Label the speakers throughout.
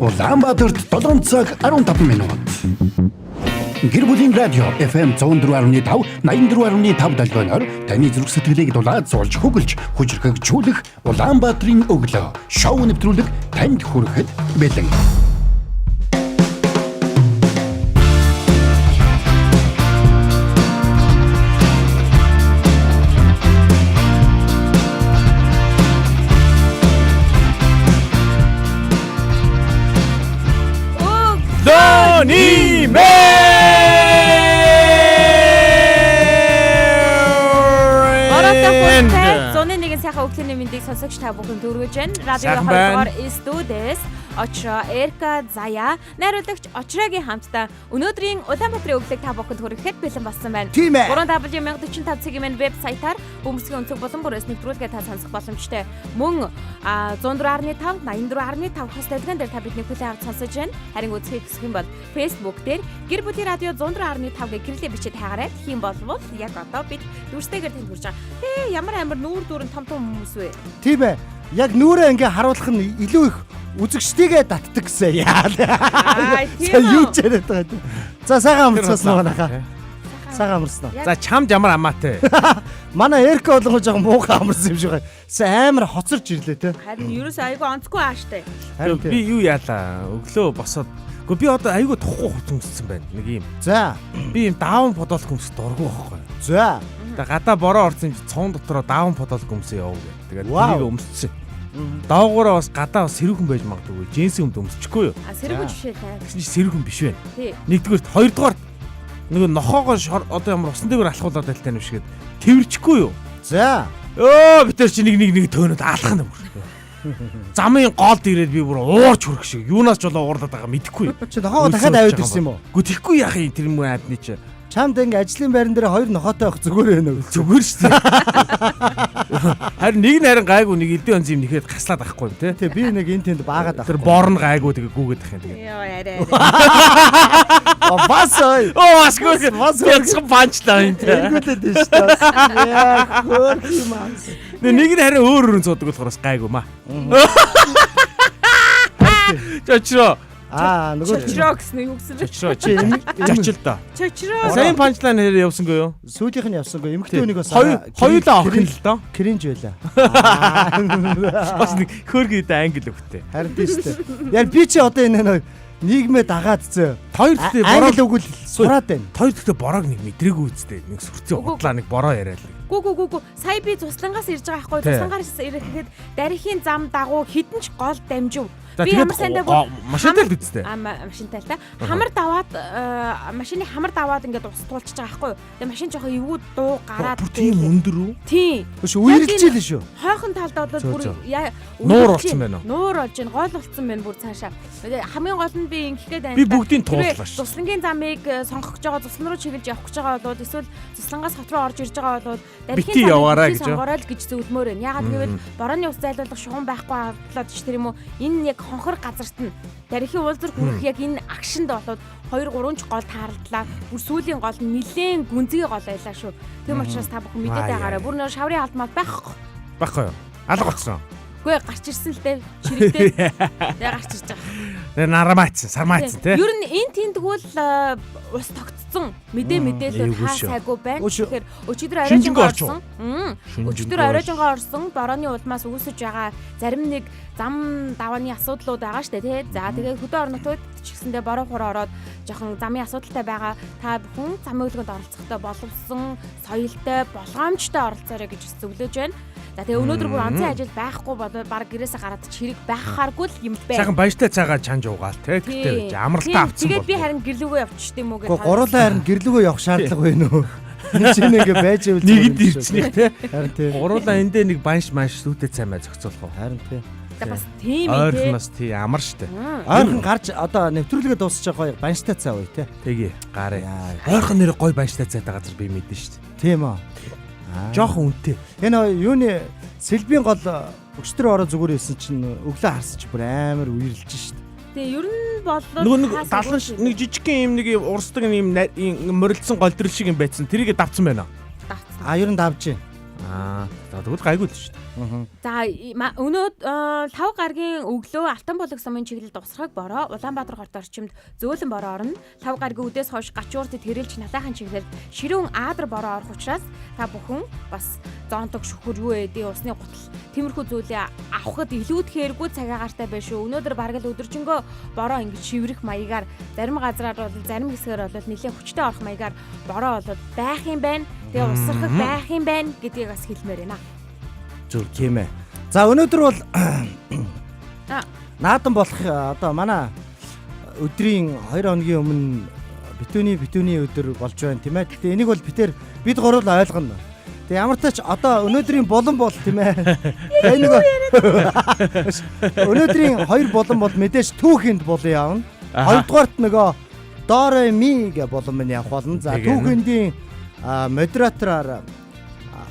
Speaker 1: Улаанбаатарт 7 цаг 15 минут. Гэр бүлийн радио FM 104.5 84.5 долгионоор таны зүрх сэтгэлийг дулаад зулж хөглж хүчрхэгжүүлэх Улаанбаатарын өглөө шоу нэвтрүүлэг танд хүрэхэд бэлэн.
Speaker 2: Нимэ!
Speaker 3: Зоны нэгэн сайхан өглөөний мэндийг сонсогч та бүхэнд хүргэж байна. Радио 2-оор студиэс Очро, Эрка, Зая, найруулагч Очрогийн хамтдаа өнөөдрийн Улаанбаатарын өглөөг та бүхэнд хүрэхэд бэлэн болсон байна. 3W1045 цагийн маань вебсайтаар бөмбөрсгийн өнцөг болон бүрээс нэвтрүүлгээ та сонсох боломжтой. Мөн 104.5, 84.5 хос дэлгэн дээр та бидний хүлээн авч сонсож байна. Харин үзэхийг хүсэх юм бол Facebook дээр Гэр бүлийн радио 104.5 гэх гэрлэлээ бичиж хаагараад хийм болвол яг одоо бид дүрстэйгээр танд хүрч байгаа. Тэ ямар амар нүүр дүүрэн том хүмүүс вэ?
Speaker 4: Тийм ээ. Яг нүрээ ингээ харуулах нь илүү их үзэгчдийгээ татдаг гэсэн яа.
Speaker 3: Тийм
Speaker 4: юу ч яриад байгаа. За сайхан амарцсан нахаа. Сайхан амарсан.
Speaker 2: За чамд ямар амаатай.
Speaker 4: Манай Эрка болгож байгаа муухай амарсан юм шиг байна. Амар хоцорч ирлээ те.
Speaker 3: Харин ерөөсөө айгүй онцгүй ааштай.
Speaker 2: Би юу яалаа. Өглөө босоод би одоо айгүй тухгүй хөтөнсөн байна. Нэг юм.
Speaker 4: За.
Speaker 2: Би юм даун подолк хүмүүс дургу байхгүй.
Speaker 4: За.
Speaker 2: Тэгээ гадаа бороо орсон цон дотроо даун подолк хүмүүсээ явуу гэ. Тэгээд тэрийг өмссөн. Доогоороо бас гадаа бас сэрүүхэн байж магадгүй. Джинсийн өмд өмсчихгүй юу?
Speaker 3: Сэрүүхэн жишээ таа.
Speaker 2: Гэсэн чинь сэрүүхэн биш байна.
Speaker 3: Тий.
Speaker 2: Нэгдүгээрт, хоёрдугаарт нөгөө нохоогоо одоо ямар усан дээгүүр алхуулаад байлтай юм шигэд тэрвэрчихгүй юу?
Speaker 4: За.
Speaker 2: Битэр чи нэг төөнөд алхах юм. Замын голд ирээд би бүр уурч хүрэх шиг. Юунаас ч болоо уурлаад байгаа мэдэхгүй.
Speaker 4: Чи нохоо дахиад аваад ирсэн юм уу?
Speaker 2: Гү тэхгүй яах юм тэр юм аадны чи.
Speaker 4: Чамд ингээ ажлын байран дээр хоёр нохоотой байх зүгээр байна уу?
Speaker 2: Зүгээр шүү дээ. Харин нэг нь харин гайгүй нэг элдэн онц юм нэхэд хаслаад ахгүй юм те.
Speaker 4: Тэг би нэг энэ тэнд баагаад авах.
Speaker 2: Тэр борн гайгүй тэгээ гүгээд ах юм тэгээ.
Speaker 3: Яа яриа.
Speaker 4: Бас ой.
Speaker 2: Бас яцхан панчлаа юм те.
Speaker 4: Эргүүлээд дээ шүү дээ. Яа хөөх юм аа.
Speaker 2: Нэг нь харин өөр суудаг болохоор бас гайгүй маа. Чочро.
Speaker 4: Нөгөө
Speaker 3: Чочро гэсэн юу гэсэн бэ?
Speaker 2: Чочро чи жочил да.
Speaker 3: Чочро.
Speaker 2: Сайн панчлайн хэрэг явсангүй юу?
Speaker 4: сүүлийнх нь явсангүй. Эмэгтэй хүнийг бас
Speaker 2: хоёулаа охин л доо.
Speaker 4: Кринж байла.
Speaker 2: Бас нэг хөөргийдээ англи өгтэй.
Speaker 4: Харин тийм шүү дээ. Яг би чи одоо энэ нийгмээ дагаад зөө.
Speaker 2: Хоёр дэхтэй
Speaker 4: англи өгөл сураад байна.
Speaker 2: Хоёр дэхтэй борог нэг мэдрээгүй үстэй. Нэг сүрцээ худлаа нэг бороо яриад л.
Speaker 3: Гү. Сая би туслангаас ирж байгаа байхгүй. Туслангаас ирэхэд дарихын зам дагуу хідэн ч гол дамжив. Би ямар сандаа
Speaker 2: машинтай л үстэй.
Speaker 3: Машинтай л та. Хамар даваад машины хамар даваад ингээд устгуулчихж байгаа байхгүй. Тэгээ машин жоохон эвгүй дуу гараад
Speaker 2: тийм өндөр үү?
Speaker 3: Тийм.
Speaker 4: Биш үерэлжээ л шүү.
Speaker 3: Хойхон талд бол бүр
Speaker 2: нуур болсон байна уу?
Speaker 3: Нуур болж байна. Гол болсон байна бүр цаашаа. Хамгийн гол нь би ингэх гээд байна.
Speaker 2: Би бүгдийг тууллаа шүү.
Speaker 3: Туслангийн замыг сонгох гэж байгаа, туслан руу чиглэж явах гэж байгаа бол эсвэл туслангаас хот руу орж ирж байгаа бол
Speaker 2: дархийн яваараа гэж
Speaker 3: сонгороо л гэж зөвлөмөр байна. Ягаад гэвэл борооны ус зайлуулах шугам байхгүй хадлаад ч тэр юм уу энэ яг хонхор газарт нь дархийн уулзар хүрэх яг энэ агшинд болоод 2-3 ч гол тааралдлаа. Бүр сүүлийн гол нь нилээн гүнзгий гол байлаа шүү. Тийм учраас та бүхэн мэдээд байгаарай. Бүр нөр шаврын алдмал
Speaker 2: байхгүй юу? Алга болсон.
Speaker 3: Үгүй гарч ирсэн л дээ. Чирэгтэй. Тэгээ гарч ирж байгаа.
Speaker 2: Тэгээ нарамаацсан, сармаацсан тий.
Speaker 3: Ер нь энэ тэндгүүл ус тогтцсон мэдээлэл хайгуу байна. Тэгэхээр өчигдөр оройжонго орсон. Өчигдөр оройжонго орсон борооны улмаас үүсэж байгаа зарим нэг зам давааны асуудлууд байгаа штэ тий. За тэгээ хөдөө орнотууд ч гэсэндээ бороо хураа ороод жоохон замын асуудалтай байгаа. Та бүхэн замын хөдөлгөөнд оролцохдоо боловсон, соёлтой, болгоомжтой оролцоорой гэж зөвлөж байна. За тэгээ өнөөдөр бүр онцгой ажил байхгүй бодоод баг гэрээсээ гараад чирэг байхааргүй л юм бэ.
Speaker 2: Цагаан баяртай цагаан чанж уугаал тий. Тэгтээ амралтаа авцсан бол.
Speaker 3: Тэгээд би харин гэрлүүгөө явчихд юм уу гэж.
Speaker 4: Гурлаа харин гэрлүүгөө явах шаардлага байна уу? Энэ чинь ингээ байж ивэл
Speaker 2: нэгэд ирчихнэ тий.
Speaker 4: Харин тий.
Speaker 2: Гурлаа эндээ нэг банш сүтээ цаймаа зохицуулах уу?
Speaker 4: Харин тий.
Speaker 3: Бас тийм ээ.
Speaker 2: Ойрхоноос тий амар штэ.
Speaker 4: Ойрхон гарч одоо нэвтрүүлгээ дуусчих гоё банштай цаа уу тий.
Speaker 2: Тэгэ гараа. Ойрхон нэр гоё банштай цаатай газар би мэдэн штэ.
Speaker 4: Тийм аа.
Speaker 2: Жохон үнэтэй.
Speaker 4: Энэ юуны сэлбийн гол өчтөр ороо зүгээр байсан чинь өглөө харсч бүр амар үерлж штэ.
Speaker 3: Тэгээ ер нь боллоо
Speaker 2: нөгөө нэг далан нэг жижигхэн юм нэг урсдаг юм морилдсон голдрол шиг юм байсан. Тэрийг давцсан байна.
Speaker 4: Ер нь давж.
Speaker 2: За тэгвэл гайгүй л шүү дээ.
Speaker 3: За өнөө 5 гаргийн өглөө Алтан булаг сумын чиглэлд усрахыг бороо Улаанбаатар хорт орчимд зөөлөн бороо орно. 5 гаргийн үдээс хойш Гачууртад хэрэлж Налайхан чиглэлд Ширүүн Аадар бороо орох учраас та бүхэн бас зоонтог шүхэр юу ээ усны гутал тиймэрхүү зүйлээ авахд илүүдэхээргүй цагаагаартай байш шүү. Өнөөдөр бараг л өдөржингөө бороо ингэж шиврэх маягаар зарим газраар бол зарим хэсгээр бол нэлээд хүчтэй орох маягаар бороо болоод байх юм байна. Тэгээ усрахыг байх юм байна гэдгийг бас хэлмээр байна.
Speaker 4: Зүг тийм ээ. За өнөөдөр бол наадан болох одоо манай өдрийн 2 хоногийн өмнө битүүний өдөр болж байна тийм ээ. Гэтэ энийг бол бид гурав л ойлгоно. Тэгээ ямар ч тач одоо өнөөдрийн болон бол тийм ээ. Тэгээ нэг өнөөдрийн 2 болон бол мэдээж түүхэнд болон явна. Хоёрдугаарт нөгөө Доре ми гэ болон минь явах болно. За түүхэндийн модератораар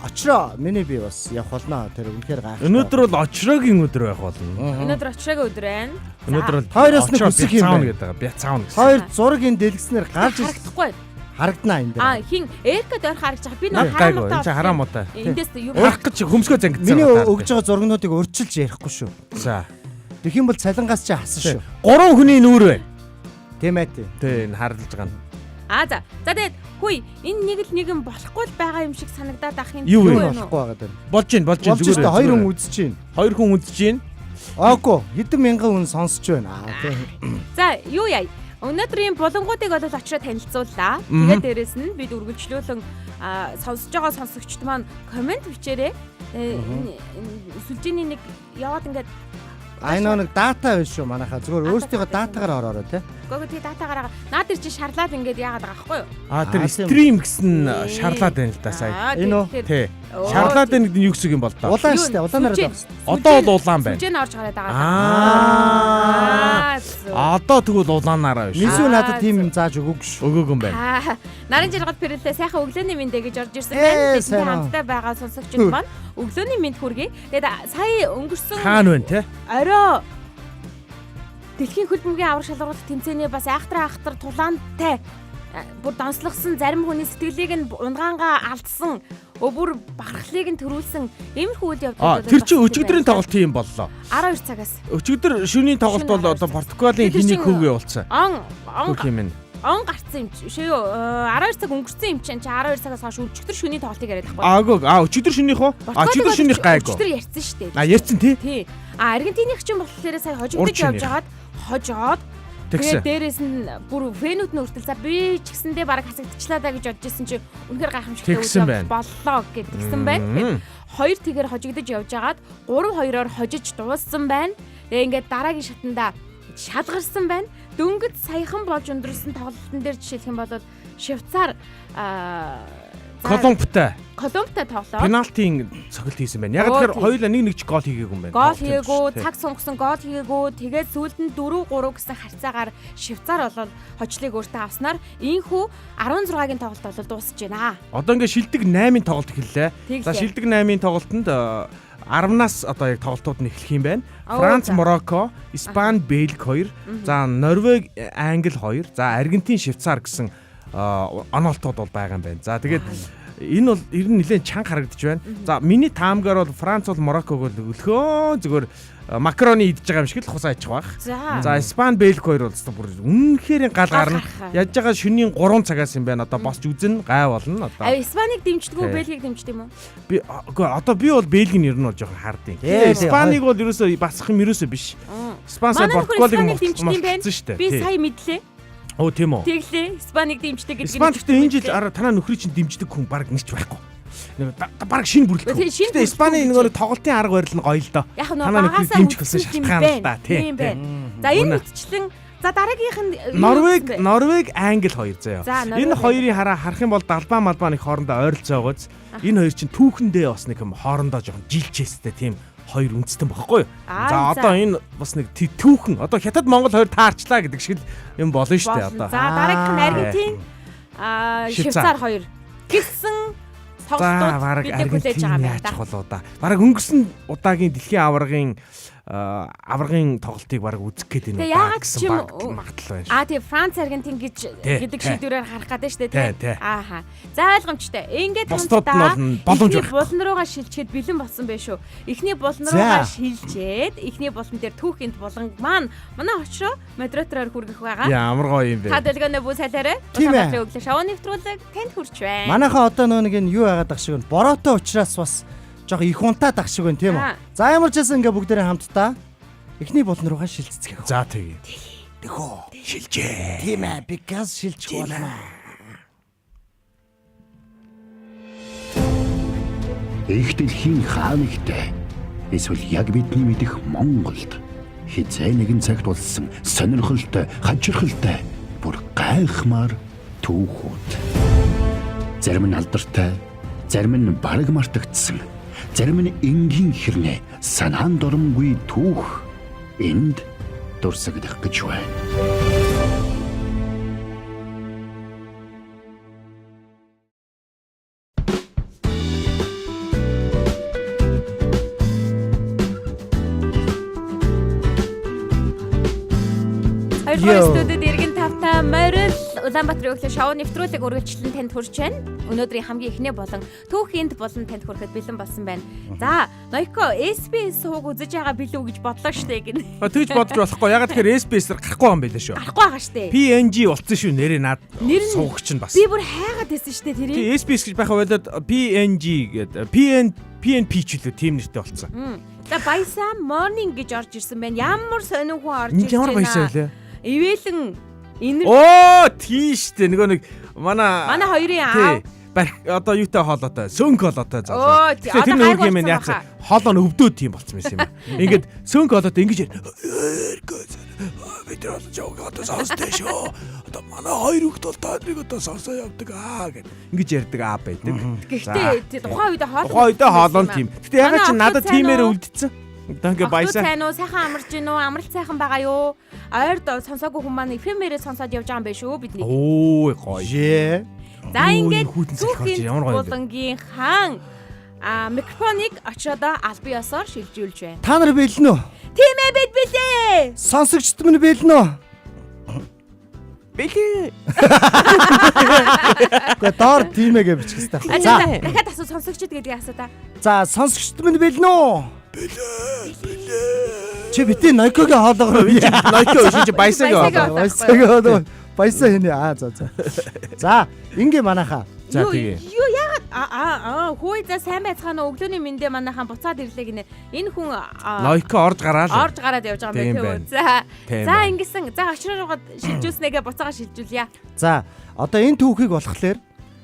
Speaker 4: очроо миний би бас явах болно. Тэр үнэхээр гайхалтай.
Speaker 2: Өнөөдөр бол очроогийн өдөр байх болно.
Speaker 3: Өнөөдөр очроогийн өдөр байна.
Speaker 2: Өнөөдөр бол
Speaker 4: хоёроос нэг үсэх юм байна
Speaker 2: гэдэг. Бяцаавна гэсэн.
Speaker 4: Хоёр зургийн дэлгэснээр гарч
Speaker 3: харагдахгүй.
Speaker 4: Харагдана энэ дээр.
Speaker 3: Хин эркэд ойр харагдаж байгаа. Би нэг
Speaker 2: гайгүй. Энд чинь хараа муутай.
Speaker 3: Эндээс юу
Speaker 2: харах гэж хөмсгөө зангидсан.
Speaker 4: Миний өгж байгаа зургнуудыг урьдчилж ярихгүй шүү.
Speaker 2: За.
Speaker 4: Тэгэх юм бол цалингаас чи хасан шүү.
Speaker 2: 3 хүний нүүр байна.
Speaker 4: Тийм ээ тийм.
Speaker 2: Тэ энэ харалж байгаа нь.
Speaker 3: За. За тэгээд хүй энэ нэг юм болохгүй л байгаа юм шиг санагдаад ах юм.
Speaker 2: Юу
Speaker 4: болохгүй байгаа даа.
Speaker 2: Болж гин зүгээр.
Speaker 4: Хоёр хүн үзэж гин.
Speaker 2: Хоёр хүн үзэж гин.
Speaker 4: Аагүй хэдэн мянган хүн сонсож байна. Тийм.
Speaker 3: За юу яа. Өнөөдрийн булангуудыг бол очроо танилцууллаа. Тэгээд дээрэс нь бид үргэлжлүүлэн сонсож байгаа сонсогчд маань комент бичээрэй. Сүлжээний нэг яваад ингээд
Speaker 4: айнаа нэг дата биш шүү манайхаа зүгээр өөрсдийнхөө датагаар ороорой те.
Speaker 3: Гогоо тий датагаар наад ир чи шарлаад ингээд яагаад байгаа байхгүй юу?
Speaker 2: Тэр стрим гэсэн шарлаад байна л да сая.
Speaker 4: Энэ үү?
Speaker 2: Тий. Шарлаад байна гэдэг нь юу гэсэн юм бол да.
Speaker 4: Улаан штэ улаанаар байна.
Speaker 2: Одоо бол улаан байна.
Speaker 3: Сүлжээ нь орж гараад байгаа.
Speaker 2: Одоо тэгвэл улаанаараа биш.
Speaker 4: Нисүү надад тийм юм зааж өгөөгүй шүү.
Speaker 2: Өгөөг юм байна.
Speaker 3: Нарын жаргал пэрэлтээ сайхан өглөөний мэндэ гэж орж ирсэн байна. Бидний хамтдаа байгаа сонсогчид маань өглөөний мэнд хүргэе. Тэгээд сая өнгөрсөн
Speaker 2: хаана байна те?
Speaker 3: Орой Дэлхийн хөл бөмбөгийн аврах шалгаруулах тэмцээний бас айхтар тулаантай бүр донслогсон зарим хүний сэтгэлийг нь унгаангаа алдсан бүр бахархлыг нь төрүүлсэн иймэрхүү үйл явдлууд
Speaker 2: тэр чинь өчигдрийн тоглолт юм боллоо.
Speaker 3: 12 цагаас.
Speaker 2: Өчигдөр шөнийн тоглолт бол одоо Португалийн хэний хүүгээ болсон.
Speaker 3: Он гарцсан юм шүү юу 12 цаг өнгөрсөн юм чинь 12 цагаас хойш өчигдөр шөнийн тоглолтыг яриад байхгүй.
Speaker 2: Өчигдөр шөнийх үү? Өчигдөр шөнийх гайгүй.
Speaker 3: Өчигдөр ярьсан шүү дээ.
Speaker 2: Ярьсан тий.
Speaker 3: Тий. Аргентиных чинь болохоор сая хожигдож явж хагаад хожоод тэгээд дээрээс нь бүр фэнүүд нь өртөл за би ч гэсэндээ бараг хасагдчихлаа да гэж бодож ирсэн чи үнэхээр гайхамшигтай үйл боллоо гэдгсэн байна. Хоёр тэгээр хожигдож явж хагаад 3-2-оор хожиж дууссан байна. Тэгээ ингээд дараагийн шатанда шалгарсан байна. Дөнгөж саяхан болж өндөрсөн тоглолтын дээр жишээлх юм бол Швейцар
Speaker 2: Колумбтай
Speaker 3: тоглоо.
Speaker 2: Пенальтийн цогцолт хийсэн байна. Яг тэгэхээр хоёулаа 1-1 гол хийгээгүй юм байна.
Speaker 3: Гол хийгээгүй, цаг сунгасан гол хийгээгүй. Тэгээд сүүлд нь 4-3 гэсэн харьцаагаар Швейцар болол хожлыг өөртөө авснаар ийхүү 16-гийн тоглолт бол дуусж байна.
Speaker 2: Одоо ингээд шилдэг 8-ын тоглолт эхэллээ. За шилдэг 8-ын тоглолтод 10-наас одоо яг тоглолтууд нь эхлэх юм байна. Франц, Марокко, Испани, Бельги 2, за Норвеги, Англи 2, за Аргентин, Швейцар гэсэн онолтууд бол байгаа юм байна. За тэгээд энэ бол ер нь нэлээд чанга харагдаж байна. За миний таамгаар бол Франц бол Марокког бол өлхөө зүгээр макароны идж байгаа юм шиг л хусаа ичих байх. За Испани, Бельги 2 бол бүр үнэхээр гал гарна. Яаж байгаа шөнийн 3 цагаас юм байна. Одоо босч үзэн гай болно одоо.
Speaker 3: Испанийг дэмждэггүй, Бельгийг дэмждэг юм уу?
Speaker 2: Би одоо Бельгийн ер нь бол жоохон хардیں۔ Испанийг бол ерөөсөө басах юм ерөөсөө биш. Испани Португалыг мартсан шүү дээ.
Speaker 3: Би сая мэдлээ.
Speaker 2: Оо тийм үү.
Speaker 3: Тэглээ. Испанийг дэмждэг гэдэг.
Speaker 2: Испани гэхдээ энэ жил танаа нөхрий чинь дэмждэг хүн баг нэгч байхгүй. Баг шинэ бүрэлдэхүүн. Гэхдээ Испани нөгөө тоглолтын арга барил нь гоё л доо.
Speaker 3: Танаа нөхрийг дэмжих гэсэн шалтгаан л та тийм. За энэ үтчлэн за дараагийнх нь
Speaker 2: Норвеги, Англи 2 заяа. Энэ хоёрын харах юм бол Далбаа Малбаа нэг хоорондоо ойролцоогоос энэ хоёр чинь түүхэндээ бас нэг юм хоорондоо жоохон жилчээстэй тийм хоёр үндэстэн багхгүй юу. За одоо энэ бас нэг түүхэн одоо Хятад Монгол хоёр таарчлаа гэдэг шиг юм болно шүү дээ одоо.
Speaker 3: За дараагийнх нь Аргентин Швейцар 2 гэсэн тоглолтууд бид хүлээж байгаа юм байна.
Speaker 2: Бараг өнгөрсөн удаагийн дэлхийн аваргын аваргын тоглолтыг баг үзэх гээд
Speaker 3: Тэгээ
Speaker 2: байна
Speaker 3: яагаад ч юм
Speaker 2: магадлал байна.
Speaker 3: тий Франц Аргентин гэдэг шийдвэрээр харах гэдэг шүү дээ тий. Ааха. За ойлгомжтой. Ингээд хамтдаа болон руугаа шилжчихэд бэлэн болсон байх шүү. Эхний болон руугаа шилжээд эхний болон дээр түүхэнд болон маань манай очроо модератороор хүргэх байгаа.
Speaker 2: Ямар гоё юм бэ.
Speaker 3: Та дэлгэнэ бүү сайлаарай. Улаанбаатарын өглөө шоу нэвтрүүлэг танд хүрч байна.
Speaker 4: Манайхаа одоо нэг нь юу яагаад ах шиг нь бороотой учраас бас жоох их унтаад ах шиг байна тийм үү. За ямар ч байсан ингээ бүгдээрээ хамтдаа эхний болон руугаа шилжцгээе.
Speaker 2: За тэгээ.
Speaker 4: Тэхөө шилжээ. Тийм ээ би газ шилжих болно.
Speaker 1: Их дэлхийн хаанигтай эсвэл яг бидний мэдих Монголд хизээ нэгэн цагт болсон сонирхолтой, хачирхалтай, бүр гайхмаар түүхүүд. Зарим нь алдартай, зарим нь бараг мартагдсан, зарим нь энгийн хэрнээ санаанд оромгүй түүх энд дурсагдах гэж байна.
Speaker 3: Студид иргэн тавтай морил Улаанбаатарын өглөө шоу нэвтрүүлэг үргэлжлэн танд хүрч байна. Өнөөдрийн хамгийн эхний болон түүхэнд болон танд хүрэхэд бэлэн болсон байна. За, Ноёко SBS сууг үзэж байгаа билүү гэж бодлоо штэ гин.
Speaker 2: Тэгж бодож болохгүй. Ягаад тэгэхээр SBS-ээр гарахгүй юм байлаа шүү.
Speaker 3: Гарахгүй байгаа штэ.
Speaker 2: PNG болцсон шүү нэрээ наад суугч нь бас.
Speaker 3: Би бүр хайгаад байсан штэ тэрийг.
Speaker 2: Тий SBS гэж байхаа болоод PNG гэдэг PNP ч үлээ тим нэртэй болцсон.
Speaker 3: За баясаа morning гэж орж ирсэн байна. Ямар сонин хүн орж ирж байна.
Speaker 2: Ямар баясаа вэ?
Speaker 3: Ивэлэн
Speaker 2: Оо тийштэй нөгөө нэг манай
Speaker 3: хоёрын аав
Speaker 2: одоо юутай хоолойтой сөнг хоолойтой
Speaker 3: залуу.
Speaker 2: Тэр нэг юм яац хоолоо нь өвдөөд тийм болцсон байсан юм. Ингээд сөнг хоолойтой ингэж бид нар жог одоо сонсдоо шүү. Одоо манай хоёр хүүхд бол та нэг одоо сонсоо явдаг гэх ингэж ярьдаг аа байдаг.
Speaker 3: Гэхдээ тухайн үедээ
Speaker 2: хоолоо нь тийм. Гэтэ ягаад чи надад тиймээр үлдсэн? Дангэ баясаа.
Speaker 3: Сайн уу? Сайхан амарч гин үү? Амралт сайхан байгаа юу? Ойрд сонсоогүй хүмүүс маань эфемээрээ сонсоод явж байгаа юм байна шүү бидний.
Speaker 2: Өө гоё.
Speaker 3: За ингээд түүхийн болонгийн хаан микрофоныг очиодоо аль биесээр шилжүүлж байна.
Speaker 4: Та нар бэлэн үү?
Speaker 3: Тийм ээ бид билээ.
Speaker 4: Сонсогчд минь бэлэн үү?
Speaker 2: Бэлээ.
Speaker 4: Гэхдээ доор тимээгээ бичих хэрэгтэй.
Speaker 3: За дахиад асуу сонсогчд гэдгийг асуу та.
Speaker 4: За сонсогчд минь бэлэн үү?
Speaker 2: Бэлээ.
Speaker 4: Чи битээ Ноёкогийн хоолоогоор
Speaker 2: Ноёко чи баясаагийн хоолоо.
Speaker 4: Баясаа хийнэ. За. За, ингээ манайхаа.
Speaker 2: За тэгээ.
Speaker 3: Юу яагаад хөөе за сайн байцгаана уу? Өглөөний мэндэ манайхаа буцаад ирлээ гинэ. Энэ хүн
Speaker 2: Ноёко орж гараад
Speaker 3: явж байгаа юм байна тийм үү. За ингэсэн. За очроогаа шилжүүлснээгээ буцаага шилжүүлье.
Speaker 4: За, одоо энэ түүхийг болохоор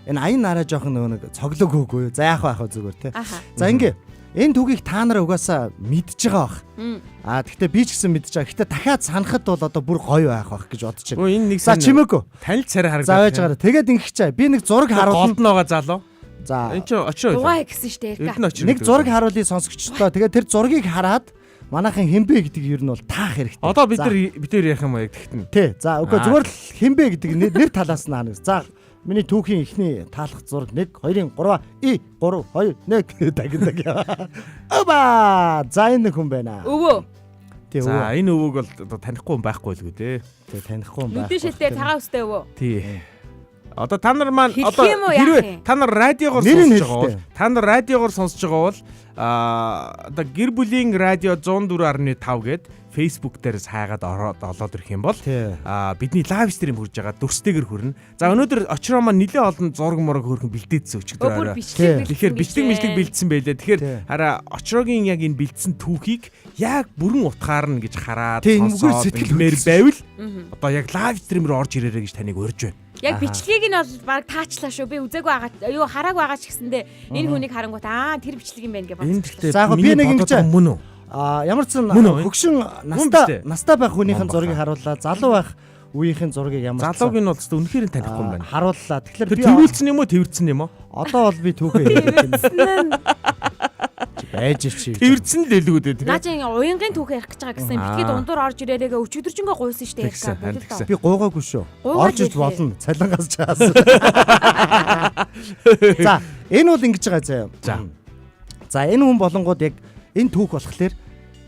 Speaker 4: энэ аян нараа жоохон нэг цоглог хөөгүй. За яах вэ зүгээр тий. За ингээ энэ түүхийг та нар угаасаа мэдж байгаа бах. Гэхдээ би ч гэсэн мэдж байгаа. Гэхдээ дахиад санахад бол одоо бүр гоё байх бах гэж бодож байна.
Speaker 2: Өө энэ нэг
Speaker 4: за чимээгүй.
Speaker 2: Танил царай харагдав.
Speaker 4: За байж байгаа. Тэгээд ингэх чаа. Би нэг зураг харуулна.
Speaker 2: Голд байгаа залуу.
Speaker 4: За.
Speaker 2: Энд чи очроо.
Speaker 3: Дугаа гэсэн штэ Эрка.
Speaker 4: Нэг зураг харуулъя сонсогчдоо. Тэгээд тэр зургийг хараад манайхын хэмбэ гэдэг ер нь бол таах хэрэгтэй.
Speaker 2: Одоо бид нар ярих юм аа гэхдээ.
Speaker 4: Тий. За үгүй зүгээр л хэмбэ гэдэг нэр талаас нь ханаг. За миний түүхийн эхний таалах зураг 1 2 3 3 2 1 тагиндаг. Аба за энэ хүн байна.
Speaker 3: Өвөө.
Speaker 4: Тий өвөө.
Speaker 2: За энэ өвөөг бол одоо танихгүй юм байхгүй л үү те.
Speaker 4: Тий танихгүй юм байх.
Speaker 3: Нүдэн шилтээр цагаан өстэй өвөө.
Speaker 2: Тий. Одоо та нар маань одоо хэрвээ та нар радиогоор сонсож байгаа бол одоо гэр бүлийн радио 104.5 гээд Facebook дээрээс хайгаад олоод ирэх юм бол бидний лайв стрим хүрж байгаа дүрстэйгэр хүрнэ. За өнөөдөр очроо маань нэлээд олон зураг мураг хөрхөн бэлдээдсэн өчигдөр. Тэгэхээр бичлэг бэлдсэн байлээ. Тэгэхээр хараа очроогийн яг энэ бэлдсэн түүхийг яг бүрэн утгаар нь гэж хараад сонсоод сэтгэлмээр байвал одоо яг лайв стрим рүү орж ирээрэй гэж таныг урьж байна.
Speaker 3: Яг бичлэгийг нь бол баг таачлаа шүү. Би үзээгүй байгаа. Юу хараагүй байгаа ч гэсэндээ энэ хүнийг харангуут тэр бичлэг юм байна гэж бодсон.
Speaker 4: За яг би нэг ингэж мөн үү? Ямар ч хөгшин настай байх хүнийхэн зургийг харууллаа. Залуу байх үеийнхэн зургийг ямар ч
Speaker 2: залууг нь бол үнэхээр танихгүй юм байна.
Speaker 4: Харууллаа. Тэгэхээр
Speaker 2: би тэрүүлсэн юм уу, тэрвэрсэн юм уу?
Speaker 4: Одоо бол би түүхээ байж чи.
Speaker 2: Тэрвэрсэн л элгүүд үү?
Speaker 3: Наа чи уянгийн түүхээ ярих гэж байгаа гэсэн битгий дундуур орж ирээрээ өчигдөржингөө гуйсан штэ Эрка.
Speaker 4: Би гуйгаагүй шүү. Орж иж болно. Цалингаас чаас. За, энэ бол ингэж байгаа заяа. За энэ хүн болонгууд яг энэ түүх болохоор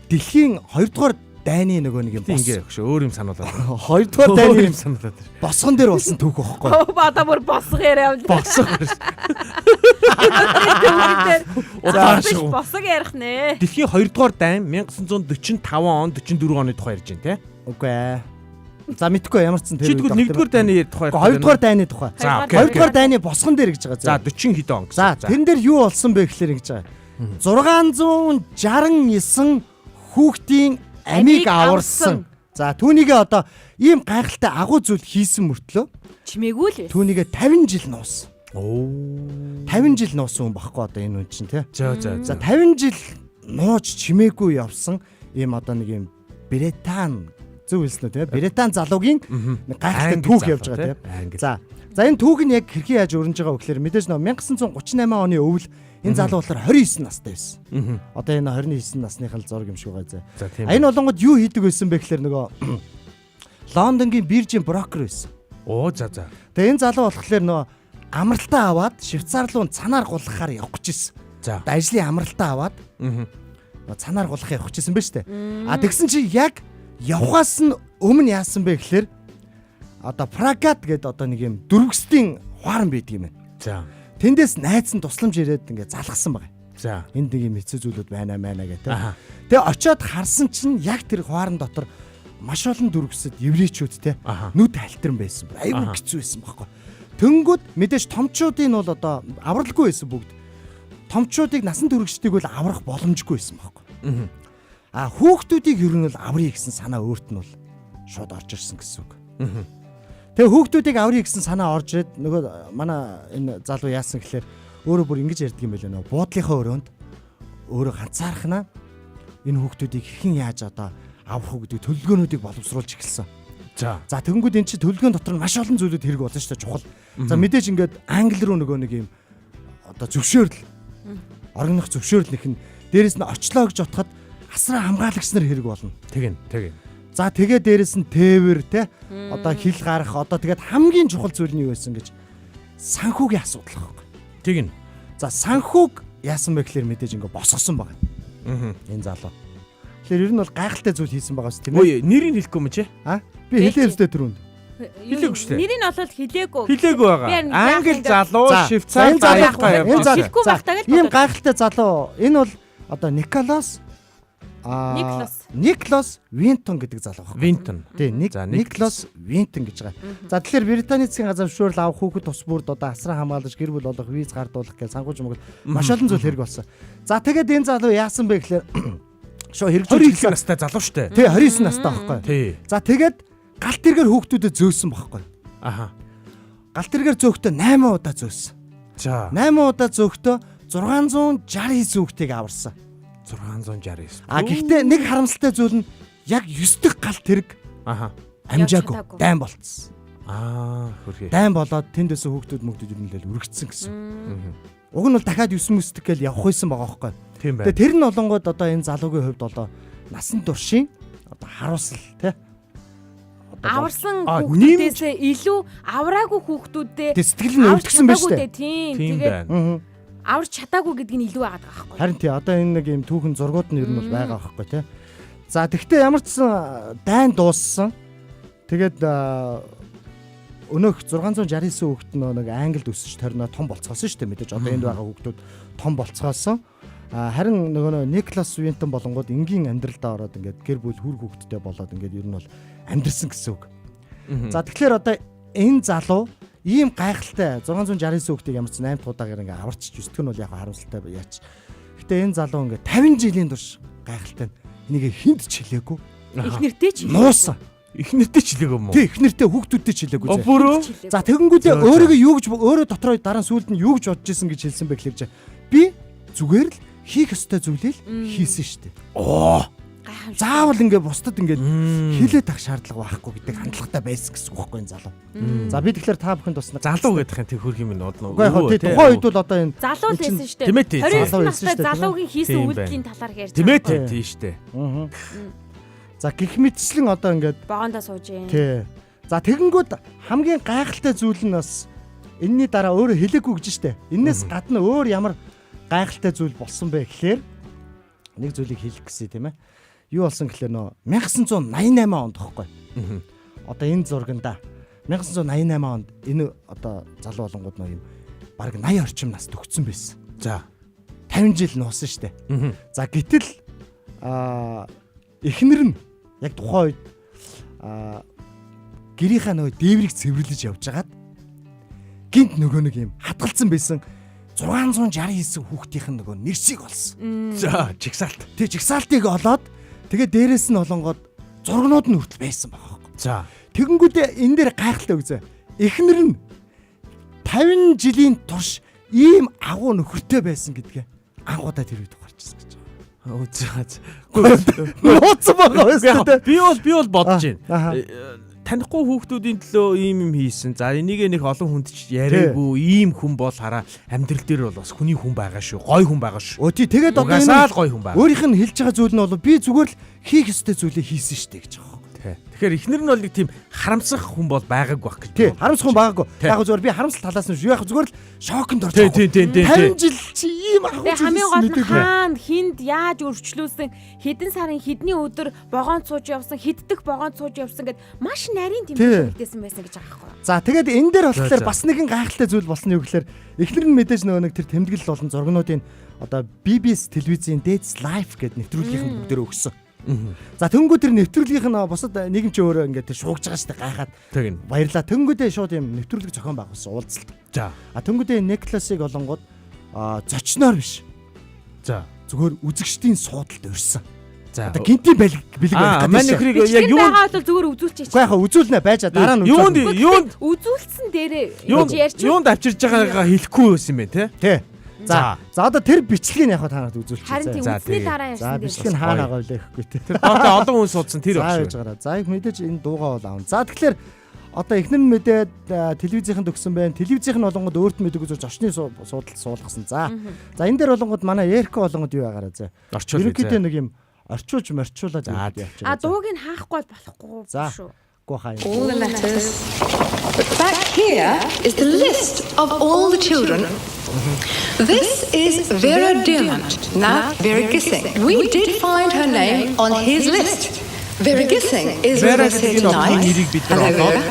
Speaker 4: дэлхийн 2 дугаар дайны нөгөө нэг юм
Speaker 2: ингээ өгш өөр юм сануулаад.
Speaker 4: 2 дугаар дайны
Speaker 2: сануулаад.
Speaker 4: босгон дээр болсон түүх байхгүй.
Speaker 3: Бада бүр босго яриа явлаа.
Speaker 2: Босго.
Speaker 3: Босго ярих нэ.
Speaker 2: Дэлхийн 2 дугаар дайн 1945 он 44 оны тухай ярьж байна те.
Speaker 4: Үгүй ээ. За мэдгүй ямар ч зэн тэр.
Speaker 2: Жидгүүд 1 дугаар дайны тухай.
Speaker 4: 2 дугаар дайны тухай.
Speaker 2: За
Speaker 4: 2 дугаар дайны босгон дээр гэж байгаа.
Speaker 2: За 40 хэд он.
Speaker 4: За тэрэн дээр юу болсон бэ гэхлээр ингэж байгаа. 669 хүүхдийн амийг аварсан. За түүнийгээ одоо ийм гайхалтай агуу зүйл хийсэн мөртлөө
Speaker 3: Чимээгүй л.
Speaker 4: түүнийгээ 50 жил нуусан.
Speaker 2: Оо.
Speaker 4: 50 жил нуусан хүн багхгүй одоо энэ хүн чинь тий.
Speaker 2: За.
Speaker 4: За 50 жил нууж чимээгүй явсан ийм одоо нэг юм Британи зөв хэлсэн үү тий. Британи залуугийн нэг гайхалтай түүх явж байгаа тий. За энэ түүх нь яг хэрхэн яаж өрнөж байгаа вэ гэхээр мэдээж нөө 1938 оны өвөл энэ залуу болохоор 29 настай байсан. Одоо энэ 29 насныхаа зураг юм шиг байгаа зэ. Энэ болонгод юу хийдэг байсан бэ гэхээр нөгөө Лондонгийн биржийн брокер байсан.
Speaker 2: Оо за.
Speaker 4: Тэгээ энэ залуу болохоор нөгөө амралтаа аваад Швейцар руу цанаар гулгахаар явах гэж ирсэн.
Speaker 2: За.
Speaker 4: Ажлын амралтаа аваад цанаар гулгах явах гэж ирсэн ба штэ. А тэгсэн чи яг явхаас нь өмнө яасан бэ гэхээр одоо Прагат гэдэг одоо нэг юм дөрвөстийн хуаран байдаг юм байна.
Speaker 2: За.
Speaker 4: Тэндээс найз нь тусламж ирээд ингээ залгасан байгаа.
Speaker 2: За.
Speaker 4: Энд нэг юм хэцүү зүйлүүд байна гэх тэ. Тэгээ очиод харсан чинь яг тэр хуаран дотор маш олон дөрвөсөд еврейчүүд те нүд хальтран байсан. Айгүй хэцүү байсан байхгүй. Тэнгүүд мэдээж томчуудын бол одоо авралгүй байсан бүгд. Томчуудыг насан туршидтыг бол аврах боломжгүй байсан байхгүй. А хүүхдүүдийг ер нь бол аврыг гэсэн санаа өөрт нь бол шууд орж ирсэн гэсэн үг. Тэгээ хүүхдүүдийг аврыг гэсэн санаа орж ирээд нөгөө манай энэ залуу яасан гэхээр өөрөө бүр ингэж ярьдаг юм байлаа нөгөө буудлынхаа өрөөнд өөрөө ганцаархнаа энэ хүүхдүүдийг хэрхэн яаж одоо авах уу гэдэг төлөвлөгөөнүүдийг боловсруулж эхэлсэн. За тэгэнгүүт эн чинь төлөвлөгөөн дотор маш олон зүйлүүд хэрэг болно шүү дээ чухал. За мэдээж ингээд англи руу нөгөө нэг юм одоо зөвшөөрөл орогнох зөвшөөрөл нэх нь дээрэс нь очлоо гэж бодоход асраа хамгаалагч нар хэрэг болно.
Speaker 2: Тэг.
Speaker 4: За тэгээ дээрэс нь тээвэр те одоо хил гарах одоо тэгээд хамгийн чухал зүйл нь юу байсан гэж санхүүгийн асуудал байхгүй.
Speaker 2: Тэг.
Speaker 4: За санхүүг яасан бэ гэхээр мэдээж ингээ босгосон байгаа. Энэ залуу. Тэгэхээр ер нь бол гайхалтай зүйл хийсэн байгаа шүү тийм
Speaker 2: Ой
Speaker 4: ээ.
Speaker 2: нэрийг хэлэхгүй юм чи?
Speaker 4: Би хэлээ өстэй түрүүнд.
Speaker 2: Хэлээгүй шүү дээ.
Speaker 3: Нэрийг нь бол хэлээгүй.
Speaker 2: Хэлээгүй байгаа. Англи залуу Швейцар
Speaker 3: залуу
Speaker 2: явж
Speaker 3: хэлэхгүй багтаа гэж
Speaker 4: ийм гайхалтай залуу. Энэ бол одоо Никлас Винтон гэдэг залуу байна.
Speaker 2: Винтон.
Speaker 4: Тийм Никлас Винтон гэж байгаа. За тэгэхээр Британий засгийн газар зөвшөөрөл авах хүүхэд тус бүрд одоо асран хамгаалж гэр бүл болох виз гардуулах гэж санхүүж мөгөл маш олон зүйл хэрэг болсон. За тэгээд энэ залуу яасан бэ гэхээр шоо хэрэгжүүлж
Speaker 2: 29 настай залуу шүү дээ.
Speaker 4: Тий 29 настай байхгүй.
Speaker 2: Тий.
Speaker 4: За тэгээд галт тэргээр хүүхдүүдэд зөөсөн байхгүй. Галт тэргээр зөөхтөө 8 удаа зөөсөн.
Speaker 2: За
Speaker 4: 8 удаа зөөхтөө 669 хүүхдийг аварсан.
Speaker 2: 669.
Speaker 4: Гэхдээ нэг харамсалтай зүйл нь яг 9 дахь галт тэрэг амжаагүй дайн болцсон.
Speaker 2: Хөрхий.
Speaker 4: Дайн болоод тэндээс хүүхдүүд мөгдөд юм л үргэлжсэн гэсэн. Уг нь бол дахиад 9 мөсдөг гэж явах байсан байгаа байхгүй.
Speaker 2: Тийм байна.
Speaker 4: Тэгээ тэр нь олонгод одоо энэ залуугийн хувьд одоо насан туршийн одоо харуулсал тий
Speaker 3: аварсан хүүхдүүдээс илүү авраагүй хүүхдүүдэд
Speaker 4: сэтгэл нь өвдсөн байж тээ.
Speaker 3: Тийм тэгээд аварч чадаагүй гэдэг нь илүү байгаа байхгүй.
Speaker 4: Харин тий одоо энэ нэг юм түүхэн зургууд нь ер нь бол байгаа байхгүй тий. За тэгвэл ямар ч дайн дууссан. Тэгээд өнөөх 669 хүүхэд нэг Англид өсөж торно том болцгоосон шүү дээ мэдээж одоо энд байгаа хүүхдүүд том болцгоосон. Харин нөгөө Никлас Винтон болонгууд энгийн амьдралдаа ороод ингээд гэр бүл хүр хүүхэдтэй болоод ингээд ер нь бол амьдрсан гэсэн үг. За тэгэхээр одоо энэ залуу ийм гайхалтай 669 хүүхдийг ямар ч 8 удаагаар ингээд аварч 9 нь бол яг харамсалтай яач. Гэтэ энэ залуу ингээд 50 жилийн турш гайхалтай энийг хинт ч хэлээгүй.
Speaker 3: Их нэртэй ч
Speaker 4: нуусан.
Speaker 2: Их нэртэй ч хэлээгүй юм уу?
Speaker 4: Тий, их нэртэй хүүхдүүдтэй ч хэлээгүй.
Speaker 2: Бүрөө.
Speaker 4: За тэгэнгүүтээ өөрийгөө юу гэж өөрөө дотроо дараа сүүлд нь юу гэж бодож исэн гэж хэлсэн бэ гэхэлж би зүгээр л хийх ёстой зүйлийг хийсэн шүү дээ. Заавал ингээд бусдад ингээд хэлээд ах шаардлага байхгүй гэдэг хандлагатай байсан гэсэн үг байхгүй энэ залуу. За би тэгэхээр та бүхэнд туснаа
Speaker 2: залуу гэдэг юм тий хөрх юм нодно.
Speaker 4: Үгүй яг тий тухайн үед бол одоо энэ
Speaker 3: залуу л байсан шүү дээ. 29 настай залуугийн хийсэн үйлдэлийн талаар ярьж байгаа.
Speaker 2: Тийм ээ тий шүү дээ.
Speaker 4: За гих мэтчлэн одоо ингээд
Speaker 3: богондоо сууж юм.
Speaker 4: Тий. За тэгэнгүүт хамгийн гайхалтай зүйл нь бас энэний дараа өөрөө хэлээгүй гэж штэ. Энээс гадна өөр ямар гайхалтай зүйл болсон бэ гэхээр нэг зүйлийг хэлэх гэсэн тийм ээ. юу болсон гэхлээр нөө 1988 онд тоххой. Одоо энэ зурганда 1988 онд энэ одоо залуу болонгууд нөө юм бараг 80 орчим нас төгссөн байсан.
Speaker 2: За
Speaker 4: 50 жил нуусан штэ. За гэтэл эхнэр нь яг тухайн үед гэрийнхаа нөгөө дээврийг цэвэрлэж явж хагаад гинт нөгөө нэг юм хатгалцсан байсан 669 хүүхдийнх нь нөгөө нэрсийг олсон.
Speaker 2: за жигсаалт.
Speaker 4: Тэгээ жигсаалтыг олоод тэгээ дээрэс нь олонгоод зургнууд нь хүртэл байсан байгаа юм.
Speaker 2: За
Speaker 4: тэгэнгүүтээ энэ дээр гайхалтай үзье. Эхнэр нь 50 жилийн турш ийм агуу нөхөртэй байсан гэдгээ анхудаа тэр үед гарч ирсэн гэж байгаа.
Speaker 2: үзээ.
Speaker 4: Нууцсан байгаа байсан.
Speaker 2: Би бол бодож байна. Танихгүй хүүхдүүдийн төлөө ийм юм хийсэн. За энийг нэг олон хүнд ч яриаггүй ийм хүн бол хараа амьдрал дээр бол бас хүний хүн байгаа шүү. Гой хүн байгаа шүү.
Speaker 4: Тий тэгээд одоо
Speaker 2: угаасаа л гой хүн байгаа.
Speaker 4: Өөрийнх нь хэлж байгаа зүйл нь бол би зүгээр л хийх ёстой зүйлээ хийсэн штэ гэж байгаа.
Speaker 2: Тэгэхээр эхнэр нь бол нэг тийм харамсах хүн бол байгаагүй байх гэж.
Speaker 4: Тий, харамсах хүн байгаагүй. Яг зүгээр би харамсал талаас нь яг зүгээр л шоконд орж
Speaker 2: байгаа.
Speaker 4: 50 жил чи ийм ахуй
Speaker 3: зүйл. Хамгийн гол нь хаана, хинд яаж өрчлүүлсэн, хэдэн сарын хэдний өдөр богоонд сууж явсан, хэддэх богоонд сууж явсан гэд маш нарийн тэмдэглэсэн байсан гэж байгаа байхгүй.
Speaker 4: За тэгээд энэ дээр болохоор бас нэгэн гайхалтай зүйл болсон юу гэхээр эхнэр нь мэдээж нөгөө нэг тэр тэмдэглэл болон зургнуудын одоо BBC телевизийн That's Life гэдэг нэвтрүүлгийнх нь бүгдөө өгсөн. За тэнгүү тэр нэвтрүүлгийнх нь бусад нийгэмч өөрөө ингээд тэр шуугж байгаа штэ гайхаад баярлаа. Тэнгүүдээ шууд юм нэвтрүүлэг зохион байгуулсан уулзалт.
Speaker 2: За.
Speaker 4: Тэнгүүдээ Никласыг олонгод зочноор биш.
Speaker 2: За.
Speaker 4: Зүгээр үзэгчдийн суудалд өрсөн.
Speaker 2: За.
Speaker 4: Одоо гинтийн бэлэг байх.
Speaker 2: Манай нөхрийг яг юу
Speaker 3: байгаа бол зүгээр үзүүлчихээ.
Speaker 4: Уу яхаа үзүүлнэ байжаа дараа нь
Speaker 3: юунд үзүүлсэн дээрээ ярьж
Speaker 2: юунд авчирж байгаагаа хэлэхгүй байсан юм бэ те?
Speaker 4: За одоо тэр бичлэгийг яг танаад үзүүлчихье.
Speaker 3: Харин тийм үзсний дараа ярьсан.
Speaker 4: За бичлэг нь хаана байгаа вэ гэхгүй те.
Speaker 2: Тэр одоо олон хүн суудсан тэр
Speaker 4: багш. За яг мэдээж энэ дуугаа бол аавна. За тэгэхээр одоо эхнэр нь мэдээд телевизийнхэнд өгсөн байна. Телевизийнх нь болонгод өөрт мэдээгүй зөв зочны суудалд суулгасан. За энэ дээр болонгод манай Эрка болонгод юу байгаараа за. Ерөнхийдөө нэг юм орчуулж морчуулаад явчихсан.
Speaker 3: Дууг нь хаахгүй болохгүй шүү.
Speaker 5: All the letters. Back here is the list of all the children. This is Vera Diamond. Now, Vera Gissing. We did find her name on his list. Vera Gissing is with us here tonight. Hello, Vera.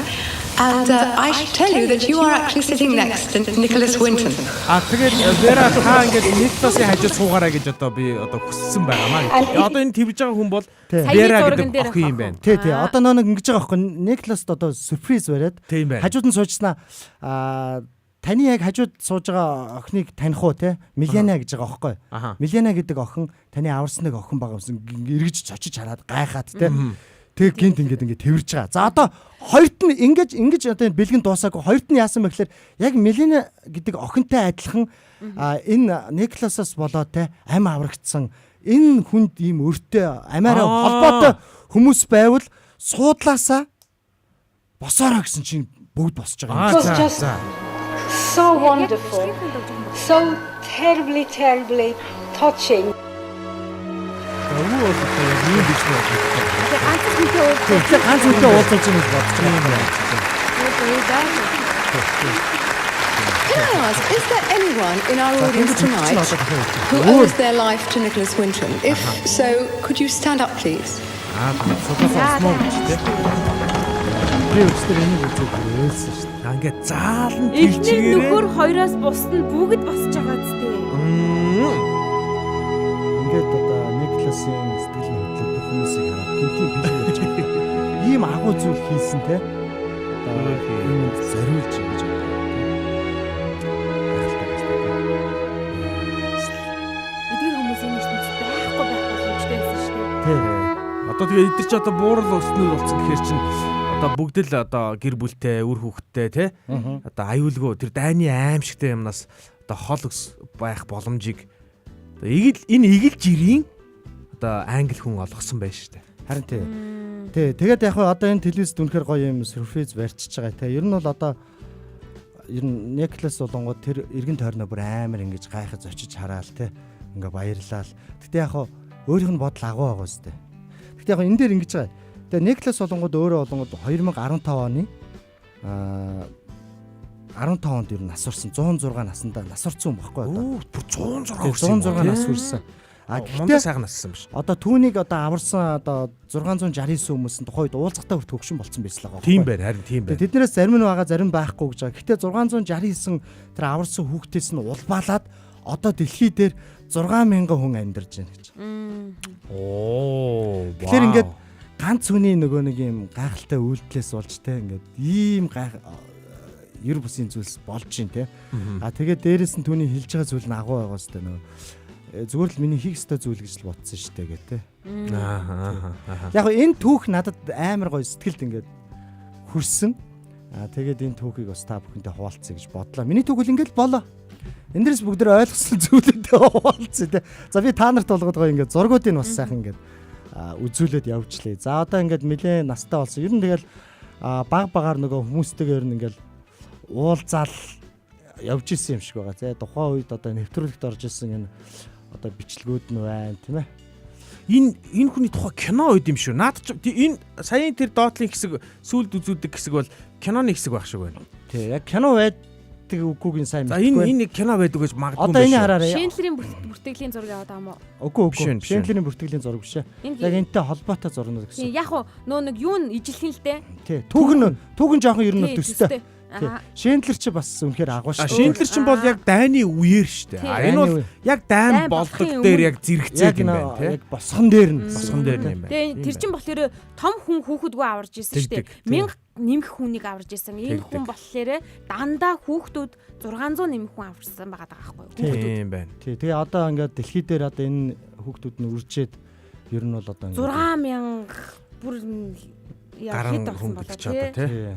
Speaker 5: And I should tell you that you are actually sitting next to Nicholas Winton.
Speaker 2: Тэгээд Vera та ингээд Nicholas-ийн хажууд суугаараа гэж одоо би одоо хүссэн байгаамаа. Одоо энэ твж байгаа хүн бол Vera гэдэг охин юм байна.
Speaker 4: Тий. Одоо нэг ингэж байгаа байхгүй. Nicholas-д одоо сюрприз бариад хажууд нь суужснаа таны яг хажууд сууж байгаа охиныг таних уу те? Милена гэж байгаа байхгүй. Милена гэдэг охин таны аварсныг охин байгаа юмсан эргэж очиж хараад гайхаад те. Тэг гинт ингээд тэрж байгаа. За одоо хоёрт нь ингэж одоо бэлгэн дуусаагүй. Хоёрт нь яасан бэ гэхээр яг Милена гэдэг охинтой адилхан энэ Никласаас болоод те ам аврагдсан энэ хүнд ийм өртөө амаараа холбоотой хүмүүс байвал суудлаасаа босоороо гэсэн чинь бүгд босч байгаа юм.
Speaker 6: So wonderful. So terribly touching.
Speaker 4: ганц үедээ уулзаж юм бодож байгаа юм.
Speaker 5: Can I ask, is there anyone in our audience tonight who owes their life to Nicholas Winton? If so, could you stand up, please?
Speaker 2: Ингээд заалан
Speaker 3: эхнэр нөхөр хоёроос бусд нь бүгд босч байгаа зү.
Speaker 4: Ингээд одоо Никласын сэтгэл хөдлөл хүмүүсийг хараад гинтийн бэлэг болж байгаа. Ийм агуу зүйл хийсэн те. Одоо энэ зориулж ингэж байна.
Speaker 3: Эдгээр хүмүүсийн ертөнцид байхгүй боломжтой байсан шүү дээ.
Speaker 4: Тий.
Speaker 2: Одоо тэгээ эдгэр чи одоо буурал өснөр болсон гэхээр чинь одоо бүгд л одоо гэр бүлтэй, үр хүүхэдтэй те. Одоо аюулгүй тэр дайны аимшигтэй юмнаас одоо хол байх боломжийг энэ игэл жирийн одоо англи хүн олгосон байж штэ.
Speaker 4: Харин тий. Тэгээд яг одоо энэ телевизд үнэхээр гоё юм сюрприз барьчихж байгаа те. Ер нь бол одоо ер нь Никлас болонгод тэр эргэн тойрноо бүр амар ингэж гайхаж очиж хараал те. Ингээ баярлал. Гэтэ яг өөрийнх нь бодол агуу байгаа зү. Гэтэ яг энэ дээр ингэж байгаа. Тэгээ Никлас болонгод өөрөө болонгод 2015 оны 15 онд ер нь нас урсан 106 наснда нас урсан юм баггүй одоо.
Speaker 2: Бүр 106
Speaker 4: нас хүрсэн.
Speaker 2: Мундаа сайхан нассан биш.
Speaker 4: Одоо түүнийг одоо аварсан одоо 669 хүмүүс нь тухайд уулзахтаа хүртэл хөгшин болцсон байсан л байгаа.
Speaker 2: Тийм байна, харин тийм байна.
Speaker 4: Тэднээс зарим нь байгаа, зарим байхгүй гэж байгаа. Гэхдээ 669 тэр аварсан хүүхдээс нь улбаалаад одоо дэлхий дээр 6,000 хүн амьдарч байна гэж.
Speaker 2: Оо.
Speaker 4: Тэгэхээр ингээд ганц хүний нөгөө нэг юм гайхалтай үйлдэлээс болж те ингээд ийм ер бусын зүйлс болж байна те. Тэгээд дээрэс нь түүний хэлж байгаа зүйл нь агуу байгаа сте нөгөө зүгээр л миний хийх ёстой зүйл гэж л бодсон штэ гэ те. Яг энэ түүх надад амар гоё сэтгэлд ингээд хүрсэн. Тэгээд энэ түүхийг бас та бүхэнтэй хуваалцъя гэж бодлоо. Миний түүх л ингээд болоо. Эндээс бүгд ойлгосон зүйлүүдээ хуваалцъя те. За би та нарт болгоод гоё ингээд зургуудыг бас сайхан ингээд үзүүлээд явуулчлаа. За одоо ингээд нэлээд настай болсон. Ер нь тэгэл баг багаар нөгөө хүмүүстэйгээр нь ингээд уулзаал явж исэн юм шиг байгаа. За тухайн үед одоо нэвтрүүлэгт орж исэн энэ одоо бичлэгүүд нь байна тийм ээ.
Speaker 2: Энэ хүний тухай кино үед юм шүү. Наад чи энэ саяын тэр доотлын хэсэг сүлд үзүүлдэг хэсэг бол киноны хэсэг байх шиг байна.
Speaker 4: Тий, яг кино байдаг үгүйг сайн
Speaker 2: мэдгүй. За энэ кино байдаг гэж магадгүй
Speaker 4: байна. Одоо энэ хараарай.
Speaker 3: Шиндлэрийн бүртгэлийн зураг яваад байгаа юм уу?
Speaker 4: Үгүй. Шиндлэрийн бүртгэлийн зураг биш ээ. Яг энэтэй холбоотой зурнууд гэсэн.
Speaker 3: Яг нөө нэг юу н ижилхэн л дээ.
Speaker 4: Тий, түүхэн жоохон ер нь төстэй. Шиндлэр чи бас үнэхээр агуу шүү.
Speaker 2: Шиндлэр чинь бол яг дайны үеэр шүү дээ. Энэ бол яг дайн болдог дээр яг зэрэгцээд юм байна тий.
Speaker 4: Яг босгон дээр нь
Speaker 2: юм байна.
Speaker 3: Тэгээ тэр чинь болохоор том хүн хүүхдгөө аварж исэн шүү дээ. 1000 нэмэх хүнийг аварж исэн. Энэ хүн болохоор дандаа хүүхдүүд 600 нэмэх хүн аварсан байгаа байхгүй юу?
Speaker 2: Тийм байна.
Speaker 4: Тий. Тэгээ одоо ингээд дэлхий дээр одоо энэ хүүхдүүд нь үржээд ер нь бол одоо
Speaker 3: 6000 бүр хэд болсон болоо тий.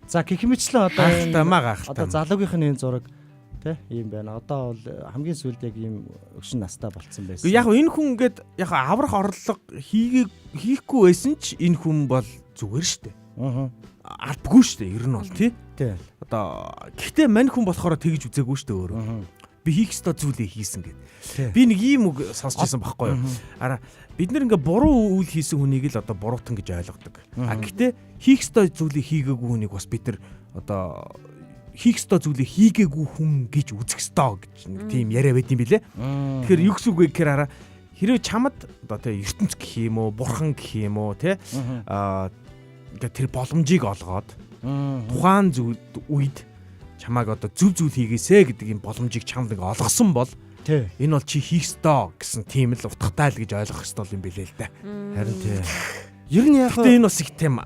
Speaker 4: За гэх мэтчлэн одоо залуугийнх нь энэ зураг тий ийм байна. Одоо бол хамгийн сүүлд яг ийм өгшин настай болцсон байсан.
Speaker 2: Яг энэ хүн ингээд яг аврах орлого хийхгүй байсан ч энэ хүн бол зүгээр штэ. Алдгүй штэ ер нь бол тий. Одоо гэхдээ мань хүн болохоор тэгж үзээгүй штэ өөрөө. Би хийх ёстой зүйлээ хийсэн гэд. Би нэг ийм үг сонсч байсан байхгүй юу? Араа бид нэр ингээ буруу үйл хийсэн хүнийг л одоо буруутан гэж ойлгодог. Гэхдээ хийх ёстой зүйлийг хийгээгүй хүнийг бас бид нар одоо хийх ёстой зүйлийг хийгээгүй хүн гэж үзэх ёстой гэж нэг тийм яриа байт юм билэ. Тэгэхээр юу гэсэн үг вэ гэхээр араа хэрвээ чамд одоо тий ертөнц гэх юм уу, бурхан гэх юм уу тий ингээ тэр боломжийг олгоод тухайн үед чамааг одоо зөв зүйл хийгээсэ гэдэг юм боломжийг чамд ингээ олгосон бол энэ бол чи хийх ёстой гэсэн тийм л утгатай л гэж ойлгох ёстой юм билээ л да. Харин тий.
Speaker 4: Ер нь яг
Speaker 2: энэ бас их тийм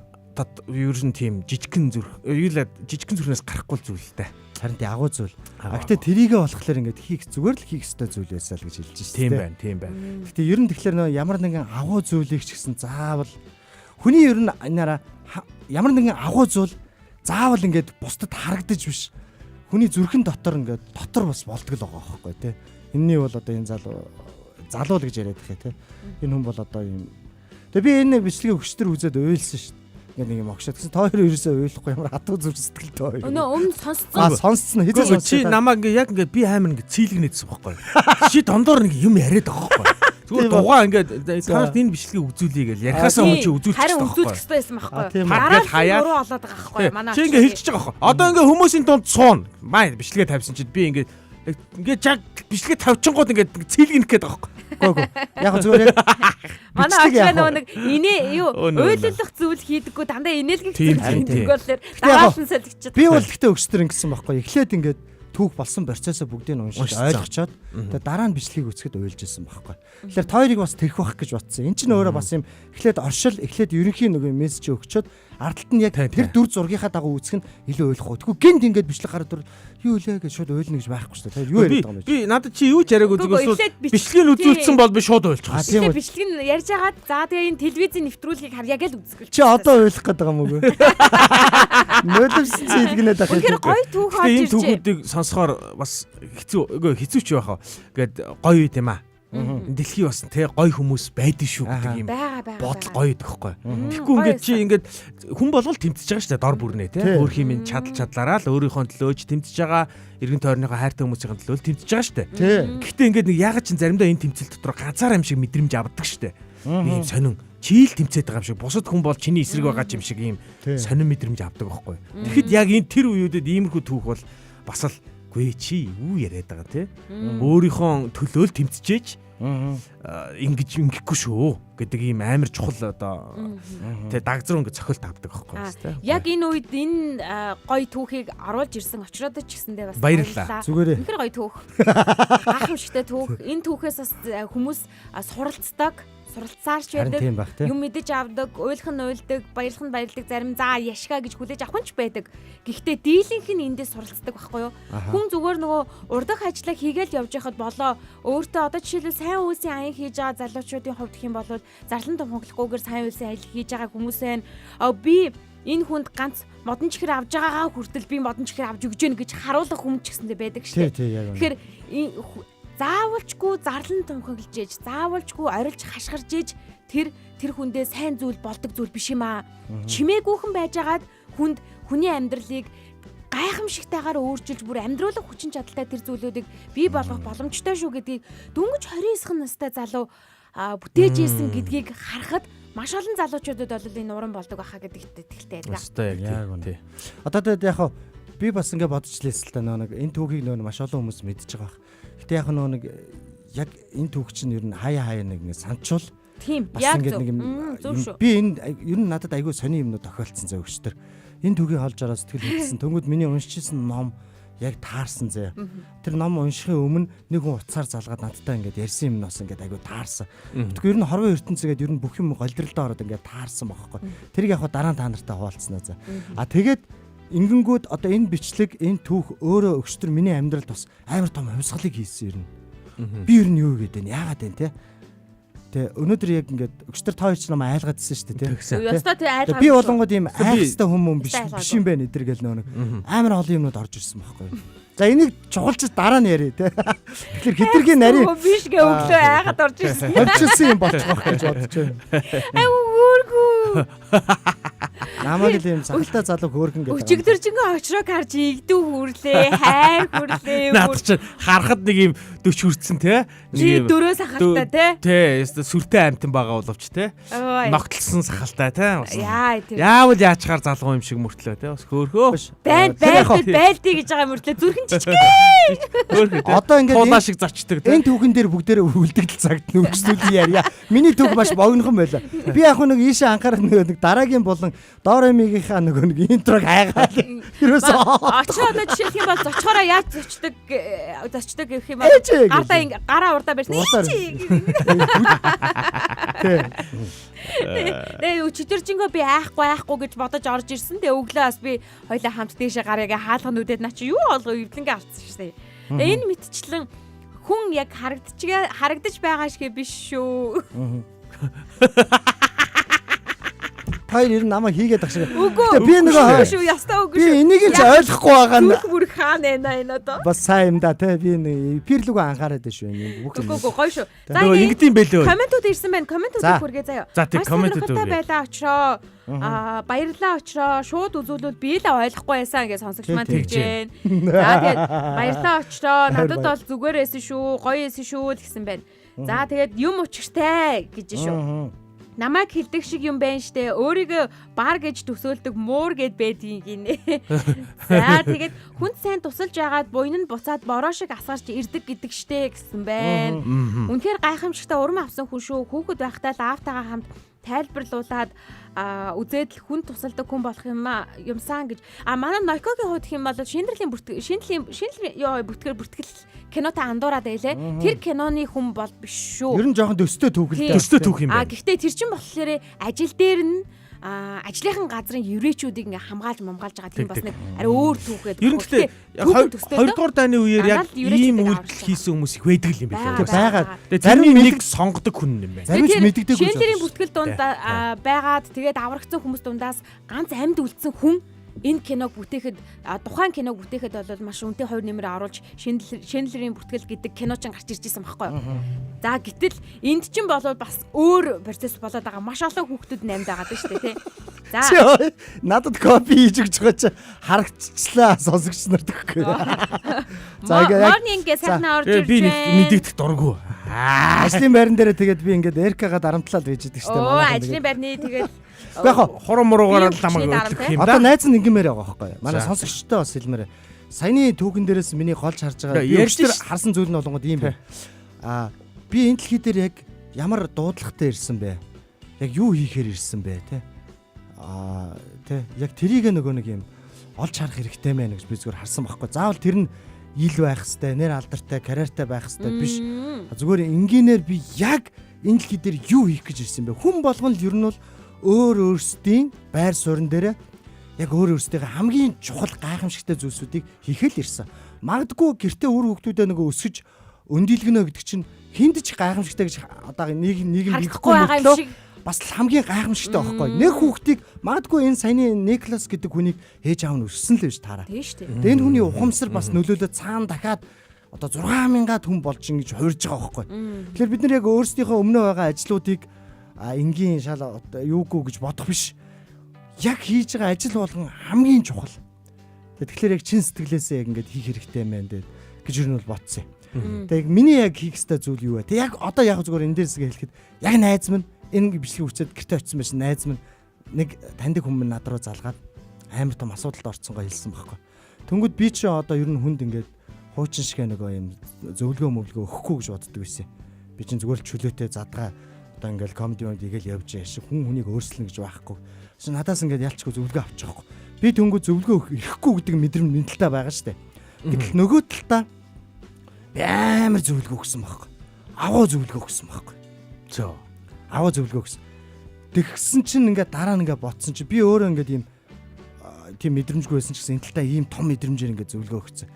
Speaker 2: ер нь тийм жижигхэн зүрхнээс гарахгүй зүйл л да.
Speaker 4: Харин тий агуу зүйл. Гэхдээ тэрийгээ болохоор ингээд зүгээр л хийх ёстой зүйл байсаа л гэж хэлж байна.
Speaker 2: Тийм байна.
Speaker 4: Гэхдээ ер нь тэгэхээр нөө ямар нэгэн агуу зүйлийг ч гэсэн заавал хүний ер нь энараа ямар нэгэн агуу зүйл заавал ингээд бусдад харагдаж биш. Хүний зүрхэн дотор ингээд дотор бас болдог л байгаа байхгүй тий. Энэний бол одоо энэ залуу л гэж яриад байгаа тий. Энэ хүн бол одоо юм. Тэгээ би энэ бичлэгийг өчтөр үзээд уйлсан шүү дээ. Ингээ нэг юм огшоод гэсэн. Та хоёр ерөөсөө уйлахгүй ямар хатуу зүр сэтгэлтэй хоёр.
Speaker 3: Өмнө сонсцсон.
Speaker 4: Сонсцсон. Хэзээ сонссон.
Speaker 2: Чи намайг ингээ яг ингээ би амар ингээ цэйлгнээдсэн байхгүй. Чи дондоор нэг юм яриад байгаа байхгүй. Зүгээр дугаа ингээд танарт энэ бичлэгийг үзүүлье гэж ярихаасаа өмнө чи үзүүлчих
Speaker 3: хэрэгтэй байхгүй. Харин үзүүлэх хэрэгтэй байсан байхгүй.
Speaker 2: Дараа нь хаяа
Speaker 3: болоод байгаа байхгүй. Манай
Speaker 2: чи ингээ хэлчихэж байгаа байхгүй. Одоо ингээ хүмүүсийн дунд суун. Маа бичлэгээ тавьсан чи би ингээд чаг бичлэгээ тавьчихгууд ингээд цэйлгэнэх гээд байгаа байхгүй.
Speaker 4: Гөө. Яг зүгээр яг
Speaker 3: манай ачаа нэг инээ юу уйлуулах зүйл хийдэггүй дандаа инээлгэн хийдэг бол дагаалсан солигчод.
Speaker 4: Би бол гэхдээ өчтөр ингэсэн байхгүй. Эхлээд ингээд түүх болсон процессоо бүгдийг нь уншиж ойлгочоод тэгээ дараа нь бичлэгийг үзэхэд уйлж ирсэн байхгүй. Тэгэхээр тойрыг бас тэрх байх гэж бодсон. Энд чинь өөрөө бас юм эхлээд оршил, эхлээд ерөнхийн нэг мессеж өгчөөд ардталт нь яг тэр дүр зургийнхаа дагуу үзэх нь илүү ойлгох. Тэгвэл гинт ингээд бичлэг гараад dur юу илээ гэж шууд уйлна гэж байхгүй шүү дээ. Юу яриад байгаа юм бэ?
Speaker 2: Би надад чи юу ч яриаг үзээгээс бичлэгийг үзүүлсэн бол би шууд уйлчих.
Speaker 3: Тэгээ бичлэг нь ярьж хагаад за тэгээ энэ телевизийн нэвтрүүлгийг харьяаг л үзэх.
Speaker 4: Чи одоо уйлах гээд байгаа юм уу? Нөлөвсөн цэйлгнээд ахих.
Speaker 3: Тэгэхээр гоё түүх орж ирж.
Speaker 2: Энэ түүхүүдийг сонсохоор бас хэцүү ч байх. Ингээд гоё үт юм аа. Дэлхий бас те гоё хүмүүс байдаг шүү гэдэг юм бодол гоё гэхгүй. Тэгэхгүй ингээд чи ингээд хүн болгол тэмцэж байгаа шүү дээ дор бүрнээ те. Өөр хэмээн чадлаараа л өөрийнхөө төлөөж тэмцэж байгаа, эргэн тойрныхоо хайртай хүмүүсийн төлөө тэмцэж байгаа шүү дээ. Гэхдээ ингээд нэг ягаад чи заримдаа энэ тэмцэл дотор ганцаар юм шиг мэдрэмж авдаг шүү дээ. Нэг юм сонин чийл тэмцээд байгаа юм шиг бусад хүн бол чиний эсрэг байгаа юм шиг ийм сонин мэдрэмж авдаг байхгүй. Тэгэхэд яг энэ тэр үеүүдэд иймэрхүү түүх бол бас л гүй чи юу яриад байгаа те. Өөрийнхөө төлөөл тэмцэж ингэхгүй шүү гэдэг ийм амар чухал одоо тэгээ дагзруу ингэ цохилт авдаг байхгүй юу.
Speaker 3: Яг энэ үед энэ гоё түүхийг оруулж ирсэн очроод ч гэсэндээ бас
Speaker 2: баярлалаа.
Speaker 4: Зүгээрээ.
Speaker 3: Үнэхээр гоё түүх. Гайхамшигтай түүх. Энэ түүхээс бас хүмүүс суралцаарч
Speaker 4: Харин тийм
Speaker 3: байдаг.
Speaker 4: байх, тийм.
Speaker 3: Юм мэдэж авдаг, уйлах нь уйлдаг, баярлах нь баярладаг, зарим заа яшгаа гэж хүлээж авах нь ч байдаг. Гэхдээ дийлэнх нь эндээс суралцдаг байхгүй юу? Хүн зүгээр нөгөө урдах ажлаа хийгээл явж байхад болоо өөртөө одоо жишээлбэл сайн үйлсийн аян хийж байгаа залуучуудын хувьд гэх юм бол зарлан томхоглохгүйгээр сайн үйлсийн аялал хийж байгаа хүмүүс байна. Би энэ хүнд ганц модон чихэр авж байгаагаа хүртэл би модон чихэр авч өгч гэнэ гэж харуулах хүн ч гэсэндээ байдаг шүү дээ.
Speaker 4: Тий, яг үнэ.
Speaker 3: Тэгэхээр заавалчгүй зарлан томхоглож ээж, заавалчгүй орилж хашгирж ээж тэр хүндээ сайн зүйл болдог зүйл биш юм аа. Чимээгүйхэн байжгаад хүний амьдралыг гайхамшигтайгаар өөрчилж бүр амьдруулах хүчин чадалтай тэр зүйлүүдийг бий болгох боломжтой шүү гэдгийг дөнгөж 29 настай залуу бүтээж ийсэн гэдгийг харахад маш олон залуучуудад бол энэ уран болдог байхаа гэдэгт итгэлтэй байдаг.
Speaker 2: Өстой яг тий.
Speaker 4: Одоо тэгээд яг би бас ингэ бодож лээсэл та нэг энэ түүхийг нөө маш олон хүмүүс мэдчихэж байгаа. Гэтэ яг нөө нэг яг энэ түүх чинь ер нь хаяа нэг ингэ санчуул.
Speaker 3: Тийм.
Speaker 4: Бас
Speaker 3: Яг
Speaker 4: ингэ нэг юм би энэ ер нь надад айгүй сони юмнууд тохиолдсон зөө өчтөр. Энэ түүхийг олж ороод сэтгэл хөдлсөн. Тэнгүүд миний уншижсэн ном яг таарсан зэ. Тэр ном уншихын өмнө нэг хүн уцаар залгаад надтай ингээд ярьсан юм нас ингээд айгүй таарсан. Тэгэхээр ер нь хорвоо ертөнцгээд ер нь бүх юм голдролдоо ороод ингээд таарсан байхгүй. Тэрийг яг дараа нь та нартай хуваалцсанаа за. Тэгээд ингэнгүүд одоо энэ бичлэг энэ түүх өөрөө өчтөр миний амьдралд бас амар том хувьсгалыг хийсэн ер нь. Би ер нь юу гэдэг нь яагаад вэ те? Тэ өнөөдөр яг ингээд өчтөр та хоёр ч намайг айлгаадсэн шүү дээ те.
Speaker 3: Ёстой тий айлгаа.
Speaker 4: Би болонгод ийм айхстай хүмүүс биш юм байна эдэр гэл нэг амар олон юмнууд орж ирсэн байхгүй. За энийг чухалч дараа нь яриа те. Тэгэхээр хитрхийн нарийн
Speaker 3: биш гэ өглөө айгаад орж ирсэн.
Speaker 4: хөвчсөн юм болчих واخ гэж бодож байна.
Speaker 3: Үүргүү.
Speaker 4: Намайг л ийм сахалтай залуу хөөргөн гэдэг.
Speaker 3: Өчигдөржингөө очроо харж игдүү хүрлээ, хайр хүрлээ.
Speaker 2: Наад чинь харахад нэг юм 40 хүрсэн те.
Speaker 3: Чи дөрөө сахалтай те.
Speaker 2: Тий, сүртэй амтан байгаа боловч те. Ногтлсон сахалтай те.
Speaker 3: Яа тийм.
Speaker 2: Яавал яачаар залгуу юм шиг мөртлөө те. Бас хөөхөө.
Speaker 3: Байлдээ гэж байгаа мөртлөө зүрхэн жижиг.
Speaker 2: Хөөхөө те.
Speaker 4: Одоо ингээд
Speaker 2: туулаа шиг зарчдаг те.
Speaker 4: энэ түүхэн дээр бүгдээрээ үлдэгдэл цагт нүгчлүүл ярья. Миний түүх маш богинохон байлаа. Би яг нэг ийшээ анхаарах нэг дараагийн болон Доремигийнхаа нөгөө нэг интрог хайгаад ерөөсөө
Speaker 3: очоо одоо жишээлх юм бол зочхороо яаж зочдөг гэх юм бол гараа урдаа барьсан. Тэгээ өчигдөржингөө би айхгүй гэж бодож орж ирсэн. Тэгээ өглөө бас би хоёлаа хамт дэшээ гараагаа хаалган нүдэд наа чи юу олгоо эвдлэнгээ авцсан шээ. Тэгээ энэ мэтчлэн хүн яг харагдаж байгаа шиг биш шүү.
Speaker 4: Хоёр ер нь намайг хийгээд ах шиг.
Speaker 3: Үгүй
Speaker 4: би нөгөө
Speaker 3: шүү ястаа үгүй
Speaker 4: би
Speaker 3: шүү.
Speaker 4: энийг л ойлгохгүй байгаа нь.
Speaker 3: Бүр хаана энэ одоо.
Speaker 4: Бас сайн юм да те би пирлүг анхаарад шүү энэ бүх юм.
Speaker 3: Үгүй гоё шүү. За
Speaker 2: Нөгөө ингэдэм бэлээ.
Speaker 3: комментууд ирсэн байна. Комментуудыг хүргээ заяа.
Speaker 2: За тийм комментууд
Speaker 3: өгөө. Байлаа очроо. Баярлалаа очроо. Шууд үзүүлвэл би л ойлгохгүй байсан гэж сонсогч маань тэгж байна. За тэгээд баярлалаа очроо. Надад бол зүгээр эсэн шүү. Гоё эсэн шүү гэсэн байна. За тэгээд юм учиртай гэж шүү. Намайг хилдэг шиг юм байна штэ. Өөрийгөө бар гэж төсөөлдөг муур гэд байдгийг гинэ. За тэгээд хүн сайн тусалж яагаад буйн нь буцаад бороо шиг асгарч ирдэг гэдэг штэ гэсэн байна. Үнэхээр гайхамшигтай урам авсан хүн шүү. Хүүхэд байхдаа лавтагаа хамт тайлбарлуулад үзээд л хүн тусалдаг хүн болох юмсан гэж. Манай Нойкогийн хувьд хэм бол шинэтгэл бүртгэл кинотой андуураад байлээ. Тэр киноны хүн бол биш шүү.
Speaker 4: Ер нь жоохон төстэй түүхэлтэй.
Speaker 2: Төстэй түүх юм байна.
Speaker 3: Гэхдээ тэр чинь болохоор ажил дээр нь ажлынхан газрын еврейчүүдийг ингээ хамгаалж байгаа тийм бас нэг арай өөр түүхээд.
Speaker 2: Ер нь гэхдээ 2 дугаар дайны үеэр яг ийм үйлдэл хийсэн хүмүүс их байдаг юм байна.
Speaker 4: Байгаад.
Speaker 2: Зарим нэг сонгодог хүн юм байна.
Speaker 4: Зарим ч мэддэг хүн.
Speaker 3: Шинэлэрийн бүртгэл дунд байгаад тэгээд аврагдсан хүмүүс дундаас ганц амьд үлдсэн хүн энэ киног бүтээхэд тухайн киног бүтээхэд бол маш үнэтэй хувь нэмэр оруулж шинэлэрийн бүртгэл гэдэг кино ч гарч ирж исэн байхгүй юу. За гэтэл энд чинь болоод бас өөр процесс болоод байгаа. Маш олон хүүхдүүд намд байгаа даа шүү дээ тий. За
Speaker 4: надад копи хийж өгч байгаа чи харагдчихлаа сонсогч нарт гэхгүй.
Speaker 3: За morning гэж сайхнаа орж ирж
Speaker 2: би мэдэгдэх дурггүй.
Speaker 4: Ажлын байран дээр тэгээд би ингээд эркагаа дарамтлаад байж идэг шүү дээ.
Speaker 3: Оо ажлын байрны тэгээд
Speaker 4: яг
Speaker 2: хуруу муруугаар л ламаг өдлөх юм да.
Speaker 4: Одоо найз нь ингэмээр байгаа байхгүй. Манай сонсогчтой бас хэлмээр. саяны түүхэн дээрээс миний голж харж байгаа би өчтөр харсан зүйл нь болгоод ийм байна. Би энэ дэлхий дээр яг ямар дуудлагатай ирсэн бэ? Яг юу хийхээр ирсэн бэ те? Тэ яг тэрийг нөгөө нэг юм олж харах хэрэгтэй мэн гэж би зүгээр харсан байхгүй. Заавал тэр нь ил байх хэвээр, нэр алдартай, карьертай байх хэвээр биш. Зүгээр энгийнээр би яг энэ дэлхий дээр юу хийх гэж ирсэн бэ? Хүн болгон л ер нь бол өөрсдийн байр суурин дээр яг өөрөөсөө хамгийн чухал гайхамшигтай зүйлсүүдийг хийхэл ирсэн. Магадгүй гэртээ үр хөвгтүүдээ нөгөө өсгөж өндөлгөнө гэдэг чинь хинд ч гайхамшигтай гэж одоо нийгэм хэлэхгүй мөртлөө бас хамгийн гайхамшигтай байхгүй. Нэг хүүхдийг магадгүй энэ саяны Никлас гэдэг хүнийг ээж аав нь өссөн л биш таараа.
Speaker 3: Тийм шүү дээ.
Speaker 4: Тэгээ энэ хүний ухамсар бас нөлөөлөд цаана дахиад одоо 6000-аад хүн болж ингэж хуурж байгаа байхгүй. Тэгэхээр бид нар яг өөрсдийнхөө өмнө байгаа ажлуудыг энгийн шал юугүй гэж бодох биш. Яг хийж байгаа ажил болгон хамгийн чухал. Тэгэхээр яг чин сэтгэлээсээ яг ингэж хийх хэрэгтэй юм байна гэж юу нь бол бодсон юм. Тэгээ миний яг хийх ёстой зүйл юу вэ? Тэг яг одоо яг зүгээр энэ дээрсгээ хэлэхэд яг найз минь энэ бичлэг хүчээд гэрте очсон байсан найз минь нэг таньдаг хүн минь над руу залгаад амар том асуудалд орцсонгоо хэлсэн байхгүй. Тэнгүүд би чи одоо ер нь хүнд ингээд хуучин шиг нөгөө юм зөвлөгөө мөвлөгөө өгөхгүй гэж боддог байсан. Би чинь зүгээр л чөлөөтэй задгаа одоо ингээд комеди монд игээл явж яаш хүн хүнийг өөрчлөн гэж байхгүй. Чи надаас ингээд ялчгүй зөвлөгөө авчих واخгүй. Би тэнгүүд зөвлөгөө ирэхгүй гэдэг мэдрэмж мэдлэлтэй байгаа штэ. Гэтэл нөгөө талдаа амар зөвлөгөө өгсөн байхгүй. Аваа зөвлөгөө өгсөн байхгүй. Зөө. Аваа зөвлөгөө өгсөн. Тэгсэн чинь ингээд дараа нь ингээд ботсон чи би өөрөө ингээд ийм тийм мэдрэмжгүй байсан ч гэсэн энэ талдаа ийм том мэдрэмжээр ингээд зөвлөгөө өгсөн.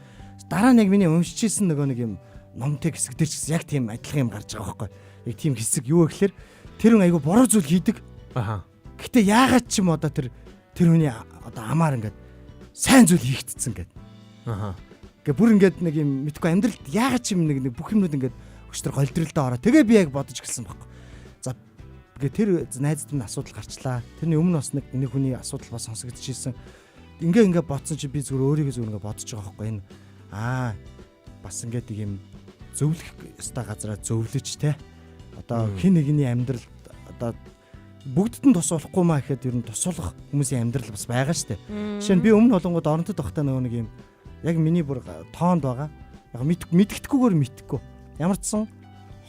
Speaker 4: Дараа нь яг миний уншижсэн нөгөө нэг юм номтой хэсэг дээр ч гэсэн яг тийм адилхан юм гарч байгаа байхгүй. Яг тийм хэсэг юу гэхээр тэр хүн айгу буруу зүйл хийдэг. Аха. Гэтэ яагаад ч юм одоо тэр хүний одоо амаар ингээд сайн зүйл хийгдсэн гэдэг. Аха. Гэ бүр ингээд нэг юм мэдгүй амьдралд яагаад ч юм нэг бүх юмнууд ингээд өчтөр голдролдоо ороо. Тэгээ би яг бодож гэлсэн байхгүй. За гэ тэр найзд минь асуудал гарчлаа. Тэрний өмнө бас нэг хүний асуудал бас сонсогдчихсэн. Ингээ бодсон чи би зүгээр өөрийгөө зүгээр ингээ бодож байгаа байхгүй энэ бас ингээд юм зөвлөх ёстой газараа зөвлөж те. Одоо хин нэгний амьдрал одоо бүгдд нь тус болохгүй маа гэхэд ер нь тусуулах хүмүүсийн амьдрал бас байгаа штэ. Жишээ нь би өмнө болонгод оронтод байхдаа нөгөө нэг юм яг миний бүр тоонд байгаа. Яг мэдгэдэггүйгээр мэдхгүй. Ямар ч сан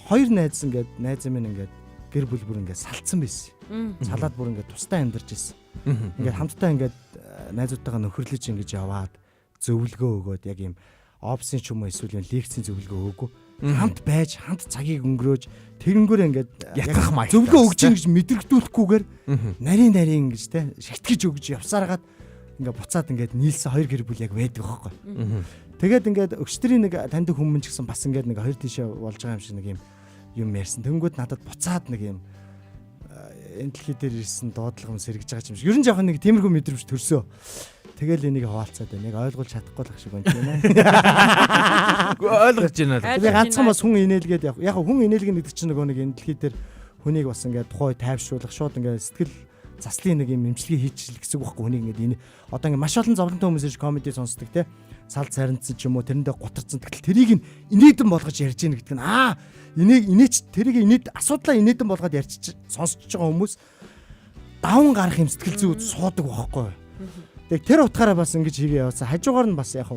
Speaker 4: хоёр найз ингээд найз минь ингээд гэр бүл бүр ингээд салцсан байсан. Салаад бүр ингээд тустай амьдарч ирсэн. Ингээд хамтдаа ингээд найзуудтайгаа нөхөрлөж ингэж яваад зөвлөгөө өгөөд яг юм опсын ч юм уу эсвэл лекцийн зөвлөгөө өгөө. Хамт байж хамт цагийг өнгөрөөж тэрнгүүр ингээд ятгах маяг зөвлөгөө өгч ин гэж мэдрэгдүүлэхгүйгээр нарийн ингэж те шигтгэж өгж явсараад ингээд буцаад ингээд нийлсэн хоёр гэр бүл яг байдаг байхгүй. Тэгээд ингээд өчтөрийн нэг таньдаг хүмүүс ч гэсэн бас ингээд нэг хоёр тийшээ болж байгаа юм шиг нэг юм ярьсан. Тэнгүүд надад буцаад нэг юм энэ дэлхий дээр ирсэн дуудлага юм сэргэж байгаа юм шиг. Ер нь жоохон нэг тиймэрхүү мэдрэмж төрсөө. Тэгэл энийг хаваалцаад байна. Нэг ойлгуулж чадахгүй л ах шиг байна тийм ээ.
Speaker 2: Ойлгож байна л.
Speaker 4: Би ганцхан бас хүн инээлгээд яг хүн инээлгэн гэдэг чинь нөгөө нэг энэ дэлхий дээр хүнийг бас ингээд тухай тайвшруулах шууд ингээд сэтгэл заслын нэг юм эмчилгээ хийчихэл гэсэн үг байхгүй. Хүнийг ингээд энэ одоо ингээд маш олон зовлонтой хүмүүс ирж комеди сонсдог те. Салд сарнцсан ч юм уу тэрэндээ гутарсан. Тэгтэл тэрийг инээдэн болгож ярьж гин гэдэг нь инээч тэрийг асуудлаа инээдэн болгоод ярьж сонсож байгаа хүмүүс даван гарах юм сэтгэл зүй суудаг байхгүй. Тэг тэр утгаараа бас ингэж хийгээ явуулсан. Хажуугаар нь бас яг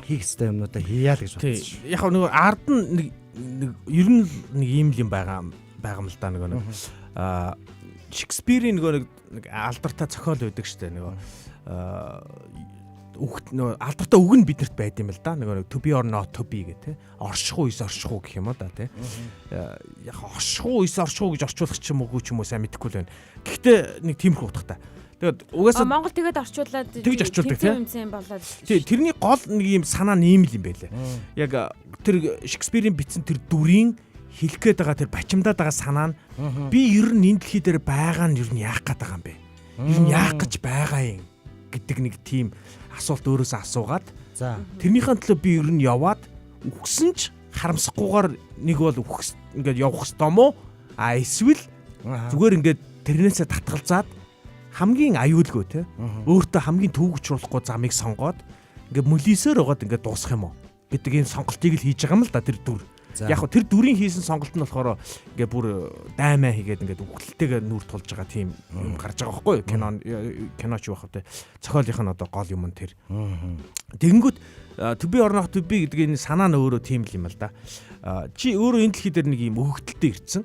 Speaker 4: хийх ёстой юмнуудаа хийяа л гэж бодсон.
Speaker 2: Яг нөгөө ард нь нэг ер нь нэг ийм л юм байгаа юм л да нөгөө Шекспирийн нөгөө нэг алдартай зохиол байдаг штэ нөгөө алдартай үг нь биднэрт байд юм л да нөгөө to be or not to be гэх те оршихуй эс оршихуй гэх юм да те яг оршихуй эс оршихуй гэж орчуулах ч юм уу сайн мэдэхгүй л байна. Гэхдээ нэг тиймэрхүү утгатай. Тэгээд угаасаа
Speaker 3: Монгол тэгээд орчуулад
Speaker 2: тэгж орчуулдаг
Speaker 3: тийм болоод.
Speaker 2: Тэрний гол нэг юм санаа нь ийм л юм байлаа. Яг тэр Шекспирийн бичсэн тэр дүрийн хэлэх гээд байгаа тэр бачимдаад байгаа санаа нь би ер нь энэ дэлхий дээр байгаа нь ер нь яах гээд байгаа юм бэ? Ер нь яах гэж байгаа юм гэдэг нэг тийм асуулт өөрөөсөө асуугаад
Speaker 4: за
Speaker 2: тэрнийхэн төлөө би ер нь яваад үхсэн ч харамсахгүйгээр нэг бол ингээд явах ёстой мó эсвэл зүгээр ингээд тэрнээсээ татгалзаад хамгийн аюулгүй те өөртөө хамгийн төвөгжүүлэхгүй замыг сонгоод ингээд мөлийсээр байгаад ингээд дуусах юм уу гэдэг энэ сонголтыг л хийж байгаа юм л да тэр дүр. Яг хөө тэр дүрийн хийсэн сонголт нь болохоор ингээ бүр даймаа хийгээд ингээ үхэлтэйгээр нүүр тулж байгаа тийм юм гарч байгаа байхгүй юу? Киноч байх вэ? Цохиолынх нь одоо гол юм нь тэр. Тэгэнгүүт to be or not to be гэдэг энэ санаа нь өөрөө тийм л юм л да. Чи өөрөө энэ дэлхий дээр нэг юм өгөгдөлтэй ирсэн.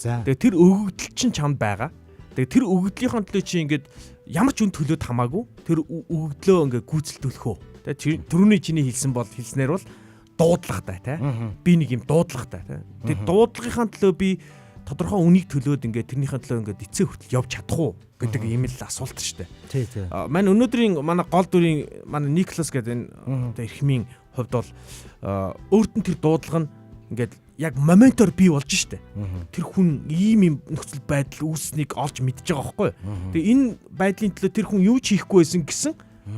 Speaker 4: За.
Speaker 2: Тэгээ тэр өгөгдөл чинь чамд байгаа. Тэгээ тэр өгөгдлийнхаа төлөө чи ингээд ямар ч үн төлөөд хамаагүй тэр өгөгдлөө ингээд гүйцэлдүүлэх үү. Тэгээ түрүүний чиний хэлснээр бол дуудлагатай тий. Би нэг юм дуудлагатай тий. Тэр дуудлагынхаа төлөө би тодорхой үнийг төлөөд ингээд тэрнийхээ төлөө ингээд эцээ хүртэл явж чадах уу гэдэг ийм л асуулт шүү дээ.
Speaker 4: Тий.
Speaker 2: Манай өнөөдрийн манай гол дүрийн манай Никлас гэдэг энэ одоо эрхмийн хувьд бол өөрт нь тэр дуудлага нь ингээд яг моментоор бий болж штэ. Тэр хүн ийм нөхцөл байдал үүснийг олж мэдж байгаа байхгүй. Тэгээ энэ байдлын төлөө тэр хүн юу ч хийхгүй байсан гэсэн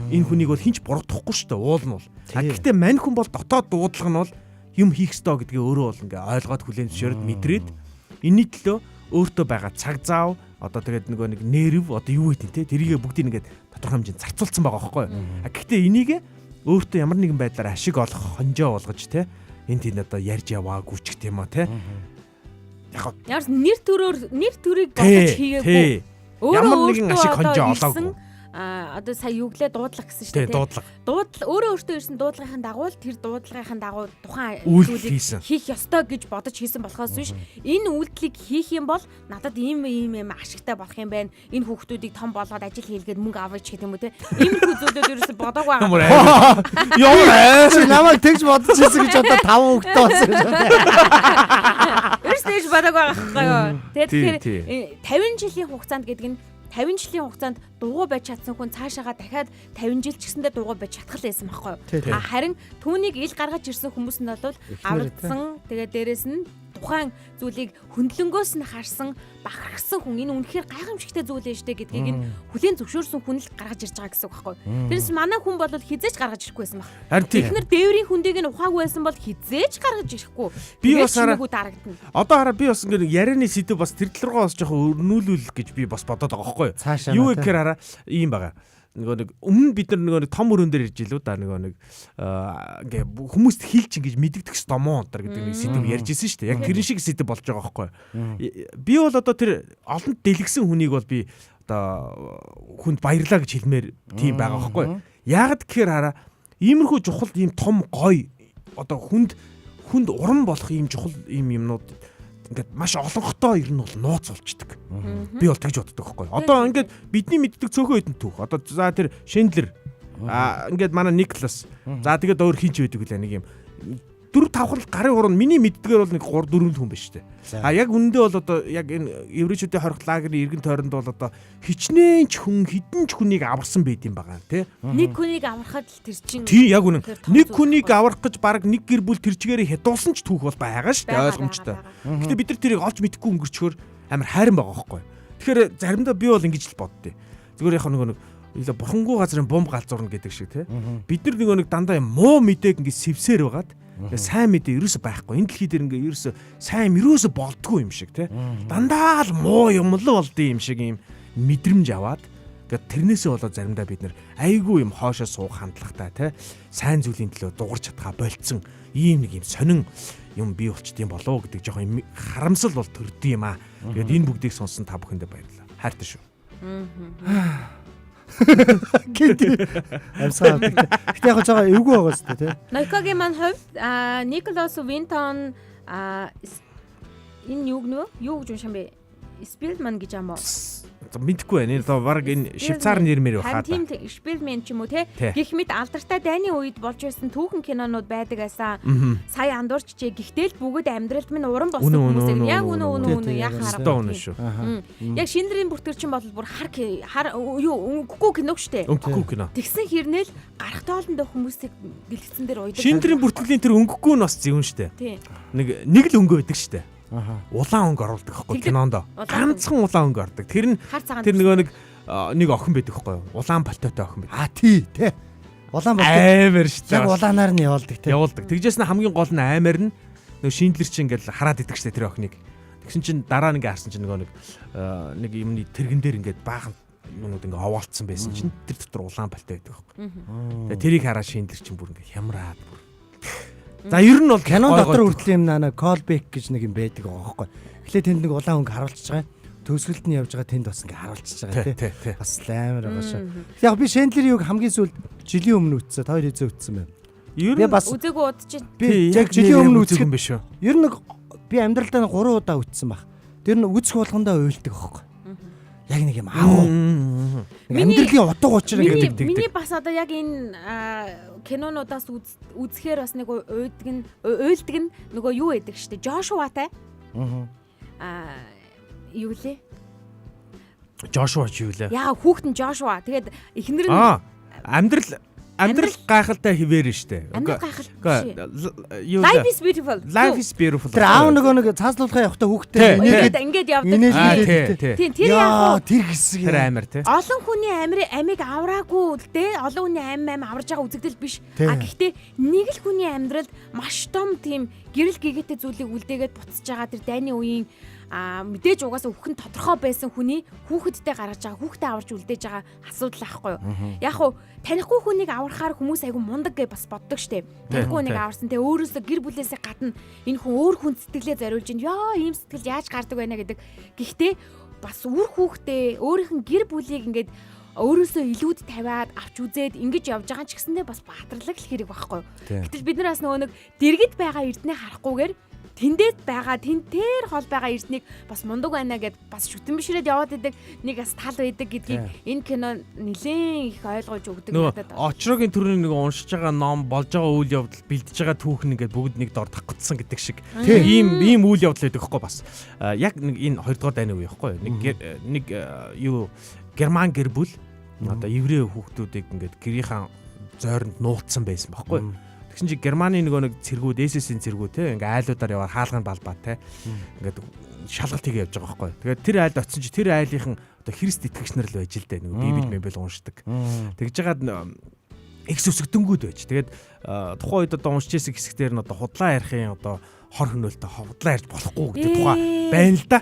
Speaker 2: энэ хүнийг бол хинч буруудахгүй штэ. Уул нь бол. Гэхдээ мань хүн бол дотоод дуудлага нь бол юм хийх ёстой гэдгээ өөрөө бол ингээ ойлгоод хүлээн зөвшөөрөд мэдрээд энэний төлөө өөртөө байгаа цаг зав одоо тэгээд нэг нерв одоо юу гэдэг те тэрийг бүгдийг ингээд тодорхой хэмжээнд зарцуулсан байгаа байхгүй. Гэхдээ энийг өөртөө ямар нэгэн байдлаар ашиг олох хонжоо болгож те энэ тийм одоо ярьж яваагүй ч гэдэм юм те. Яг
Speaker 3: ямар нэр төрийг бодож хийгээгүй.
Speaker 2: Ямар нэгэн ашиг хонжоо олоогүй.
Speaker 3: Одоо сая юу гэлээ дуудлага гэсэн шүү дээ. Дуудлага өөрөө өөртөө ирсэн дуудлагын дагуу тэр дуудлагын дагуу тухайн зүйлийг хийх ёстой гэж бодож хийсэн болохоос биш энэ үйлдэлийг хийх юм бол надад ийм ашигтай болох юм байна. Энэ хүүхдүүдийг том болгоод ажил хийлгээд мөнгө аваач гэх юм уу те. Иймэрхүү зүйлүүд ерөөсө бодоогүй байгаа.
Speaker 4: Ямар чи намайг тэгж бодож ирсэн гэж одоо 5 хүүхдтэй болсон.
Speaker 3: Ерөөсөө тэгж бодоогүй байгаа байхгүй юу. Тэгэхээр 50 жилийн хугацаанд гэдэг нь 50 жилийн хугацаанд дугуй байж чадсан хүн цаашаага дахиад 50 жил ч гэсэндээ дугуй байж чадхал байсан байхгүй юу? Харин түүнийг ил гаргаж ирсэн хүмүүс нь бол аврагдсан. Тэгээд дээрэс нь тухайн зүйлийг хөндлөнгөөс нь харсан, бахархсан хүн энэ үнэхээр гайхамшигтай зүйл ээ штэ гэдгийг нь хүлээн зөвшөөрсөн хүн л гаргаж ирж байгаа гэсэн үг байхгүй юу? Тэрнээс манай хүн бол хизээж гаргаж ирэхгүй байсан баг. Эхнэр дээврийн хүндийг нь ухаагүй байсан бол хизээж гаргаж ирэхгүй.
Speaker 2: Би бас одоо хараа би бас ингэ ярианы сэдв бас тэр тал руугаа бас жоохон өрнүүлүүлэх гэж би бас бодоод байгаа байхгүй юу? Юу гэхээр хараа ийм байгаа. Нэг өмнө бид нар нэг том өрөөн дээр ирж илүү да нэг ингээ хүмүүст хийлч ингэж мэддэгдэх стомоо онтар гэдэг нэг сэдв ярьж ирсэн шүү дээ. Яг тэрэн шиг сэдв болж байгаа байхгүй юу? Би бол одоо тэр олонд дэлгсэн хүнийг бол би одоо хүнд баярлаа гэж хэлмээр тийм байгаа байхгүй юу? Яагаад гэхээр хараа иймэрхүү чухал ийм том гой одоо хүнд уран болох ийм чухал ийм юмнууд ингээд маш олонхтой ер нь бол нууц болчдөг. Би бол тэгж боддог байхгүй. Одоо ингээд бидний мэддэг цөөхөн хэдэн түүх. Одоо за тэр Шиндлер ингээд манай Никлас. За тэгээд өөр хинч байдаг үлээ нэг юм 4-5 гарын уран миний мэддгээр бол нэг 3-4 хүн байна шүү дээ. Яг үндэ бол одоо яг энэ еврейчүүдийн хоригт лагерийн эргэн тойронд бол одоо хичнээн ч хүн хідэн ч хүнийг аварсан байд юм байгаа тий.
Speaker 3: Нэг хүнийг аврахад л тэр чинь
Speaker 2: тий яг үнэн. Нэг хүнийг аврах гэж баг нэг гэр бүл тэр чигээр хядуулсан ч түүх бол байгаа шүү дээ ойлгомжтой. Гэтэ бид нар тэрийг олж мэдэхгүй өнгөрчхөөр амар хайран байгаа байхгүй. Тэгэхээр заримдаа би бол ингэж л боддیں۔ Зүгээр яг нэг бурхангүй газрын бомб галзуурна гэдэг шиг тий. Бид нар нэг дандаа муу мэдээг ингэ сэвсээр байгаад сайн мэдээ ерөөсө байхгүй. Энэ дэлхий дээр ингээ ерөөсө сайн ерөөсө болдгүй юм шиг тий. Дандаа л муу юм л болдсон юм шиг юм мэдрэмж аваад тэгээд тэрнээсээ болоод заримдаа бид нэр айгүй юм хоошоо суух хандлагатай тий. Сайн зүйлийн төлөө дугарч чадхаа болцсон ийм нэг юм сонин юм бий болчдгийм болоо гэдэг жоохон харамсал бол төрдөг юм аа. Тэгээд энэ бүгдийг сонссон та бүхэндээ баярлалаа. Хайртай шүү.
Speaker 4: Гэнэ. Амсаа. Гэтэ яг жоо эвгүй байгаа шүү дээ тий.
Speaker 3: Нойкогийн маань хувьд Николас Винтон энэ юу гэж уншсан бэ? Спилман гэж юм уу?
Speaker 2: Мэдхгүй байна. Одоо баг энэ Швейцар нэрмээр байхаа.
Speaker 3: Тийм Спилман ч юм уу те. Гэх мэт алдартай дайны үед болж байсан түүхэн кинонууд байдаг байсан. Сая андуурч чий гэхдээ л бүгд амьдралд минь уран болсон хүмүүсийг яг үнэ яг харагдсан шүү. Яг Шиндлерийн бүртгэгчин бол бүр хар юу өнгөхгүй кино штэ.
Speaker 2: Өнгөхгүй кино.
Speaker 3: Тэгсэн хэрнээл гарах тоолондоо хүмүүсийг дэлгэцэн дээр уйдаг.
Speaker 2: Шиндлерийн бүртгэлийн тэр өнгөхгүй нь бас зөвөн штэ. Нэг л өнгө байдаг штэ. Улаан өнгө оруулдаг байхгүй кинонд. Ганцхан улаан өнгө ордог. Тэр нөгөө нэг охин байдаг байхгүй юу? Улаан пальтотой охин байдаг.
Speaker 4: Тий. Улаан пальто.
Speaker 2: Аймаар шүү дээ.
Speaker 4: Яг улаанаар нь явуулдаг тий.
Speaker 2: Явуулдаг. Тэгжээс нь хамгийн гол нь аймаар нь нөгөө Шиндлер чинь ингээл хараад идэг штэ тэр охиныг. Тэгсэн чинь дараа нь ингээ харсан чинь нөгөө нэг юмны тэргэн дээр ингээд баахан юмнууд ингээ овоолцсон байсан чинь тэр дотор улаан пальто байдаг байхгүй. Тэгээ тэрийг хараад Шиндлер чинь бүр ингээ хямраад бүр За ер нь бол
Speaker 4: кинон дотор хүртэл юм наа callback гэж нэг юм байдаг байгаа байхгүй. Эхлээд тэнд нэг улаан хөнгө харуулчихж байгаа. Төгсгөлд нь явж байгаа тэнд бас ингээ харуулчихж байгаа тий. Бас амар байгаа шүү. Яг би Шендлерийн үг хамгийн сүүлд жилийн өмнө үтсэн. Хоёр хэзээ үтсэн байна.
Speaker 2: Ер
Speaker 4: нь
Speaker 2: нь
Speaker 4: бас
Speaker 3: үзээгүй удаж байна.
Speaker 4: би яг жилийн өмнө үтсэн
Speaker 2: юм биш үү?
Speaker 4: Ер нь би амьдралдаа 3 удаа үтсэн баг. Тэр нь үзэх болгондоо уйлдаг байхгүй. Яг нэг юм аав. Амьдралын утга учир ингээд тэгдэг.
Speaker 3: Миний бас одоо яг энэ кинонуудаас үзэхээр бас нэг уйлдаг нь нөгөө юу байдаг штэ. Жошуатай. Юу лээ?
Speaker 2: Жошуа ч юу лээ?
Speaker 3: Яа хүүхэд нь Жошуа. Тэгээд эхнэр нь
Speaker 2: амьдрал гайхалтай хിവэр нь штэ.
Speaker 3: амьдрал гайхалтай.
Speaker 2: Юу
Speaker 3: Life
Speaker 2: лээ?
Speaker 3: is beautiful.
Speaker 2: Life is beautiful.
Speaker 4: Тэр аав нөгөө нэг цааслуулахаа явахдаа хүүхдээ
Speaker 3: Ингээд явдаг. Тийм тэр яг
Speaker 4: тэр хэсэг
Speaker 2: Тэр амар тий.
Speaker 3: олон хүний амийг авраагүй л дээ. Олон хүний амь аварж байгаа үзэгдэл биш. Гэхдээ нэг л хүний амьдралд маш том тийм гэрэл гэгээтэй зүйлийг үлдээгээд буцаж байгаа тэр дайны үеийн мэдээж угаасаа хүүхэн тодорхой байсан хүний хүүхэдтэй гаргаж байгаа хүүхдээ аварж үлдээж байгаа асуудал аахгүй юу. Яг хуу танихгүй хүнийг аврахаар хүмүүс айгу мундаг гэж бас боддог штеп. Танихгүй хүнийг аварсан те өөрөөсөө гэр бүлээсээ гадна энэ хүн өөр хүн сэтгэлээ зориулж ин ёо ийм сэтгэл яаж гардаг байна гэдэг. Гэхдээ бас үр хүүхдээ өөрийнх нь гэр бүлийг ингээд өөрөөсөө илүүд тавиад авч үзээд ингэж явж байгаа ч гэсэндээ бас баатарлаг л хэрэг байхгүй юу. Гэтэл бид нар бас нөгөө нэг дэргэд байгаа эрдэнэ харахгүйгээр тэндээд байгаа тэнтэр хол байгаа эрднийг бас мундаг байна гэд бас шүтэн бишрээд яваад идэг нэг бас тал байдаг гэдгийг энэ кино нэлээд их ойлгож өгдөг надад.
Speaker 2: Очрогийн төрний нэг уншиж байгаа ном болж байгаа үйл явдал бэлдэж байгаа түүхэн ингээд бүгд нэг дор тагцсан гэдэг шиг ийм үйл явдал байдаг хөөхгүй бас. Яг нэг энэ 2 дугаар дайны үе байхгүй нэг юу герман гэр бүл одоо еврей хүүхдүүдийг ингээд гэрийнхэн зойронд нууцсан байсан байхгүй. Тэгсэн чи Германы нэг цэргүүд SS-ийн цэргүүд те ингээ айлуудаар яваар хаалганы балбаа те ингээд шалгалт хийгээ явж байгаа байхгүй. Тэгээд тэр айлд очсон чи тэр айлынхан одоо Христ итгэгч нар л байж л дээ. Нэг Библи мебел уншдаг. Тэгж жагаад экс өсгдөнгүүд байж. Тэгээд тухайн үед одоо уншиж ирсэн хэсгээр нь одоо худлаа ярихын одоо хор хөнөөлтөй худлаа ярьж болохгүй гэдэг тухай байна л да.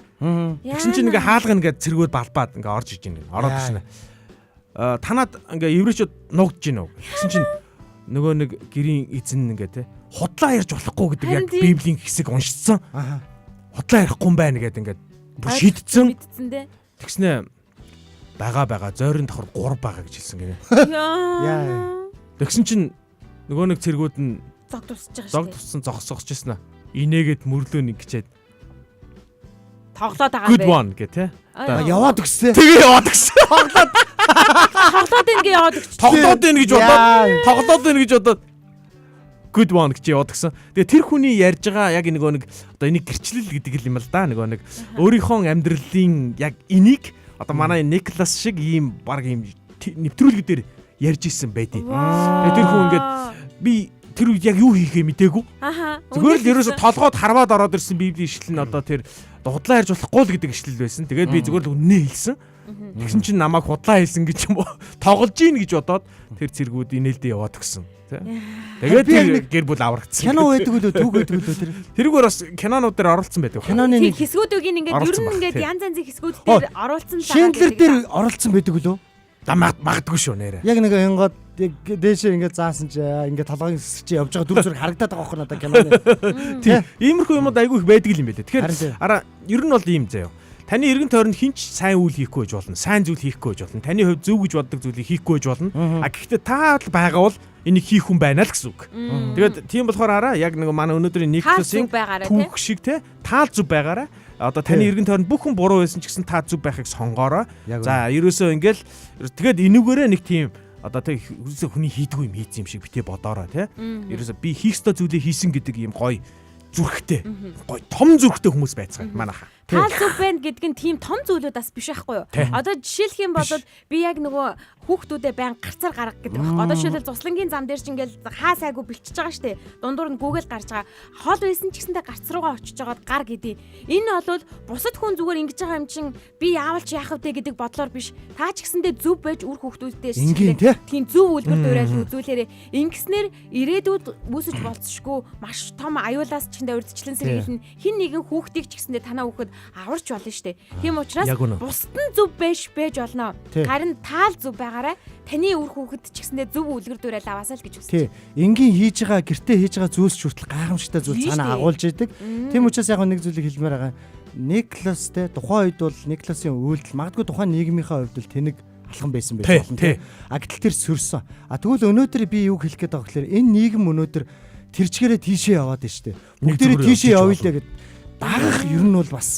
Speaker 2: Тэгсэн чи ингээ хаалгана ингээд цэргүүд балбаад ингээ орж иж ийн. Ороод ирсэн. Танад ингээ еврейчүүд нуугдж гин үү? Тэгсэн чинь нөгөө нэг гэрийн эзэн ингээ те худлаа ярьж болохгүй гэдэг яг Библийн хэсэг уншицсан. Худлаа ярихгүй юм байна гэдэг ингээд бүр шийдсэн. Тэгснэ байгаа зойрын давхар 3 байгаа гэж хэлсэн гинэ.
Speaker 3: Яа.
Speaker 2: Тэгсэн чинь нөгөө нэг цэргүүд нь
Speaker 3: зог тусч байгаа шүү.
Speaker 2: Зог туссан зогсож ирсэн аа. Инээгээд мөрлөө нэг гिचээд
Speaker 3: тоглоод байгаа
Speaker 2: good one гэ те.
Speaker 4: Яваад өгсөн.
Speaker 2: Тэгээ яваад өгсөн.
Speaker 3: Тоглоод ингэ яваад өгч.
Speaker 2: Тоглоод ийн гэж бодоод good one гэж яваад өгсөн. Тэгээ тэр хүний ярьж байгаа яг нөгөө нэг одоо энийг гэрчлэл гэдэг юм л да. Нөгөө нэг өөрийнхөө амьдралын яг энийг одоо манай Никлас шиг ийм баг ийм нэвтрүүлгүүдээр ярьж исэн байдیں۔ Тэгээ тэр хүн ингээд би тэр үед яг юу хийхээ мдээгүй. Зүгээр л ерөөсө толгойд харваад ороод ирсэн Библийн ишлэл нь одоо тэр худлаа ярьж болохгүй л гэдэг ишлэл байсан. Тэгээд би зүгээр л үннээ хэлсэн. Тэгсэн чинь намайг худлаа хэлсэн гэж юм уу тоглож ийн гэж бодоод тэр цэргүүд инээлдээ яваад өгсөн. Тэгээд тэр гэр бүл аврагдсан.
Speaker 4: Кино байдаг үлээ түүх байдаг үлээ тэр.
Speaker 2: Тэрүүгээр бас кинонууд дээр оролцсон байдаг.
Speaker 4: Киноны нэг
Speaker 3: хэсгүүдийг ингээд ер нь ингээд янз янзын хэсгүүд дээр оруулсан л
Speaker 4: Шендлер дээр оролцсон байдаг үлээ.
Speaker 2: Магадгүй шүү нэрэ.
Speaker 4: Яг нэг янгод дээшээ ингээд заасан чи ингээд толгойн хэсэг чи явж байгаа дүр зураг харагдаад байгаа хөх надад киноны.
Speaker 2: Тийм. Иймэрхүү юмуд айгүй их байдаг юм байлээ. Тэгэхээр араа ер нь бол ийм заяа. Таны эргэн тойронд хинч сайн үйл хийхгүй байж болно. Сайн зүйл хийхгүй байж болно. Таны хувьд зөв гэж боддог зүйлийг хийхгүй байж болно. Гэхдээ та байгаа бол энийг хийх хүн байна л гэсэн үг. Тэгээд тийм болохоор араа яг нэг манай өнөөдрийн Никласын түүх шиг те таал зүв байгаараа. Одоо таны эргэн тойронд бүх хүн буруу байсан ч гэсэн та зүв байхыг сонгоорой. За ерөөсөө ингээл тэгээд энүүгээрээ нэг тийм одоо тэг хүний хийдгүй юм хийсэн юм шиг битээ бодоорой те. Ерөөсөө би хийх ёстой зүйлээ хийсэн гэдэг юм гоё зүрхтэй. Гоё том зүрхтэй хүмүүс байцгаа манайха.
Speaker 3: Таал зүг байна гэдэг нь тийм том зүйлүүд бас биш байхгүй юу? Одоо жишээлх юм бол би яг нөгөө хүүхдүүдэд байн гарцаар гарга гэдэг байхгүй. Одоо жишээлбэл Цуслангийн зам дээр ч ингээл хаа сайгүй бэлтэж байгаа штэ. Дундуур нь гүгэл гарч байгаа. Хол байсан ч гэсэндээ гарц руугаа очиж жагаад гар гэдэг. Энэ бол бусад хүн зүгээр ингэж байгаа юм чин би яавал ч яах вэ гэдэг бодлоор биш. Та ч гэсэндээ зөв байж үр хүүхдүүдтэй тийм зөв үлгэр дуурайлан үзүүлээрээ ингэснээр ирээдүйд үүсэж болцсошгүй маш том аюулаас ч гэсэндээ урьдчилан сэргийлнэ. Хин нэгэн хүүхдийг ч гэсэндээ танаа хүүхэд аварч болно шүү дээ. Тийм учраас
Speaker 2: Яг үнэ.
Speaker 3: бусад нь зөв байж болно.
Speaker 4: Тий.
Speaker 3: Харин таал зөв байгаарай. Таны үр хүүхэд ч гэсэндээ зөв үлгэр дуурайл аваасаа л гэж үзэж
Speaker 4: Тий. Энгийн хийж байгаа гэртээ хийж байгаа зүйлс хүртэл гайхамшигтай зүйл
Speaker 3: Тий
Speaker 4: цаана
Speaker 3: шүү дээ.
Speaker 4: агуулж идэг. Тийм учраас яг нэг зүйлийг хэлмээр байгаа. Никлас те тухайн үед бол Никласын үйлдэл магадгүй тухайн нийгмийнхаа хувьд л тэнэг алхам байсан байж
Speaker 2: Тий,
Speaker 4: болно
Speaker 2: тий.
Speaker 4: те. А гэтэл тэр сөрсөн. А тэгвэл өнөөдөр би юу хэлэх гээд байгаа гэхээр энэ нийгэм өнөөдөр тэр чигээрээ тийшээ яваад байна шүү дээ. Бүгдээрээ
Speaker 2: зүгээр
Speaker 4: тийшээ
Speaker 2: явж
Speaker 4: явъя л гэд дагах ер нь бол бас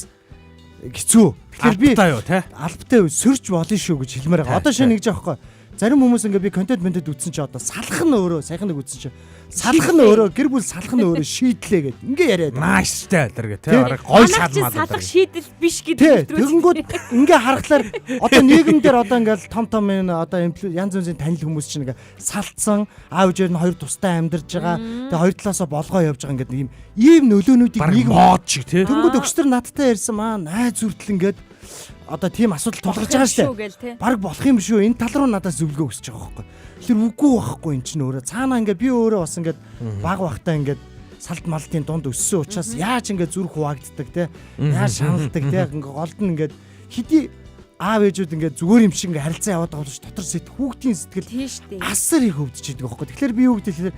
Speaker 4: хэцүү. Тэгэхээр би
Speaker 2: Албатай юу те?
Speaker 4: албатай сөрж болно шүү гэж хэлмээр байгаа. Одоо шинэ нэг жоохгүй. Зарим хүмүүс ингээ би контент үзсэн чи одоо салах нь өөрөө сайхан нэг үзсэн чи салах нь өөрөө гэр бүл салах нь өөрөө шийдлээ гэд ингээ яриад.
Speaker 2: Нааштай алдар гэ те.
Speaker 4: Тий.
Speaker 2: Бараг гой шалмаад
Speaker 3: салах шийдэл биш
Speaker 4: Тий,
Speaker 3: гэдэг
Speaker 4: тэгэнгүүт ингээ харахаар одоо нийгэм дээр одоо ингээл том энэ одоо янз бүрийн танил хүмүүс чинь ингээ салцсан аав ээжээр нь хоёр тустай амьдарч байгаа. Тэгээ хоёр талаасаа болгоо явж байгаа ингээ нэг ийм нөлөөнүүдийг
Speaker 2: бараг
Speaker 4: нийгэм
Speaker 2: мод шиг те.
Speaker 4: Тэнгүүд өгчтөр надтай ярьсан маа найз зүртэл ингээд одоо тийм асуудал тулгарч байгаа штэ.
Speaker 3: гээл те.
Speaker 4: Бараг болох юм шүү. Энэ тал руу надаас зөвлөгөө өсөж байгаа байхгүй. Тэр үгүй байхгүй эн чинь өөрөө. Цаанаа ингээд би өөрөө бас ингээд баг багтаа ингээд салт малтын дунд өссөн учраас яаж ингээд зүрх хуваагддаг те. Яаж шаналдаг те. Ингээд голд нь ингээд хэдий аав ээжүүд ингээд зүгээр юм шиг ингээд харилцаа яваад байгаа болж дотор хүүхдийн сэтгэл
Speaker 3: Тийм шүү дээ.
Speaker 4: асар их хөвдөж идэг байхгүй. Тэгэхээр би юу гэдэг хэлэхээр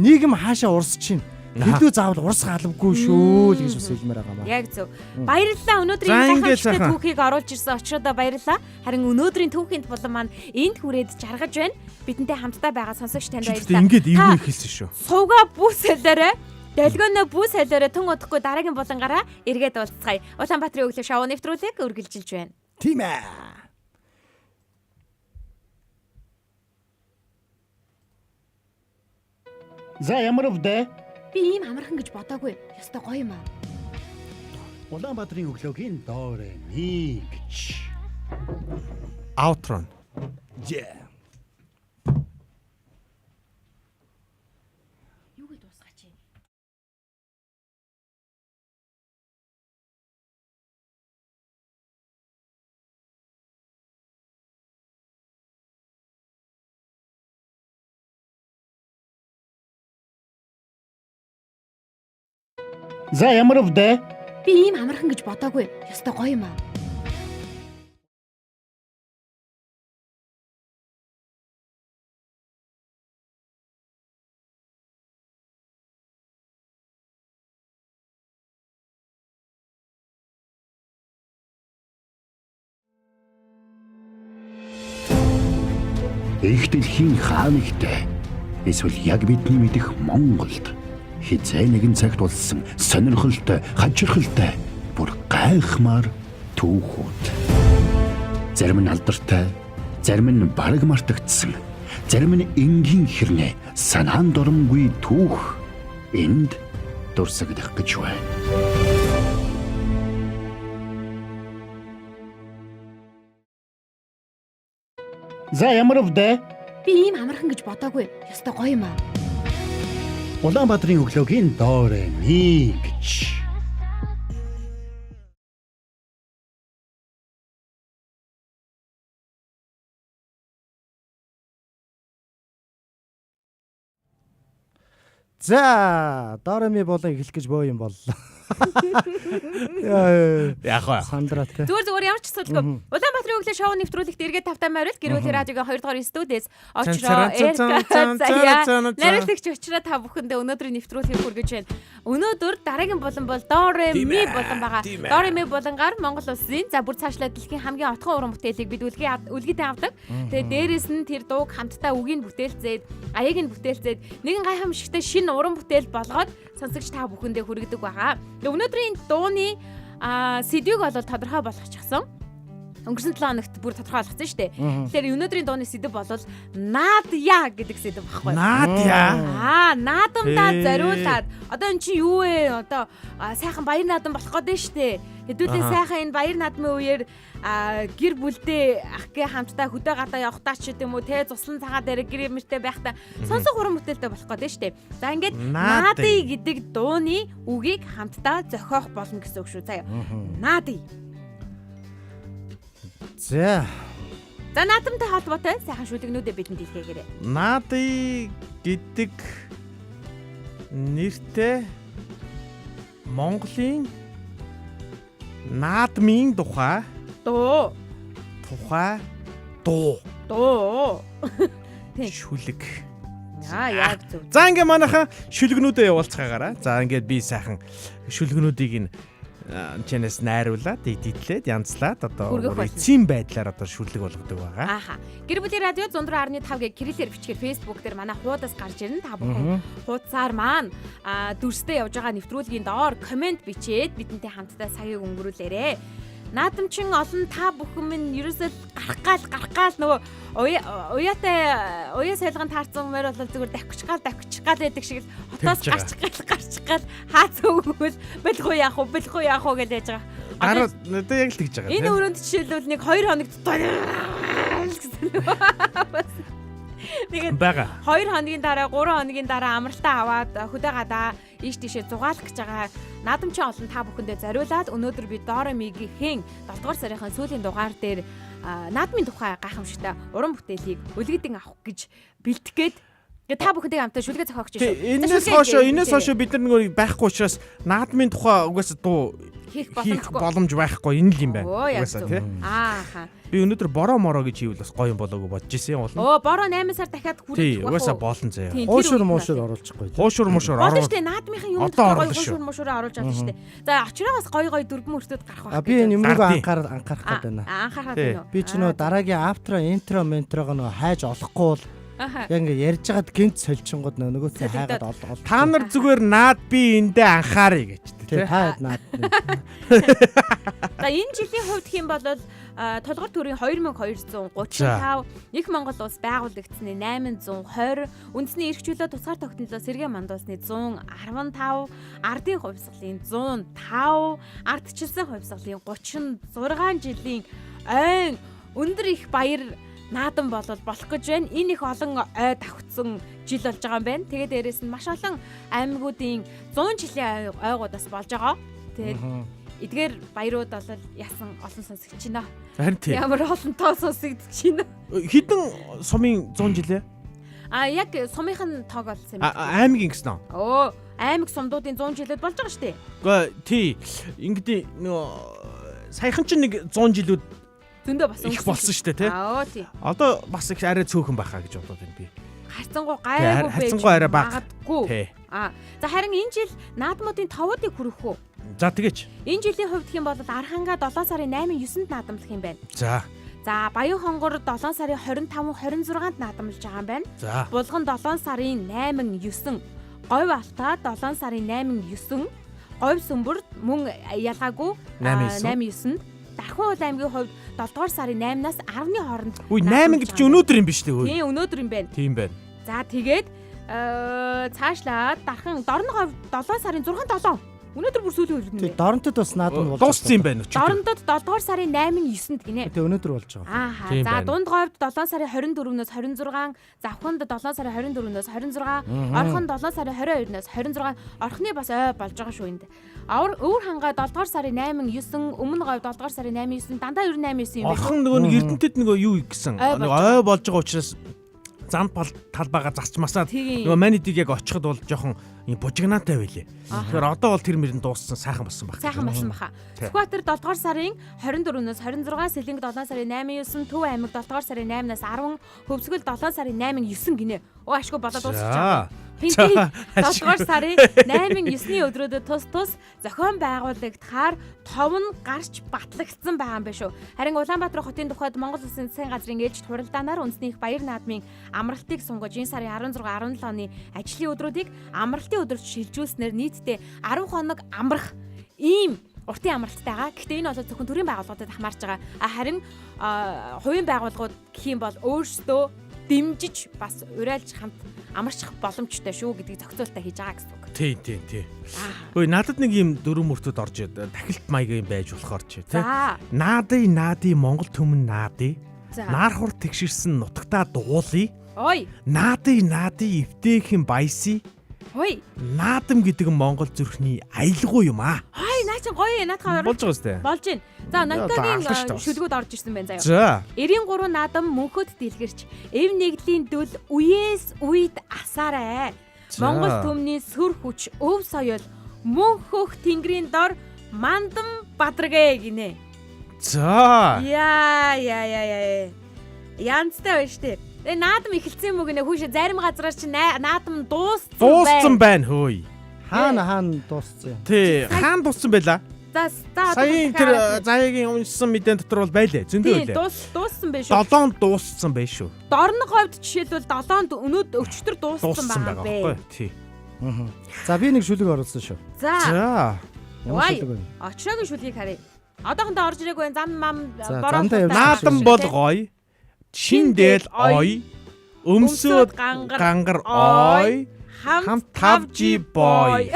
Speaker 4: нийгэм хаашаа урсч чинь илүү заавал урс галавгүй шүү л гэж бас хэлмээр байгаа маа.
Speaker 3: Яг зөв. Баярлалаа өнөөдрийн
Speaker 2: За, ингээд
Speaker 3: гайхамшигтай
Speaker 2: сайхан.
Speaker 3: түүхийг оруулж ирсэн очроо баярлалаа. Харин өнөөдрийн түүхийн болон маань энд хүрээд жаргаж байна. Бидэнтэй хамтдаа байгаа сонсогч танд
Speaker 2: Гэхдээ
Speaker 3: баярлалаа.
Speaker 2: ингээд
Speaker 3: Та
Speaker 2: эвгүй хэлсэн шүү.
Speaker 3: Сувга бүс хэлээрэ. Дэлгөнөө бүс хэлээрэ тун удахгүй дараагийн болонгаараа эргээд уулзцгаая. Улаанбаатарын өглөө шоу нэвтрүүлэг үргэлжилж байна.
Speaker 4: Тийм ээ.
Speaker 1: За ямар өвдөө?
Speaker 3: Би ийм амархан гэж бодоагүй. Ястай гоё юм аа.
Speaker 1: Улаанбаатарын өглөөгийн доор ми гэж.
Speaker 2: Outrun.
Speaker 4: Yeah.
Speaker 3: Юу гэж дуусгаач юм?
Speaker 1: За ямар өвдөө?
Speaker 3: Би ийм амархан гэж бодоагүй. Ястай гоё юм аа.
Speaker 1: Их дэлхийн хаанигтай эсвэл яг бидний мэдих Монголд хизээ нэгэн цагт болсон сонирхолтой, хачирхалтай, бүр гайхмаар түүхүүд. Зарим нь алдартай, зарим нь бараг мартагдсан, зарим нь энгийн хэрнээ санаанд оромгүй түүх энд дурсагдах гэж байна. За ямар өвдөө?
Speaker 3: Би ийм амархан гэж бодоагүй. Ястай гоё юм аа.
Speaker 1: Улаанбаатарын өглөөгийн доор ми гэж.
Speaker 4: За, доороми болон эхлэх гэж боо юм боллоо.
Speaker 2: Яг гоо.
Speaker 4: Сандраа те.
Speaker 3: Зүгээр ямар ч асуудалгүй. Улаанбаатарын өглөө шоу нэвтрүүлэгт эргээд тавтай байрал гэрүүл радиогийн 2 дугаар студиэс очроо нариулагч очроо та бүхэндээ өнөөдрийн нэвтрүүлгийг хүргэж байна. Өнөөдөр дараагийн болон бол Доре ми болон байгаа. Доре ми болонгаар Монгол улсын за бүр цаашлаа дэлхийн хамгийн отхон уран бүтээлийг бид үлгийдээ авдаг. Тэгээ дээрэс нь тэр дууг хамтдаа үгийг бүтээлцээд, аяыг нь бүтээлцээд нэгэн гайхамшигтай шинэ уран бүтээл болгоод сонсогч та бүхэндээ хүргэдэг байгаа. Өнөөдрийн дууны сэдвийг бол тодорхой болгочихсон. Өнгөрсөн 7 хоногт бүр тодорхой болгосон шүү дээ. Тэгэхээр өнөөдрийн дууны сэдв бол Наадья гэдэг сэдв багхгүй.
Speaker 2: Наадья.
Speaker 3: Наадамдаа зориулаад одоо эн чинь юу вэ? Одоо сайхан баяр наадам болох гээд байна шүү дээ. Хэдүүлээ сайхан энэ баяр наадмын үеэр гэр бүлдээ ахгээ хамтдаа хөдөө гадаа явахдаа ч гэдэм үү те цуслан цагаа дээр гэр мөртэй байхдаа сонсох уран бүтээлтэй болох гээд байна шүү дээ. За ингээд Наади гэдэг дууны үгийг хамтдаа зохиох болно гэсэн үг шүү. Заяа. Наади.
Speaker 4: За.
Speaker 3: За наадамтай холбоотой сайхан шүлэгнүүдээ бидэнд илгээгээрэй.
Speaker 2: Наади гэдэг нэртэй Монголын Наадмын тухай
Speaker 3: Дуу.
Speaker 2: дуу. Шүлэг.
Speaker 3: Яг зөв.
Speaker 2: За ингээ манайхан шүлгнүүдээ явуулцгаагаараа. За ингээд би сайхан шүлгнүүдийг чэнэс найруулад, эдитлээд, янзлаад одоо эцсийн байдлаар одоо шүлэг болгодог байгаа.
Speaker 3: Ааха. Гэр бүлийн радио 104.5-г кириллээр бичгээр Facebook дээр манай хуудас гарч ирнэ. Та бүхэн хуудасаар маань дүрстэй явж байгаа нэвтрүүлгийн доор комент бичээд бидэнтэй хамтдаа цагийг өнгөрүүлээрэй. Наадамчин олон та бүхэн минь ерөөсөө гарах гал нөгөө уяа сайлган таарсан мөр бол зүгээр давхиж гал байдаг шиг л хотоос гарч гал хаацгүй бэлгүй яах уу гэж яаж байгаа.
Speaker 2: Араа надад яг л тэгж байгаа.
Speaker 3: Энэ өрөөнд жишээлбэл нэг 2 хоног тэгээд
Speaker 2: байгаа.
Speaker 3: 2 хоногийн дараа 3 хоногийн дараа амралтаа аваад хөдөө гадаа ийш тийшээ зугаалах гэж байгаа наадамчин олон та бүхэндээ зориулаад өнөөдөр би Дора Мигийн 7 дугаар сарын сүүлийн дугаар дээр наадмын тухай гайхамшигтай уран бүтээлийг үлгэдэн авах гэж бэлтгэхэд та бүхэндээ хамтаа шүлгээ зохиогч шүү.
Speaker 2: Энэс хойшоо бид нар нөгөө байхгүй учраас наадмын тухай угаасаа дуу
Speaker 3: хийх
Speaker 2: боломж байхгүй энэ л юм байна.
Speaker 3: Угаасаа тий. Ааха.
Speaker 2: Би өнөөдөр бороо мороо гэж хийвэл бас гоё юм болоогүй бодож ирсэн юм болно.
Speaker 3: Бороо 8 сар дахиад хүрэх
Speaker 2: тий, угаасаа болно заяа.
Speaker 4: Хуушур оруулчихгүй.
Speaker 2: Хуушур
Speaker 3: оруулж штэ наадмынхын юм гоё хуушур оруулж авах штэ. За очроогоос гоё дөрвөн мөртөд гарах байх.
Speaker 4: Би энэ юмруу анхаарах гэдэг байна.
Speaker 3: Анхаарах байна уу?
Speaker 4: Би ч нөө дараагийн аутро интро ментрого нөө хайж олохгүй бол яг ингээ ярьж байгаад гинт солилцонгод нөгөөтэй хайгаад олоо.
Speaker 2: Та нар зүгээр наад би эндээ анхаарыг гэж
Speaker 4: тий. Та наад.
Speaker 3: За энэ жилийн хувьд хэм бол толгор төрийн 2235 их Монгол улс байгуулагдсны 820 үндэсний эрх чөлөө тусгаар тогтнолоо сэргээ мандуулсны 115 ардын хувьсгалын 105 ардчилсан хувьсгалын 36 жилийн ойн өндөр их баяр наадам болох гэж байна. Энэ их олон ой давхцсан жил болж байгаа юм байна. Тэгээд дээрэс нь маш олон аймагуудын 100 жилийн ойгуудаас болж байгаа. Тэгээд эдгээр баярууд бол ясан олон сонсогч байна.
Speaker 2: Харин тийм.
Speaker 3: Ямар олон тоо сонсогдож байна.
Speaker 2: Хэдэн сумын 100 жилээ?
Speaker 3: Яг сумынхын тоог олсон юм.
Speaker 2: Аймгийн гэсэн үү?
Speaker 3: Аймаг сумдуудын 100 жилүүд болж байгаа шүү дээ.
Speaker 2: Гэхдээ тий. Ингээд нөгөө саяхан ч нэг 100 жилүүд
Speaker 3: зөндөө бас
Speaker 2: их болсон шүү дээ тий.
Speaker 3: Тий.
Speaker 2: Одоо бас их арай цөөхөн байхаа гэж бодоод байна би.
Speaker 3: Харцангуй гайгүй
Speaker 2: харцангуй арай бага.
Speaker 3: Тий. За харин энэ жил наадмуудын товуудыг хүрэх үү?
Speaker 2: За тэгэж.
Speaker 3: Энэ жилийн хувьд хэм бол Арханга 7 сарын 8-9-нд наадамлах юм байна.
Speaker 2: За.
Speaker 3: За Баян хонгор 7 сарын 25-26-нд наадамлаж байгаа юм байна.
Speaker 2: За.
Speaker 3: Булган 7 сарын 8-9, Говь Алтай 7 сарын 8-9, Говь Сүмбэр мөн ялгаагүй 8-9-нд, Дархан Уул аймгийн хувьд 7 дугаар сарын 8-наас 10-ны хооронд.
Speaker 2: Үгүй 8 гэж чи өнөөдөр юм биш үү?
Speaker 3: Тийм өнөөдөр юм байна.
Speaker 2: Тийм байна.
Speaker 3: За тэгээд цаашлаад Дархан Дорн говь 7 сарын 6-7. Өнөөдөр бүр сүүлийн үед нэ.
Speaker 4: Доронтод бас наадам болж
Speaker 2: дууссан юм байна.
Speaker 3: Дорнод 7 дугаар сарын 8-9-нд гинэ.
Speaker 4: Тэгээ өнөөдөр болж байгаа.
Speaker 3: За Дунд говьд 7 сарын 24-нөөс 26, Завханд 7 сарын 24-нөөс 26, Орхон 7 сарын 22-нөөс 26, Орхны бас ой болж байгаа шүү энд. Өвөр ханга 7 дугаар сарын 8-9, Өмнө говь 7 дугаар сарын 8-9, дандаа 98-9 юм байна.
Speaker 2: Орхон нөгөө нэг Эрдэнэтэд нөгөө юу гэсэн. Ой болж байгаа учраас замд талбайгаа зарчмасаад нөгөө манидыг яг очиход бол жоохон бужигнаатай байлээ. Тэгэхээр одоо бол тэр мөрөнд дууссан сайхан болсон баг.
Speaker 3: Сайхан болсон баха. Скватер 7 дугаар сарын 24-нөөс 26, Сэлэнг 7 сарын 8-9, Төв аймаг 7 дугаар сарын 8-наас 10, Хөвсгөл 7 сарын 8-9 гинэ. Ашгүй болоод дуусчихсан. Пинки 7 дугаар сарын 8-9-ний өдрүүдэд тус зохион байгуулагдахаар тов нь гарч батлагдсан байгаа юм байна шүү. Харин Улаанбаатар хотын тухайд Монгол Улсын засгийн газрын ээлжид хуралдаанаар үндэсний их баяр наадмын амралтыг сунгаж энэ сарын 16-17 оны ажлын өдрүүдийг амралтын өдөрт шилжүүлснээр нийтдээ 10 хоног амрах ийм уртын амралттай байгаа. Гэхдээ энэ бол зөвхөн төрийн байгууллагуудад хамаарч байгаа. Харин хувийн байгууллагууд гэх юм бол өөрсдөө дэмжиж бас урайлж хамт амарчих боломжтой шүү гэдгийг зохицуултаа хийж байгаа гэсэн үг.
Speaker 2: Тийм. Ой надад нэг юм дөрөв мөртөд орж тахилт маягийн байж болохоор чи тий. Наади Монгол төмөн наади. Нар хур тэгширсэн нутагтаа дуулъя.
Speaker 3: Ой.
Speaker 2: Наади эвтэйхэн баясий.
Speaker 3: Ой.
Speaker 2: Наадам гэдэг нь Монгол зүрхний аялгүй юм аа.
Speaker 3: Ой, наа чи гоё наадхаа
Speaker 2: болж байгаа сте.
Speaker 3: Болж байна. За Ноёдагийн шүлгүүд орж ирсэн байна
Speaker 2: За.
Speaker 3: заяа. 93 наадам мөнхөд дэлгэрч эв нэгдлийн дөл үеэс үед асаарай. Монгол төмний сүр хүч, өв соёл, мөнхөх тэнгэрийн дор Мандам Бадргэ гинэ.
Speaker 2: За.
Speaker 3: Яа. Янцтай байна штэ. Тэгээ наадам эхэлсэн юм уу гинэ хүүшээ зарим газраар чи наадам
Speaker 2: Дууссан байна хөөе.
Speaker 4: Хаана дууссан юм.
Speaker 2: Тий, хаана дууссан байла?
Speaker 3: За
Speaker 2: саяын тэр заяагийн уншсан мэдэн дотор бол байлаа. Зөндөө байлаа.
Speaker 3: Дууссан байх шүү.
Speaker 2: 7 дууссан байх шүү.
Speaker 3: Дорны говьд жишээлбэл 7-нд өчтөр дууссан байгаа
Speaker 2: байхгүй. Тий.
Speaker 4: За би нэг шүлэг оруулсан шүү.
Speaker 3: За.
Speaker 4: Ямар
Speaker 3: Вай.
Speaker 4: шүлэг вэ?
Speaker 3: Очроогийн шүлгийг харъя. Одоохондоо орж ирээгүй зам мам
Speaker 4: замдаа явж
Speaker 2: Наадам бол гоё. Шиндэл ой. Өмсөд гангар ой. Хамт тавжи бой.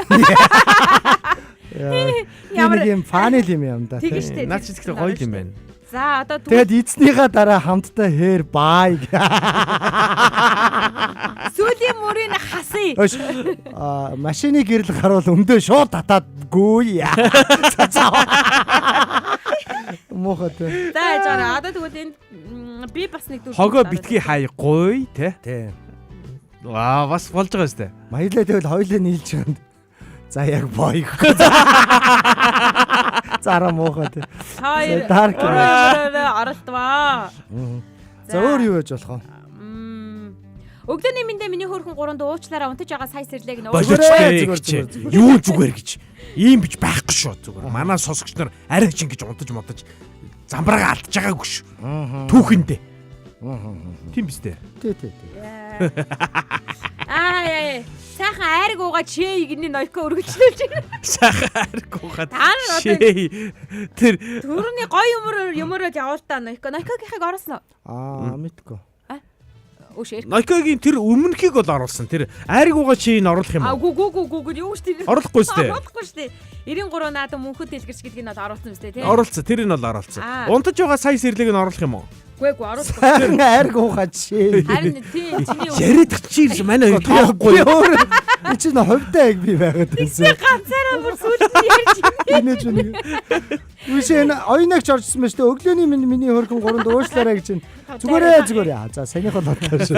Speaker 4: Ямар юм фаны юм да.
Speaker 3: Тэгэж штэ.
Speaker 2: Наач ихтэй гоё юм байна.
Speaker 3: За одоо
Speaker 4: Тэгэд эзнийхаа дараа хамтдаа хээр бай.
Speaker 3: сүүлийн мөрийг хасъя.
Speaker 4: Машины гэрэл гарвал өмдөө шууд татаад гүйе. Мохот.
Speaker 3: За яжаараа одоо тэгвэл энэ би бас нэг дүр.
Speaker 2: Хогоо битгий хай гуй те.
Speaker 4: Тий.
Speaker 2: Ваа бас болж байгаа сте.
Speaker 4: Маялаа тэгвэл хоёлаа нийлж байгаа. За яг бой. Зараа мохот.
Speaker 3: Хоёр
Speaker 4: Dark.
Speaker 3: оролтваа.
Speaker 4: За өөр юу байж болох вэ?
Speaker 3: Өглөөний мэндэ миний хөөрхөн 3 уучлаараа унтаж байгаа сая сэрлэг нөө.
Speaker 2: Зүгээр. Юу зүгээр гэж. Ийм бич байхгүй шүү зүгээр. Манай сонсогч нар арайч ингэж унтаж модаж замбраага алдж байгаагүй шүү. Түүхэндээ. Тийм биз дээ.
Speaker 4: Тий.
Speaker 3: Яа. Сайхан айрг уугаа чээ гинний ноёко өргөжлүүлж байна.
Speaker 2: Сайхан ариг ухаад. Тэр
Speaker 3: Төрөний гоё юмроо явуултаа ноёко. Ноёкогийнхыг оруулсан уу?
Speaker 4: Мэдгүй.
Speaker 3: Өшөө.
Speaker 2: Нойкогийн тэр өмнөхийг бол оруулсан. Тэр айрг угаа чийг нь оруулах юм уу?
Speaker 3: Гүү юу штэ.
Speaker 2: Оруулахгүй штэ.
Speaker 3: Оруулахгүй штэ. 93 наадам мөнхөд дэлгэрч гэдгийг нь оруулсан үстэй тий.
Speaker 2: Оруулсан. Тэрийг нь бол оруулсан. Унтаж байгаа сая сэрлийг нь оруулах юм уу?
Speaker 3: Гүү оруулахгүй.
Speaker 4: Харин айрг ухаад шээ.
Speaker 3: Харин тий чиний
Speaker 2: Яриад чиирс манай хоёр тоохгүй.
Speaker 4: Би чинь хувьтай яг би байгаад байсан.
Speaker 3: ганцаараа бүр сүлд ярьж байна.
Speaker 4: Инээж үнэ. Үгүй ойногч орчихсон мэт өглөөний миний хөрхөн 3 уучлаарай гэж. Зүгээр. За санийхоо бодлоо шүү.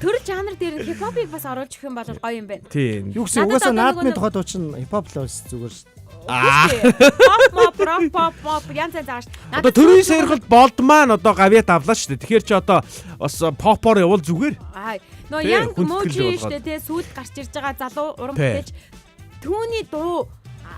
Speaker 3: Тэр жанр дээр хипхопыг бас оруулж өгөх юм бол гоё юм байна.
Speaker 2: Тийм.
Speaker 4: Юу гэсэн угаасаа наадмын тухайд уучна хипхоп л бас зүгээр шүү.
Speaker 3: Pop янз зааш.
Speaker 2: Одоо төрийн сойрхолд болд маань одоо гавьяат авлаа шүү дээ. Тэгэхээр чи одоо бас попоор явал зүгээр.
Speaker 3: Нөө янг можи штэ тий сүйд гарч ирж байгаа залуу уран бүтээж түүний дуу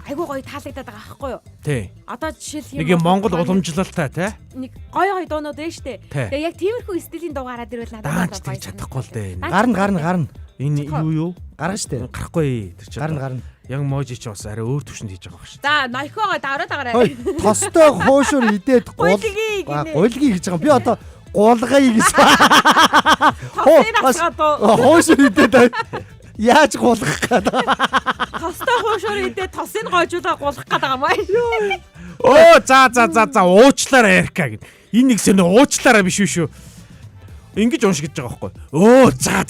Speaker 3: айгуу гоё таалагдаад байгаа байхгүй юу?
Speaker 2: Тий.
Speaker 3: Одоо жишээл
Speaker 2: Нэг юм Монгол уламжлалтай тий.
Speaker 3: Нэг гоё дуунууд байна штэ. Тэгээ яг тиймэрхүү стилийн дуу гараад ирвэл надад
Speaker 2: Даанч тэгж чадахгүй л дээ.
Speaker 4: Гарна.
Speaker 2: Энэ юу?
Speaker 4: Гарна штэ.
Speaker 2: Гарахгүй тэр чи.
Speaker 4: Гарна.
Speaker 2: Яг можи ч бас арай өөр төвшөнд хийж байгаа шүү.
Speaker 3: За ноёкоогоо давраад агараа.
Speaker 4: Тостой хуушур идээд
Speaker 3: Гулгий гинэ.
Speaker 4: гулгий гэж байгаа. Би одоо гулгая гэж. Хуушур идээд яаж гулгах гэдэг.
Speaker 3: Тостой хуушур идээ тосыг гойжуулаа гулгах гэдэг юм аа.
Speaker 2: Оо за уучлаарай Эрка гэд. Энэ нэг сэнэ уучлаарай биш үү шүү. Ингэж уншиж байгаа байхгүй. Оо за.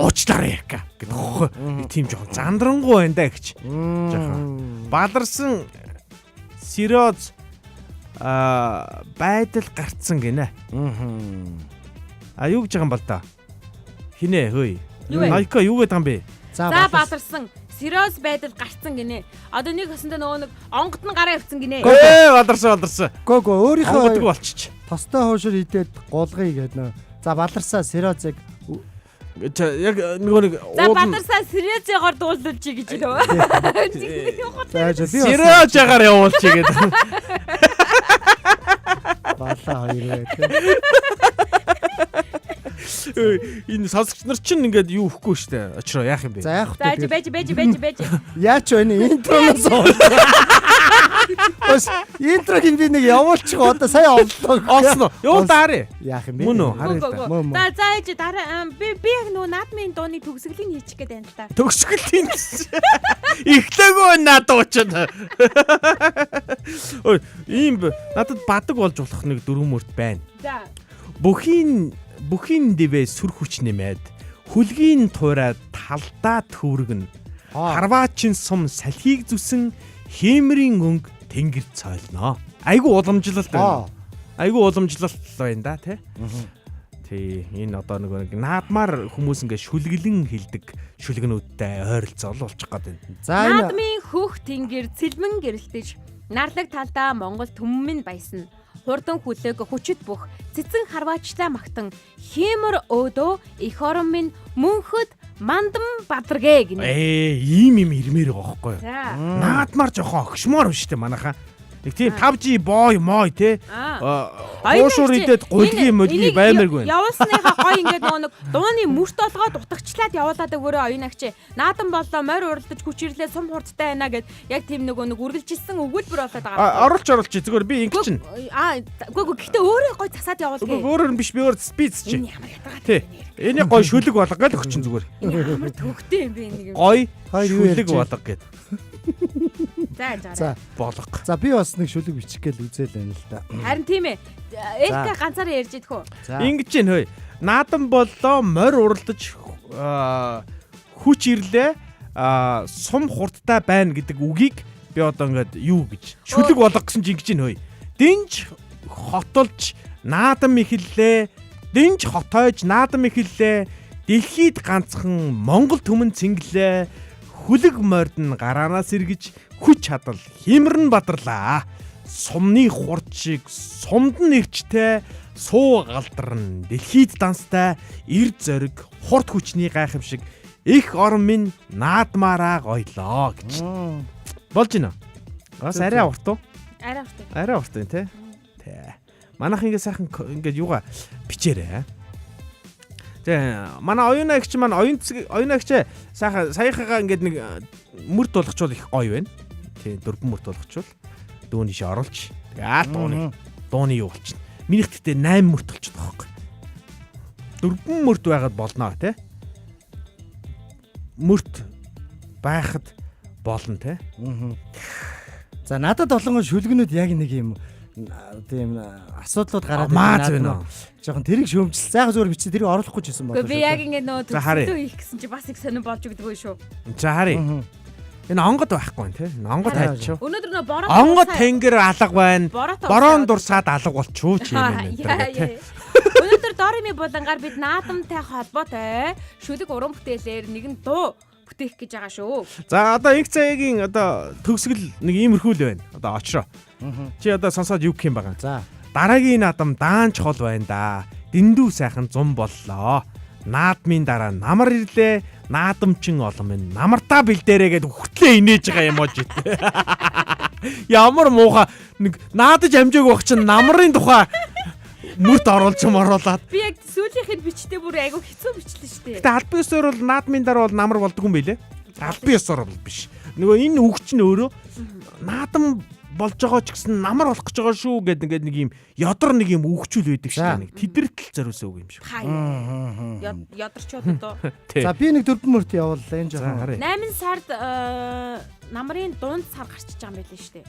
Speaker 2: Уучлаарай Эрка гэдэг хөө. Нэг тийм жоохон зандрангуй байна да гэж. Жоохон баларсан сироз байдал гарцсан гинэ. Юу гэж байгаа юм бол та? Хинэ хөөе. Найка юу гэдэг юм бэ?
Speaker 3: За баларсан сироз байдал гарцсан гинэ. Одоо нэг хосондоо нөгөө нэг онгод нь гараа явцсан гинэ.
Speaker 2: Баларсан.
Speaker 4: Гөө өөрийнхөө
Speaker 2: болчих.
Speaker 4: тостой хуушур идээд гулгая гэдэг нөө. За баларсаа сирозыг
Speaker 2: Яг нөгөө нэг
Speaker 3: за баларсаа сирозыгоор дуулуулчих гэж лөө.
Speaker 2: сирозыгаар явуулчих гэдэг.
Speaker 4: Балаа хоёр байх.
Speaker 2: Энэ сонсогч нар чинь ингээд юу өгөхгүй штэ. Очроо яах юм бэ?
Speaker 4: За яах вэ?
Speaker 3: Байж.
Speaker 4: Яач вэ? Интроноос Ос интрогийн би нэг явуулчих одоо сая
Speaker 2: олсон уу? Юу даарэ?
Speaker 4: Яах юм бэ?
Speaker 2: Мөн үү? Хараа.
Speaker 3: За ээж дараа би яг нөгөө наадмын дууны төгсгөлийн хийчих гээд байна л да.
Speaker 2: Төгсгөлийн ихлээгөө надад уучаад. Ой, ийм надад бадаг болж болох нэг дөрвөн мөрт байна.
Speaker 3: За.
Speaker 2: Бүхин дэвэ сүр хүч нэмээд хүлгийн туурай талдаа төвөргөн харваачин сум салхийг зүсэн хэмрийн өнг тэнгэр цойлноо. Айгу уламжлалт байна. Айгу уламжлалт байна да тий. Тий энэ одоо нэг наадмаар хүмүүс ингээд шүлгэлэн хилдэг шүлгэнүүдтэй дуутай ойролцоо болчих гээд байна.
Speaker 4: За энэ
Speaker 3: Наадмын хөх тэнгэр цэлмэн гэрэлтэж нарлаг талдаа Монгол түмэн баясна. Хурдан хүлэг хүчит бүх цэцэн харваачлаа магтан хиймэр өөдөө их орон минь мөнхөд мандам бадаргэ гинэ.
Speaker 2: Ийм юм ирмээр байгаа байхгүй юу?
Speaker 3: За.
Speaker 2: Наадмаар жоохон огшмоор биш үү манайхаа. Нэг тийм 5G бой мой те. Хоошуур идээд гудгийн модны баймаргүй байна.
Speaker 3: Явуулсныхаа гой ингээд нэг дууны мөрт олгоод утагчлаад явуулаад өгөөрэй оюунагч. Наадан боллоо морь уралдаж хүчирлээ сум хурдтай байна гэд яг тийм нэг үргэлжилсэн өгүүлбэр болоод байгаа.
Speaker 2: Оруулж зүгээр би ингэ чинь.
Speaker 3: Үгүй гэхдээ өөрөө гой засаад явуулдаг.
Speaker 2: Өөрөөр нь биш би өөр спиц чи.
Speaker 3: Энэ ямар ятгаад.
Speaker 2: Тий. Энийг гой шүлэг болгоод өгчин зүгээр.
Speaker 3: Ямар төвхтэй юм бэ нэг юм.
Speaker 2: Гой
Speaker 4: Хоёр юу
Speaker 2: шүлэг
Speaker 4: ярьж
Speaker 2: болго гэд.
Speaker 4: За
Speaker 2: Болго.
Speaker 4: за би бас нэг шүлэг бичих гээл үзэл байна л да.
Speaker 3: Харин тийм ээ. Элка ганцаараа ярьж идэх үү?
Speaker 4: За
Speaker 2: Ингэж чинь хөөе. Наадан боллоо морь уралдаж хүч ирлээ сум хурдтай байна гэдэг үгийг би одоо ингээд юу гэж шүлэг болго гэсэн чинь ингэж чинь хөөе. Динж хотолж наадам ихэллээ. Динж хотойж наадам ихэллээ. Дэлхийд ганцхан Монгол түмэн цэнгэлээ. Хүлэг морьд нь гараанаас эргэж хүч чадал химрэн бадарлаа. Сумны хурдшиг сумд нь ирчтэй суу галдарн дэлхийд данстай эр зориг хурд хүчний гайхамшиг их орон минь наадмаараа гоёлоо гэж. Болж байна. Бас арай урт уу?
Speaker 3: Арай урт.
Speaker 2: Арай урт юм те. Тэ. Манайх ингэ сайхан ингээд юугаа бичээрэй. Тэгээ манай оюунагч маань оюунагч сайхан саяхагаа ингээд нэг мөрд болгочвол их гоё байна. Тий, дөрвөн мөрд болгочвол дөөний ши оруулж. Тэгээ дууны юу болчихно. Минийх гэхдээ 8 мөрд болчиход байгаа байхгүй. Дөрвөн мөрд байгаад болно те. Мөрд байхад болно те.
Speaker 4: За надад болонгоо шүлгэнүүд яг нэг юм тийм асуудлууд гараад
Speaker 2: байна.
Speaker 4: Жохон тэрийг шөөмжл. Зайхан зүгээр бичээ тэрийг оруулахгүй ч гэсэн болоо.
Speaker 3: Би яг ингэ нөө
Speaker 2: За, харъя.
Speaker 3: төсөлтөө их гэсэн чи бас их сонирн болж өгдөг шүү.
Speaker 2: За харъя. Энэ онгод байхгүй те. Онгод хайчих.
Speaker 3: Өнөөдөр нөө бороо
Speaker 2: Онгод тэнгэр алга байна.
Speaker 3: Бороо
Speaker 2: Борон дурсаад алга болчихоо ч юм байна.
Speaker 3: Өнөөдөр Дорими булангаар бид наадамтай холбоотой шүлэг уран бүтээлээр нэгэн дуу бүтээх гэж байгаа шүү.
Speaker 2: За одоо инх цагийн одоо төгсгөл нэг иймэрхүү л байна. Одоо очроо. Чи одоо сонсоод юу гэх юм байгаа.
Speaker 4: За
Speaker 2: Дараагийн наадам даанч хол байна да. Дэндүү сайхан зум боллоо. Наадмын дараа намар ирлээ. Наадамчин олон минь намартаа бэлдээрээ гэд хөтлөө инээж байгаа юм уу жит. Ямар муухай нэг наадаж амжааг байх чинь намрын тухай мөрт оруулж оруулаад.
Speaker 3: Би яг сүүлийнхэд бичтээ бүр айгу хэцүү бичлээ шүү дээ.
Speaker 2: Гэтэ албан ёсоор бол наадмын дараа бол намар болдгүй юм билэ. Албан ёсоор бол биш. Нөгөө энэ үг чинь өөрөө наадам болж байгаа ч гэсэн намар болох гэж байгаа шүү гэдэг ингээд нэг юм ёдор нэг юм үгчүүл байдаг шүү дээ. Тэдэртэл зориулсан үг юм шүү.
Speaker 3: Ядарчод одоо.
Speaker 4: за би нэг дөрвөн мөрт явууллаа энэ жоохон.
Speaker 3: 8 сард намрын дунд сар гарчиж байгаа юм байл шүү дээ.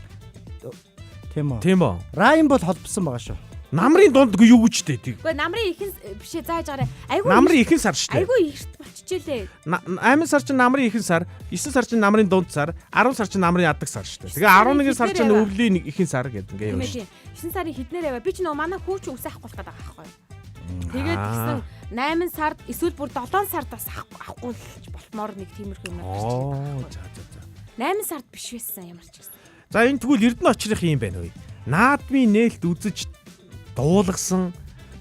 Speaker 4: Тийм үү.
Speaker 2: Тийм үү.
Speaker 4: Райм бол холбосон байгаа шүү.
Speaker 2: Намрын дунд юу гэж дээ тийг.
Speaker 3: Гэхдээ намрын ихэнх бишээ зааж гараа. Айгу
Speaker 2: Намрын ихэнх сар шүү дээ.
Speaker 3: айгу ихт болчихжээ.
Speaker 2: 8 сар чинь намрын ихэнх сар, 9 сар чинь намрын дунд сар, 10 сар чинь намрын ядаг сар шүү дээ. Тэгээ 11 сар чинь өвлийн ихэнх сар гэдэг ингээ юм шүү.
Speaker 3: 9 сарын хэднэр аваа. Би ч нөө манай хүүч үсэ авахгүй байгаа байхгүй. Тэгээд гисэн 8 сард эсвэл бүр 7 сард бас авахгүй болтмоор нэг тиймэрхүү юм байна.
Speaker 2: За.
Speaker 3: 8 сард биш байсан ямар ч гэсэн.
Speaker 2: За энэ тэгвэл Эрдэнэ очрох юм байна уу? Наадмын нээлт үзэж дуулгасан,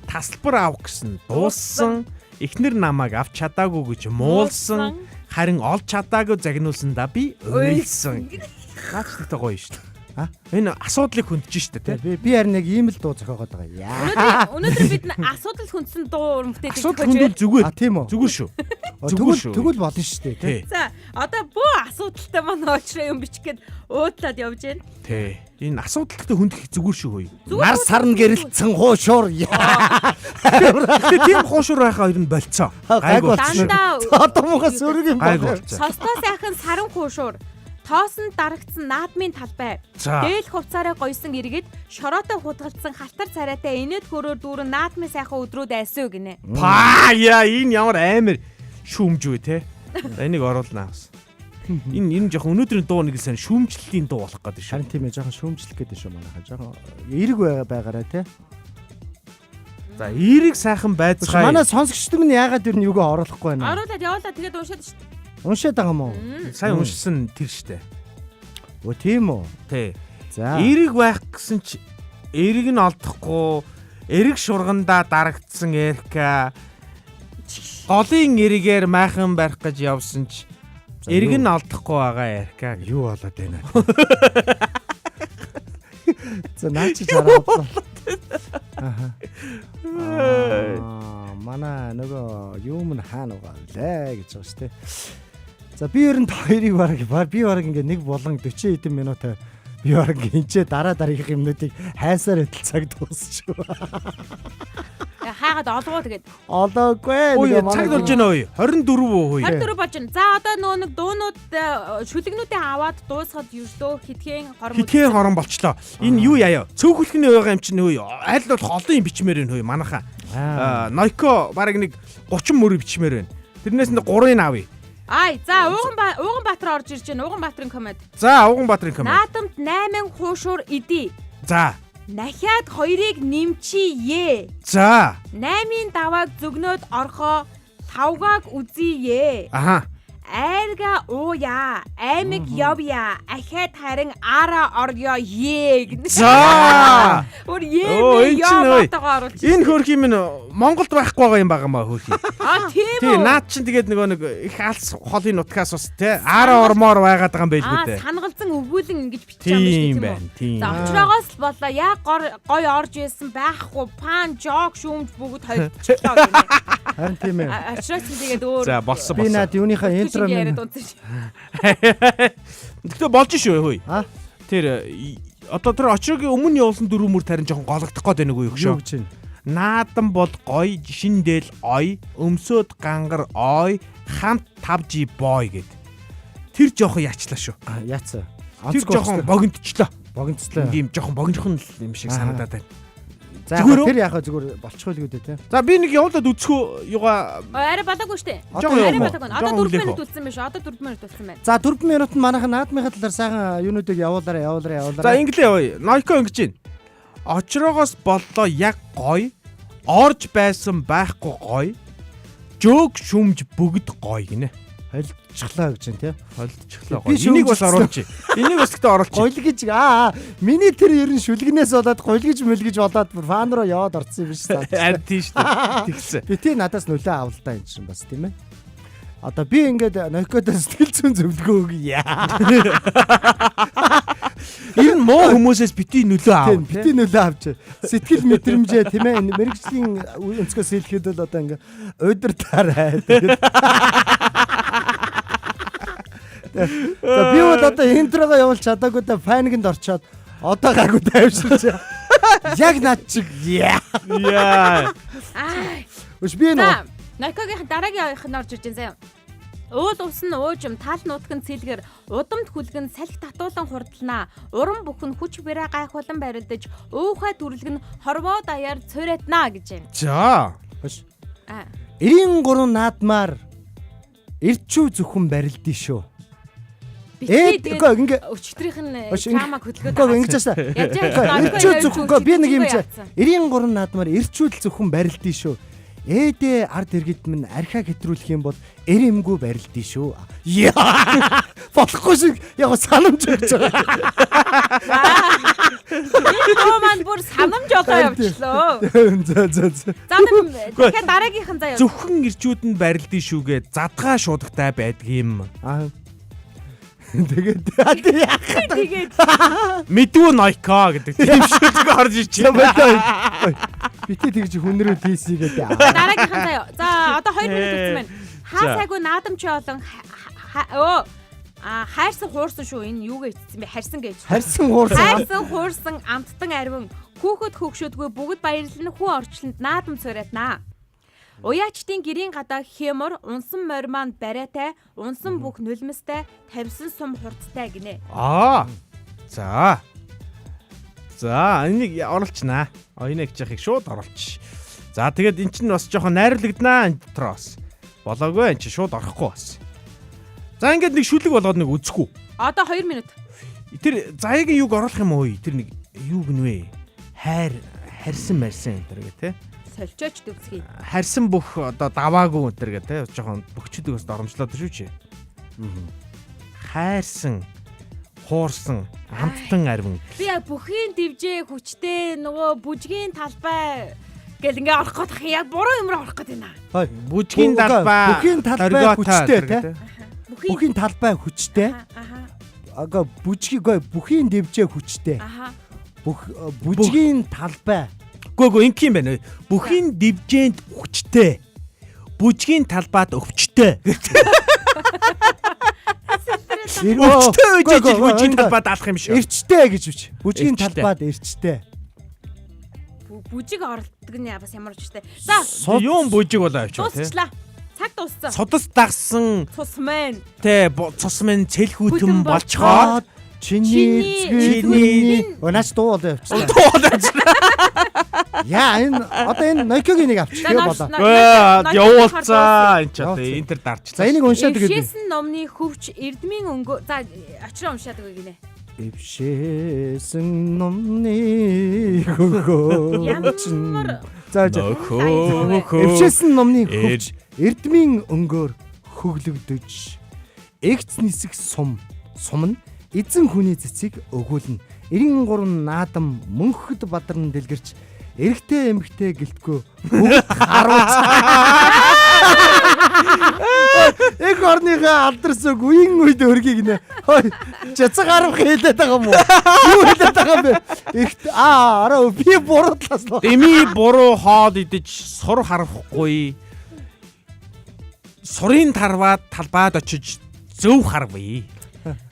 Speaker 2: тасалбар авах гэсэн дууссан, эхнэр намайг авч чадаагүй гэж муулсан, харин олж чадаагүй загнуулсан да би уйлсан. Наачтай гоё шүү дээ. Энэ асуудлыг хөндөж шүү дээ тий.
Speaker 4: Би харин нэг ийм л дуу зохиогоод байгаа.
Speaker 3: Өнөөдөр бид асуудал хөндсөн дуу уран бүтээлийг
Speaker 2: Асуудал хөндөл зүгээр.
Speaker 4: Тийм үү.
Speaker 2: Зүгээр шүү. Зүгээр шүү.
Speaker 4: Тэгвэл болно шүү дээ тий.
Speaker 3: За одоо бөө асуудалтай манай очроо юм бичих гээд уудлаад явж байна.
Speaker 2: Тий. Энэ асуудалтай хөндөх зүгээр шүү хөөе.
Speaker 4: Нар сарн гэрэлтсэн хуушуур.
Speaker 2: Тэгээ тийм хуушур байхаа хоёр нь болцоо.
Speaker 4: Гайгүй
Speaker 3: Дандаа
Speaker 4: одоо муухай сөрөг юм
Speaker 2: Гайгүй
Speaker 4: байна.
Speaker 2: болцоо.
Speaker 3: состоо сайхан саран хуушуур тоосон дарагдсан наадмын талбай.
Speaker 2: За.
Speaker 3: Дээл хувцаараа гойсон иргэд шороотой худгалдсан халтар царайтай инээд хөрөөр дүүрэн наадмын сайхан өдрүүд айсуу гинэ.
Speaker 2: Яа энэ ямар амар шүүмж вэ те. За энийг оруулнаа бас. Энэ жоохон өнөөдрийн дуу нэг сайн шүүмжлэлийн дуу болох гэдэг шүү.
Speaker 4: Харин тийм ээ жоохон шөөмжлөх гэдэг шүү манайхаа. Жоохон эерэг байгаарай тий.
Speaker 2: За эерэг сайхан байцгаая.
Speaker 4: Манай сонсогчдод минь яагаад юу нэг оруулахгүй байна.
Speaker 3: Оруулаад явуулаад тэгээд уншаад шүү дээ.
Speaker 4: Уншаад байгаа юм уу?
Speaker 2: Сайн уншсан тэр штэ.
Speaker 4: Өө тийм үү?
Speaker 2: Тий.
Speaker 4: За.
Speaker 2: Эрэг байх гэсэн чи эрэг нь олдохгүй эрэг шургандаа дарагдсан Эрка голын эрэгээр майхан барих гэж явсан ч эрэг нь олдохгүй байгаа Эрка
Speaker 4: Юу болоод байна? За наач хараад. Манай нөгөө юм хаана байгаа вэ гэж байгаа шүү дээ. За би ер нь хоёрыг би бараг ингээ нэг болон 40 хэдэн минут би бараг энчээ дараа дараагийнх юмнуудыг хайсаар идэл цаг дуусчихв.
Speaker 3: Хаагаад олгоо тэгээд.
Speaker 4: Олоогүй.
Speaker 2: Ой цаг болж байна ой 24 үү.
Speaker 3: 24 болж байна. За одоо нэг дуунууд шүлэгнүүдээ аваад дуусгаад юрлөө хитгэн
Speaker 2: хорон болчлоо. Энэ юу яа? Цөөх хүлхний байгаа юм чинь хөөе. Аль бол холын бичмээр байна хөөе манайхаа. Нойко баг нэг 30 мөр бичмээр байна. Тэрнээс нь 3-ыг авъя.
Speaker 3: За Ууганбаатар орж ирж байна. Ууганбаатарын комент.
Speaker 2: За Ууганбаатарын комент.
Speaker 3: Наадамд 8 хуушуур идий.
Speaker 2: За.
Speaker 3: Нахиад 2-ыг нэмчийе.
Speaker 2: За.
Speaker 3: 8-ын давааг зөгнөөд орхоо 5-гааг үзье.
Speaker 2: Аха.
Speaker 3: Айрга ууя. Аймаг явъя. Ахаад харин ара орё е.
Speaker 2: За.
Speaker 3: Өөр яатагаа оруулж.
Speaker 2: Энэ хөрх юм Монголд байхгүй байгаа юм байгаа маа хөрх.
Speaker 3: Тийм
Speaker 2: Тий,
Speaker 3: үү.
Speaker 2: наад чинь тэгээд нөгөө нэг их алс холын нутгаас ус те ара ормоор байгаад байгаа юм байлгүй дээ.
Speaker 3: Сангалзан өвгүүлэн ингэж бичиж байгаа юм
Speaker 2: Тийм байна. Тийм.
Speaker 3: За очроогоос л болоо яг гой орж исэн байхгүй пан жог шүүмж бүгд холцлоо гэнэ.
Speaker 4: Харин тийм ээ.
Speaker 3: Очроос нь тэгээд өөр.
Speaker 2: За болсон
Speaker 4: Би
Speaker 2: болсон.
Speaker 4: наад юуныхаа интро
Speaker 3: яриад
Speaker 4: минь.
Speaker 3: унтсан.
Speaker 2: Тэгтээ болж шүү хөөе.
Speaker 4: А?
Speaker 2: Одоо тэр очрогийн өмнө явуулсан дөрөв мөр тарин жоохон гологдох гээд байна үгүй юу
Speaker 4: Юу
Speaker 2: шүү.
Speaker 4: гэж байна?
Speaker 2: Наадан бол гой, шиндэл ой, өмсөд гангар ой, хамт 5G boy гэд. Тэр жоохон яачлаа шүү.
Speaker 4: Яац.
Speaker 2: Тэр жоохон богиндчлоо.
Speaker 4: богиноцлоо.
Speaker 2: Ийм жоохон богинохон юм шиг санагдаад байна.
Speaker 4: За
Speaker 2: Зүгээр үү?
Speaker 4: тэр яхаа зүгээр болчихгүй л үү те.
Speaker 2: За би нэг явуулаад үзэхүү юугаа
Speaker 3: Арай балаагүй штэ.
Speaker 2: Жоо
Speaker 3: Арай
Speaker 2: юм уу?
Speaker 3: балаагүй.
Speaker 2: Жоо
Speaker 3: Одоо 4
Speaker 2: үлээх
Speaker 3: минут
Speaker 2: үү?
Speaker 3: үлдсэн биш. Одоо 4 минут үлдсэн байна.
Speaker 4: За 4 минут нь манайхан наадмынхаа талаар сайхан юунуудыг явуулаарай.
Speaker 2: За инглээ явъя. Нойко ингэж байна. Очроогоос боллоо яг гой, орж байсан байхгүй гой, жөөг шүмж бүгд гой гинэ.
Speaker 4: Холдчихлаа гэж байна те.
Speaker 2: Холдчихлоо
Speaker 4: Би
Speaker 2: гой. Энийг бас
Speaker 4: шүүмжлээ.
Speaker 2: оруулчих. Энийг бас гэхдээ оруулчих.
Speaker 4: Гойл гэж миний тэр ер нь шүлгнээс болоод гойл гэж мэлгэж болоод фан руу яваад орсон юм биш үү?
Speaker 2: Ард тийм шүү дээ. Тэгсэн.
Speaker 4: Би тий надаас нөлөө авалтаа энэ чинь бас тийм ээ. Одоо би ингээд Nokia-даа сэтгэл зүйн зөвлөгөө өгье.
Speaker 2: Ер нь муу хүмүүсээс бити нөлөө аав.
Speaker 4: Тийм бити нөлөө авч сэтгэл мэдрэмжээ тийм ээ мэрэгжлийн өнцгөөс хэлэхэд бол одоо ингээд удирдаарай. За би бол одоо интрого явуулж чадаагүй да файнгд орчоод одоо гайгүй тайвширч. Яг над чиг яа. Үш би нөө.
Speaker 3: Нойкогийн дараагийн нь орж ирж байна заяа. Уул ус нь уужим тал нутгын цэлгэр удамд хүлгэн салхи татуулан хурдлнаа. Уран бүхэн хүч бэрэ гайхуулан барилдаж уухай дүрлэг нь хорвоо даяар цуурайтнаа гэж байна.
Speaker 2: За.
Speaker 4: 93 наадмаар эрчүү зөвхөн барилдээ шүү. Ингээ
Speaker 3: өчтөрийнх нь
Speaker 4: Ош,
Speaker 3: чамаг хөдөлгөөд
Speaker 4: Үгүй ингэж яасан.
Speaker 3: Яаж яасан?
Speaker 4: Эрчүү зөвхөн би нэг юм чи 93 наадмаар эрчүүл зөвхөн барилдээ шүү. Ээдээ ард иргэд минь архиа хэтрүүлэх юм бол эрэмгүй барилдээ шүү. Яа. Болохгүй шиг яг санамж өгч байгаа.
Speaker 3: Oo ман бүр санамж олоо явчлаа.
Speaker 4: За.
Speaker 3: За тэгэхээр дараагийнх нь заяа.
Speaker 2: Зөвхөн ирчүүд нь барилдээ шүүгээ задгаа шуудагтай байдгийм.
Speaker 4: Тэгээд
Speaker 2: Мэдвүү Нойко гэдэг тийм шүлэг орж ирж байна.
Speaker 4: битээ тэгж хүнрүү тийсий гэдэг.
Speaker 3: Дараагийнх нь заяа. За одоо 2 минут үлдсэн байна. Хаа сайгүй наадамч олон хайрсан хуурсан шүү. Энэ юу гэж хэлсэн бэ? Харьсан гэж. Хайрсан хуурсан амттан арвин хүүхэд хөгшөөдгүй бүгд баярлан хүү орчлонд наадам цуурайтнаа. Уяачдын гэрийн гадаа хэмор, унсан морь маань бариатай, унсан бүх нулимстай, тавьсан сум хурцтай гинэ.
Speaker 2: За. Энийг оруулчнаа. Оёныг жихийг шууд оруулчих. За тэгээд эн чинь бас жоохон найрлагднаа энэ дотроос. Болоогүй эн чинь шууд орохгүй бас. За ингээд нэг шүлэг болгоод нэг үзэхгүй.
Speaker 3: Одоо 2 минут.
Speaker 2: Тэр заяагийн юг оруулах юм уу? Тэр нэг юу гинвэ? Харьсан марсан энэ төр гэх те.
Speaker 3: Солиочч дүгсгий.
Speaker 2: Харьсан бүх одоо даваагүй энэ төр гэх те. Жоохон бөхчдөг бас доромжлоод шүү чи. Хайрсан, хуурсан, амттан арвин.
Speaker 3: Би яг бүхийн дивжээ хүчтэй нөгөө бүжгийн талбай гэл ингээ орох гэдэг яг буруу юм руу орох гэдэг наа.
Speaker 2: Бүжгийн талбай.
Speaker 4: Бүхийн талбай хүчтэй те. Бүхийн талбай хүчтэй. Ага бүхийн дэвжээ хүчтэй. Бүжгийн талбай.
Speaker 2: Гөө инх юм байна. Бүхийн дивжээнд хүчтэй. Бүжгийн талбайд өвчтэй. Өвчтэй үжиж бүжгийн талбайд алах юм шүү.
Speaker 4: Эрчтэй гэж үч. Бүжгийн талбайд эрчтэй.
Speaker 3: Бүжиг оролдог нь бас ямар ч үстэй. За
Speaker 2: Юм бүжиг болоо авч тий.
Speaker 3: дуусчлаа. Цаг дууссан.
Speaker 2: Судас дагсан
Speaker 3: Цус мэн.
Speaker 2: тий цус мэн цэлхүүтэн болчоод
Speaker 4: чиний өнөөс дуу болоо явчихсан. Яа энэ одоо энэ Nokia-гийн нэг авчих болоо.
Speaker 2: Явуулцаа энэ ч одоо энэ төр дарч.
Speaker 4: За энийг уншаад өгөөд.
Speaker 3: Эвшээсэн номны хөвч эрдмийн өнгө. За очроо уншаад өгье гинэ.
Speaker 4: Эвшээсэн номны хөвч. За эвшээсэн номны хөвч эрдмийн өнгөөр хөглөгдөж эгц нисэх сум нь эзэн хүний цэцгийг өгүүлнэ. 93 наадам мөнхөд бадарн дэлгэрч эрэгтэй эмэгтэй гэлтгүй бүгд харуулж. Эх орныхаа алдарсаг үеийн үед өргийг нэ. Хой чацаг арга хэлээд байгаа юм уу? Юу хэлээд байгаа юм бэ? Ихт араа би буруудлаас нь.
Speaker 2: Эми буруу хоол идэж сур харахгүй. Сурын талбайд очиж зөв харвээ.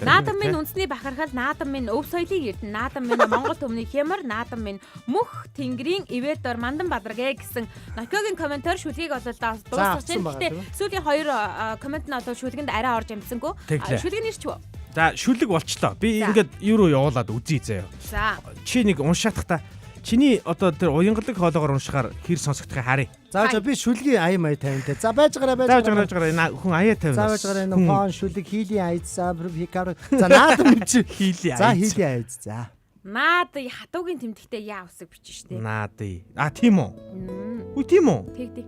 Speaker 3: Наадам минь үндэсний бахархал, наадам минь өв соёлыг эрдэнэ, наадам минь Монгол төмний хямар, наадам минь мөх тэнгэрийн ивэдор мандан бадаргэ гэсэн Nokia-гийн комментар шүлгийг олоо дуусгаж байна. Гэтэ сүүлийн 2 коммент нь олоо шүлгэнд арай орж амжсангүй. Шүлэг нэрч үү?
Speaker 2: За шүлэг болчлоо. Би ингээд юу руу явуулаад үзье заяа.
Speaker 3: За.
Speaker 2: Чи нэг уншаадах та. Чиний одоо тэр уянгалаг хоолоогоор уншихаар хэр сонсогдохыг харъя.
Speaker 4: За би шүлгийн ая мая тавьнтэй. За байж гараа.
Speaker 2: Хүн аяа тавина.
Speaker 4: За байж гараа энэ фон шүлэг хийлийн айдсаа прификар. За наадам чи
Speaker 2: хийлийн
Speaker 4: айд. За хийлийн айд. За.
Speaker 3: Наад хатуугийн тэмдэгтээ яа усыг бичиж штэ.
Speaker 2: Наад. Тийм үү? Үгүй тийм үү?
Speaker 3: Тэгдэг.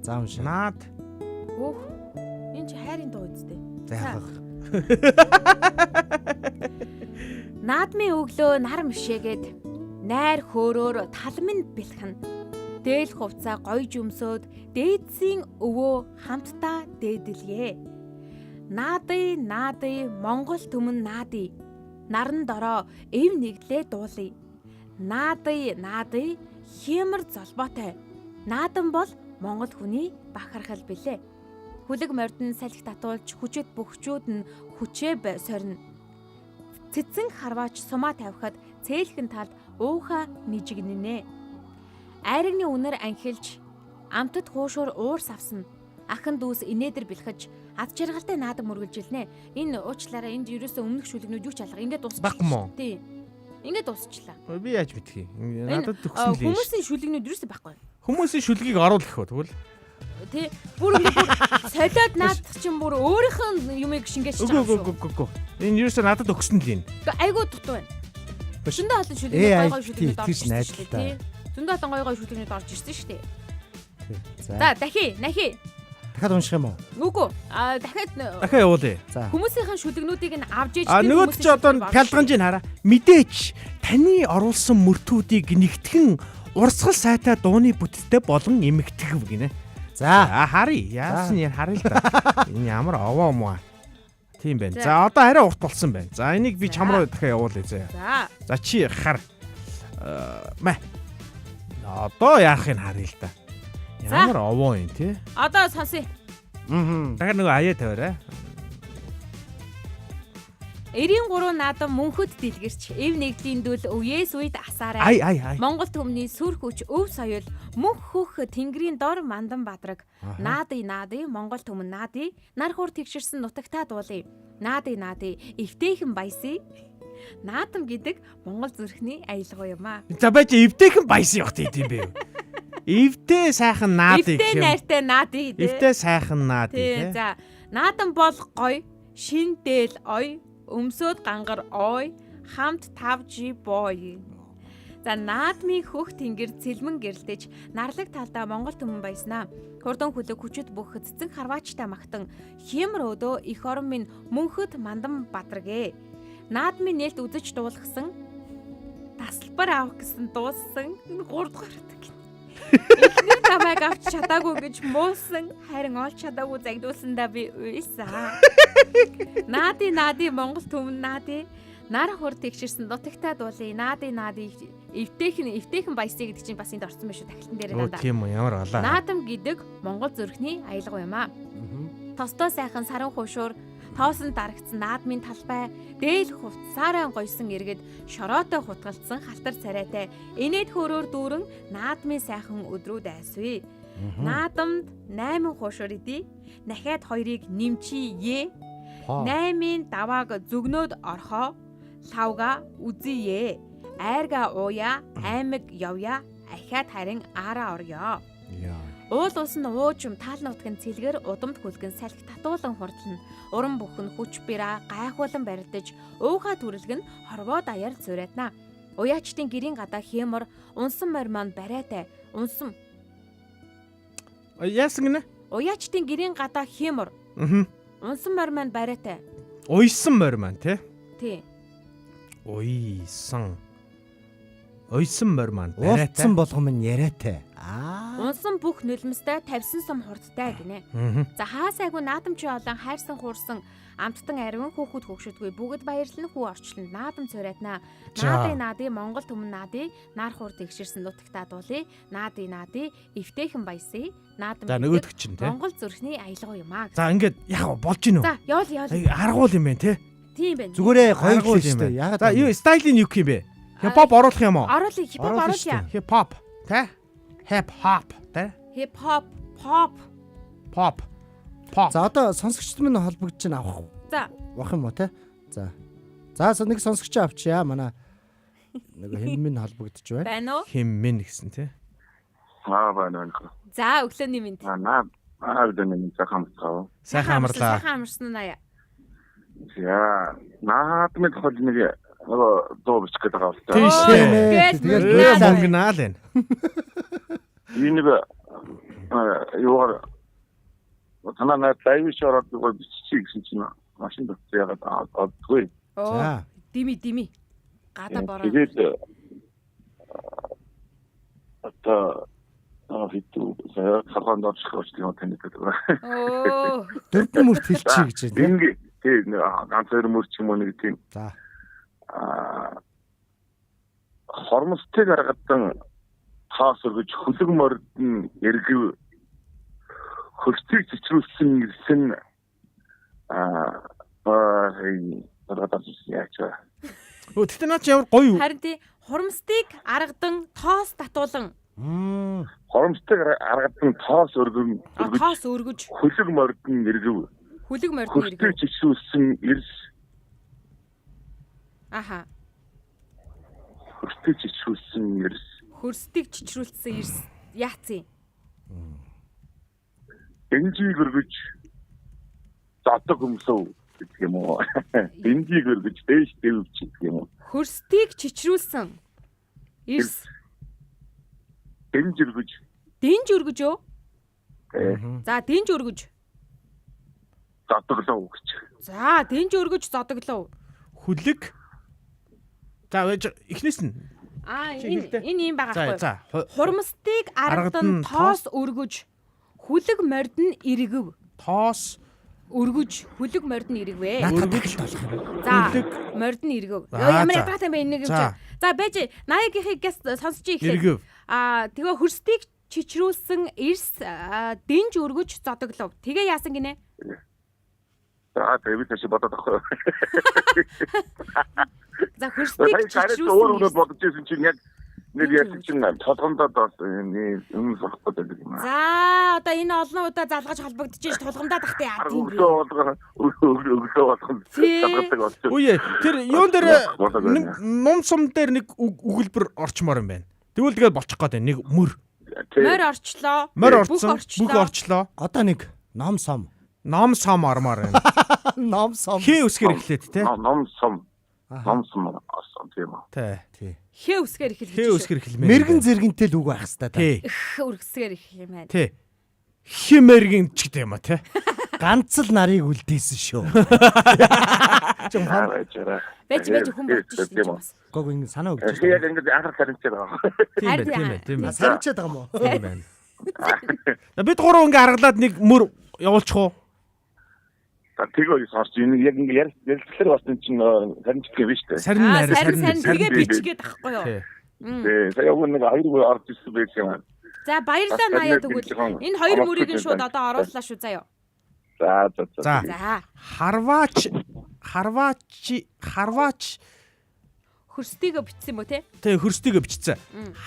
Speaker 4: За уншаа.
Speaker 2: Наад.
Speaker 3: Хөөх. Энэ чи хайрын дуу үстэй.
Speaker 2: За.
Speaker 3: Наадмын өглөө нар мишээгээд найр хөөрөөр талмын бэлхэн дээл хувцаа гойж өмсөөд дээдсийн өвөө хамтдаа дээдэлье. Наади Монгол түмэн наади наран дороо эв нэглээ дуулъя. Наади хямар золбоотой. Наадан бол Монгол хүний бахархал билээ. Хүлэг мордон салхи татуулж хүчит бөхчүүд нь хүчээ сорно. Цэцэн харваач сумаа тавихад цээлхэн талд ууха нижигнэнэ. Айрагны үнэр анхилж амтд хуушуур уур савсна. Ахын дүүс инээдэр бэлхэж ад жаргалтай наадам мөргөлжилнэ. Энэ уучлаараа энд ерөөсөө өмнөх шүлэгнүүд юу ч алга. Ингээд дуусчихлаа. Тийм. Ингээд дуусчихлаа.
Speaker 2: Би яаж мэдхий? Надад төгсөн л юм.
Speaker 3: Хүмүүсийн шүлэгнүүд ерөөсөө байхгүй.
Speaker 2: Хүмүүсийн шүлгийг оруулах хөө тэгвэл.
Speaker 3: Тий. Бүр солиод наадах чинь бүр өөрийнх нь юмыг шингээж чагаа.
Speaker 2: Үгүй. Энэ ерөөсөө надад өгсөн л юм.
Speaker 3: Айгуу дутуу байна. Зөндөө олон шүлэгнүүд гой шүлэгнүүд орж ирсэн шүү дээ. Зөндөө олон гой шүлэгнүүд орж ирсэн шүү дээ. За нахи.
Speaker 4: Дахиад унших юм уу?
Speaker 3: Үгүй. Дахиад
Speaker 2: явуулъя.
Speaker 3: Хүмүүсийн шүлэгнүүдийг нь авж ээж
Speaker 2: нөгөөд ч одоо пялганжийг хараа. Мэдээч таны оруулсан мөртүүдийг нэгтгэн урсгал сайтай дууны бүтцтэй болон эмэгтгэв гинэ. За харъя. Яасан яа харъя л да. Энэ ямар овоо муу. Тийм байна. За одоо арай урт болсон байна. За энийг би чам руу дахиад явуулъя заа. За чи хар. Одоо яахыг харъя л да. Ямар овоо юм те.
Speaker 3: Одоо сонсъё.
Speaker 2: Дахиад нөгөө аяа тавиарай.
Speaker 3: 93 наадам мөнхөд дэлгэрч эв нэгдлийн дүүл өвьес үед асаарай. Монгол төмний сүр хүч өв соёл мөнх хөх тэнгэрийн дор мандан бадраг. Наади Монгол төмөн наади нар хур тэгшэрсэн нутагтаа дуулъя. Наади эвтэйхэн баясыг. Наадам гэдэг Монгол зүрхний аялгаа юм аа.
Speaker 2: За байж эвтэйхэн баясыг явах тийм бэ. Эвтэй сайхан наади гэх юм.
Speaker 3: Эвтэй найртай наади.
Speaker 2: Эвтэй сайхан наади тий.
Speaker 3: За наадам бол гоё, шин дээл ой, өмсөд гангар ой, хамт тавжи бой. За наадмын хөх тэнгэр цэлмэн гэрлэж нарлаг талдаа Монгол түмэн баяснаа. Хурдан хөлөг хүчит бүх эцэн харваачтай магтан хямр өдөө их орон минь мөнхөд мандан бадргэ. Наадмын нээлт үзэж дуулгасан тасалбар авах гэсэн дууссан 3 дугаар гэдэг. Эхнэр намайг авч чадаагүй гэж муусан харин олж чадаагүй загдуулсандаа би уйсаа. Наади Монгол түмэн наади нар хур тэгшэрсэн нутагтаа дуулъя. Наади эвтэйхэн баясыг гэдэг чинь бас энд орсон байх шүү тахилтан дээр
Speaker 2: Оо
Speaker 3: надаа.
Speaker 2: тийм үү ямар балаа.
Speaker 3: Наадам гэдэг Монгол зүрхний аялга юм аа. Тостой сайхан саран хушуур тоосон дарагдсан наадмын талбай дээл хувцсаараа гойсон иргэд шороотой хутгалцсан халтар царайтай инээд хөрөөр дүүрэн наадмын сайхан өдрүүд айсвэ. Наадамд 8 хушуур идэв. Нахаад 2-ыг нэмчийе. 8-ын давааг зүгнөөд орхоо. Лавга үзье. Айрга ууя, аймаг явя, ахиад харин араа орё. Уул ус нь уужим таал нутгийн цэлгэр удамд хүлгэн салхи татуулан хурдлна. Уран бүхэн хүч бира гайхуулан барилдаж, уухаа түрэлгэн хорвоо даяар зуурайтна. Уяачдын гэрийн гадаа хэмор унсан морь маань барайтай. Унсан.
Speaker 2: Яасан гинэ?
Speaker 3: Уяачдын гэрийн гадаа хэмор. Унсан морь маань барайтай.
Speaker 2: Уйсан морь маань тий.
Speaker 3: Тий.
Speaker 2: Уйсан морь маань
Speaker 4: Уулцсан болгом нь яриатай.
Speaker 3: Унсан бүх нулимстай тавьсан сум хурдтай гинэ. За хаасайгүй наадамчи олон хайрсан хуурсан амттан ариун хүүхэд хөгшөдгүй бүгд баярлан хүү орчлон наадам цорайтнаа. Наади Монгол түмэн наади нар хурд игшэрсэн нутагтаа дуулъя. Наади эвтэйхэн баясыг наадам.
Speaker 2: За нөгөөдөг чинь тий.
Speaker 3: Монгол зүрхний аялга юм аа.
Speaker 2: За ингээд яг болж гинөө.
Speaker 3: За яол.
Speaker 2: Аргуул юм байна тий.
Speaker 3: Тийм байна.
Speaker 4: Зүгээрээ хоёр
Speaker 2: Аргуул
Speaker 4: шүү дээ.
Speaker 2: За юу стайлын юу юм бэ? Хипхоп оруулах юм уу?
Speaker 3: Оруулъя, хипхоп оруулъя.
Speaker 2: Хипхоп тий. Хипхоп тий.
Speaker 3: Хипхоп,
Speaker 2: Pop.
Speaker 4: За одоо сонсогчд минь холбогдож чинь авах.
Speaker 3: За.
Speaker 4: Вах юм уу те? За. За нэг сонсогч авчия. Манай нэг хэн минь холбогдож байна.
Speaker 3: Байна уу?
Speaker 2: Хэммэн гэсэн тий.
Speaker 7: Байна.
Speaker 3: За өглөөний минь.
Speaker 7: Өглөөний сайхан амарцгаа.
Speaker 2: Сайхан амарлаа.
Speaker 3: Сайхан амарсан нь аяа.
Speaker 7: Яа, наадмын хол нэг дуу бичих гэдэг байгаа л
Speaker 2: Тийш
Speaker 3: Гээл
Speaker 2: дээ. Монгнаал байна.
Speaker 7: Энэ юугаар танаа лайв шороод бичих гэсэн чинь машин дотор ягаад авдаггүй.
Speaker 3: За. Дими. Гадаа бороо.
Speaker 7: Тэгээд одоо хитүү хархан дорчих юм тань гэдэг.
Speaker 3: Оо.
Speaker 4: Дөрвөн мөрт хэлчихье гэж байна.
Speaker 7: Ингээ тийм ганц хоёр мөрч юм уу нэг тийм.
Speaker 4: За.
Speaker 7: Хормостыг гаргадан таас өргөж хөлөг мордын эргэв хөрцгийг цэцрүүлсэн ирсэн
Speaker 2: Тэгтээ наа чи ямар гоё юу?
Speaker 3: Харин тий хурамстыг аргадан тоос татуулан.
Speaker 7: Хормостыг гаргадан тоос өргөн
Speaker 3: Тоос өргөж
Speaker 7: хөлөг мордын эргэв
Speaker 3: хүлэг мордны
Speaker 7: хөрцгийг
Speaker 3: иргэн.
Speaker 7: цэцрүүлсэн ирс
Speaker 3: Аха.
Speaker 7: хөрцгийг цэцрүүлсэн ирс
Speaker 3: Хөрстийг чичрүүлсэн ирс яацیں۔
Speaker 7: Бенжиг өргөж задаг өмсөв гэдэг юм уу? Бенжиг өргөж дээш дэвч гэдэг юм уу?
Speaker 3: Хөрстийг чичрүүлсэн ирс
Speaker 7: Бенж өргөж
Speaker 3: дэнж өргөж юу? За дэнж өргөж.
Speaker 7: задаглав гэж.
Speaker 3: За дэнж өргөж зодөглов.
Speaker 2: Хүлэг. За эхнээс нь
Speaker 3: Энэ юм байгаа
Speaker 2: За.
Speaker 3: байхгүй. Хурамстыг аргадан тоос өргөж хүлэг мордын иргэв.
Speaker 2: Тоос
Speaker 3: Өргөж хүлэг мордын иргэвэ.
Speaker 4: Өргөж болох юм.
Speaker 3: За мордын иргэв. Ямар ятгатай бэ нэг юм чи. За байж 80-ийнхийг гэс сонсож
Speaker 2: иргэв.
Speaker 3: ихлэх. Тэгээ хөрстийг чичрүүлсэн эрс дэнж өргөж зодоглов. Тэгээ яасан гинэ?
Speaker 7: Тэгээд тийш бодоод авах.
Speaker 3: За хөрстийг чичрүүлсэн.
Speaker 7: бодож ирсэн чинь яг нэг яасан чинь толгомдод бас юм сурахгүй байдаг юм аа.
Speaker 3: За одоо энэ олон удаа залгаж холбогдож ш тулгамдаа тахтай яа тийм бэ?
Speaker 7: Өглөө болох
Speaker 2: Үе тэр юун дээр ном сум дээр нэг өгүүлбэр орчмоор юм байна. Тэгвэл тэгээд болчих гээд нэг мөр.
Speaker 3: Морь орчлоо.
Speaker 2: Морь орсон. Бүх орчлоо.
Speaker 4: Одоо нэг ном сом
Speaker 2: Ном сом ормоор байна.
Speaker 4: ном сом
Speaker 2: Хээ үсгэр эхлээд те.
Speaker 7: ном сум. Номсон асан тийм үү.
Speaker 2: Тий.
Speaker 3: Хээ үсгээр эхэлж.
Speaker 2: Хээ үсгэр хэлмээр.
Speaker 4: Мэргэн зэрэгэнтэй л үг байх хэвээр та.
Speaker 2: Тий.
Speaker 3: Үргэсгээр эхлэх юм байна.
Speaker 2: Тий. Химэргийн ч гэдэг юм а тий.
Speaker 4: Ганц л нарыг үлдээсэн шүү.
Speaker 3: Байж хүн болчих шүү.
Speaker 4: Гог ингэ санаа өгч.
Speaker 7: Яг ингэж анхаар таримчаад байгаа.
Speaker 2: Тийм ээ.
Speaker 4: Санчаад байгаа мó.
Speaker 2: Тийм байна. Бид гурав ингээ харгалаад нэг мөр явуулчих уу?
Speaker 7: Тэгээ сонсч яг ингэ ярилцлаар бас чинь таримчдаг юм биш үү?
Speaker 3: Сарин тэгээ бичгээд ахгүй юу?
Speaker 7: Тэгээ яг нэг хоёр орж ирсэн байх юм.
Speaker 3: За баярлалаа Наяа тэгвэл энэ хоёр мөрийг шууд одоо орууллаа шүү заяа.
Speaker 2: За. Харваач
Speaker 3: хөрстийгөө бичсэн мө те?
Speaker 2: Тэг хөрстийгөө бичсэн.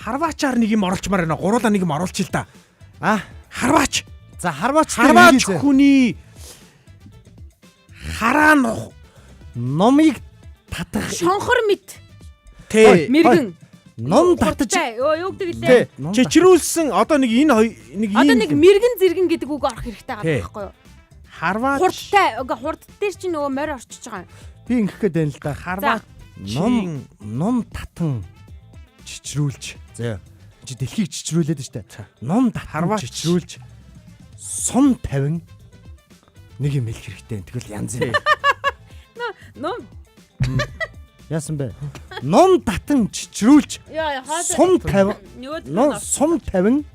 Speaker 2: Харваачаар нэг юм оруулчмаар байна. Гуруулаа нэг юм оруулчих л да. Харваач.
Speaker 4: За харваач
Speaker 2: хүний хараа
Speaker 4: номыг татах
Speaker 3: шонхор мэд.
Speaker 2: Тэ.
Speaker 3: Мэргэн.
Speaker 4: Ном татаж
Speaker 3: юу гэдэг лээ?
Speaker 2: Чичрүүлсэн одоо нэг энэ
Speaker 3: одоо нэг мэргэн зэргэн гэдэг үг орох хэрэгтэй байгаа байхгүй юу?
Speaker 2: Харваач.
Speaker 3: Хурд дээр чинь нөгөө морь орчиж байгаа юм.
Speaker 4: би ингэх гээд байна л да.
Speaker 2: Харваач
Speaker 4: ном татан чичрүүлж. За чи дэлхийг чичрүүлээд штэ. Ном татан чичрүүлж сум тавин нэг юм хэлэх хэрэгтэй. Тэгэл янз юм.
Speaker 3: Ном
Speaker 4: Яасан бэ? Ном татан чичрүүлж сум тавин. Сум тавин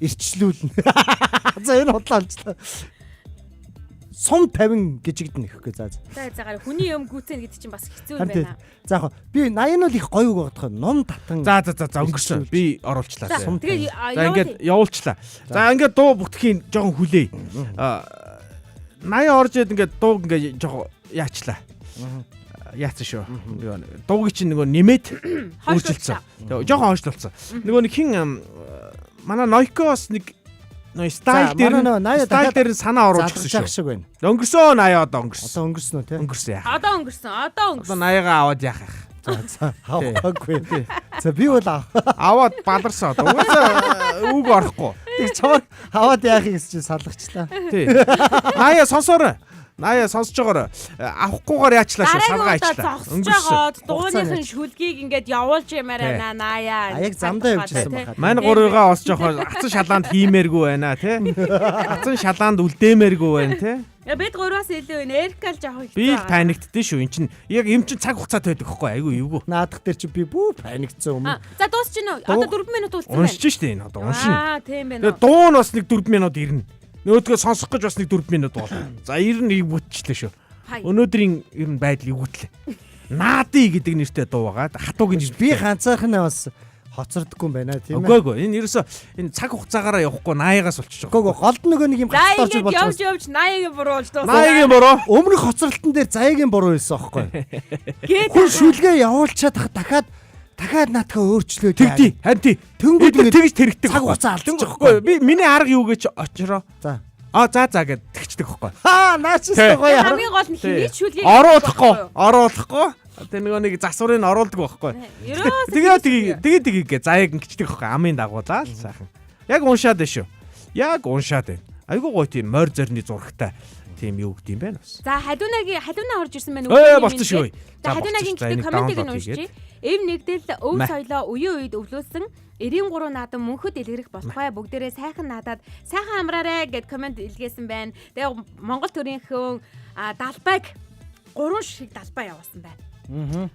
Speaker 4: ирчлүүлнэ. За энэ худлаа алчлаа. Сум тавин гэжигдэн ихэхгүй заа.
Speaker 3: За хүний юм гүцэн гэдэг чинь бас хэцүү юм байна.
Speaker 4: За яг би 80 нь л их гоё үг бодох. Ном татан.
Speaker 2: За өнгөрсөн. Би оруулчлаа.
Speaker 3: Тэгээ
Speaker 2: за ингээд явуулчлаа. За ингээд дуу бүтгэхийн жоохон хүлээе. 80 орж ихэд ингээд дуу ингээд жоохон яачлаа. Яацсан шүү. Дуугийн чинь нөгөө нэмээд өөрчилсөн. Тэгээ жоохон хойшлуулсан. Нөгөө нэг хин манай Нойкос нэг стайл дээр санаа оруулж гисэн
Speaker 4: шүү.
Speaker 2: Өнгөрсөн 80 одоо өнгөрсөн.
Speaker 4: Одоо өнгөрсөн үү те?
Speaker 2: Өнгөрсөн яа.
Speaker 3: Одоо өнгөрсөн. Одоо
Speaker 2: 80-аа аваад яах юм.
Speaker 4: За авахгүй. За би бол
Speaker 2: аваад баларсан. Угаасаа үг орохгүй.
Speaker 4: Тэг чамд аваад яахыг гэж салгачлаа.
Speaker 2: Тий. 80 сонсоорой. 80 сонсож байгаарай. Авахгүйгээр яачлаа шүү. Саргаа аачлаа.
Speaker 3: Өнгөрсөн. Дууныхын шүлгийг ингээд явуулж ямаар байна 80.
Speaker 4: Яг замдаа явжсэн байна.
Speaker 2: Манай гурвыгаа бас жоохон ацсан шалаанд хиймээргүй байна тий. Ацсан шалаанд үлдээмээргүй байна тий.
Speaker 3: Бид гурваас илүү энэ Эркал жоохон
Speaker 2: хэцүү. Би паниктдээ шүү. Энд чинь яг юм чинь цаг хугацаатай байдаг хөхгүй айгүй эвгүй.
Speaker 4: Наадах дээр чи би бүү паниктсан өмнө.
Speaker 3: За дуусч гинөө. Одоо 4 минут дууссан байна.
Speaker 2: Уншиж штэ энэ одоо уншина.
Speaker 3: Тийм байна.
Speaker 2: Тэгээ дуу нь бас нэг 4 минут ирнэ. Нөгөөдгөө сонсох гэж бас нэг 4 минут болно. За 90 ивгүтчлээ шүү. Өнөөдрийн ер нь байдал ивгүтлээ. Наади гэдэг нэртэй дуу байгаа. Хатуугийн
Speaker 4: би ганцаарх нь бас хоцордоггүй юм байна тийм
Speaker 2: ээ. Үгүй энэ ерөөсө энэ цаг хугацаагаараа явахгүй 80-аас болчих жоох.
Speaker 4: Үгүй голд нөгөө нэг юм
Speaker 3: хацтарч болж байна. Явж 80-ыг буруулж дуусна.
Speaker 2: 80-ыг буруу.
Speaker 4: Өмнөх хоцролтон дээр заяагийн буруу байсан аахгүй. Хүн шүлгээ явуулчаад дахиад наатахаа өөрчлөөд
Speaker 2: тэгтий. Харин тий. Тэнгүүд ингэ тэгж тэрэгдэг.
Speaker 4: Цаг хугацаа алдчих
Speaker 2: байхгүй. Би миний арга юу гэж очроо.
Speaker 4: За.
Speaker 2: За гэд тэгчдэг байхгүй.
Speaker 4: Наачстай гоё.
Speaker 3: Хамгийн гол нь хинийч шүлгийг
Speaker 2: оруулахгүй. Тэр нөгөө нэг засварыг оруулдаг байхгүй. Тэгээ гээ заяаг ингэчдэг байхгүй. Амын дагуулаа л сайхан. Яг уншаад байна шүү. Яг уншаад байна. Айгуу гоё тийм морь зорны зурагтай тийм юу гэдэг юм байна бас.
Speaker 3: За хадуунаа орж ирсэн байна.
Speaker 2: Болцсон шүү.
Speaker 3: За хадуунагийн гэдэг комментиг нь уншиж. Эв нэгдэл өв соёлоо үеийн үед өвлөөсөн 93 наадам мөнхөд илэрэх болохгүй бүгдээрээ сайхан наадаад сайхан амраарэ гэд коммент илгээсэн байна. Тэгээ Монгол төрийнхөө далбайг 3 шиг далбай явуулсан байна.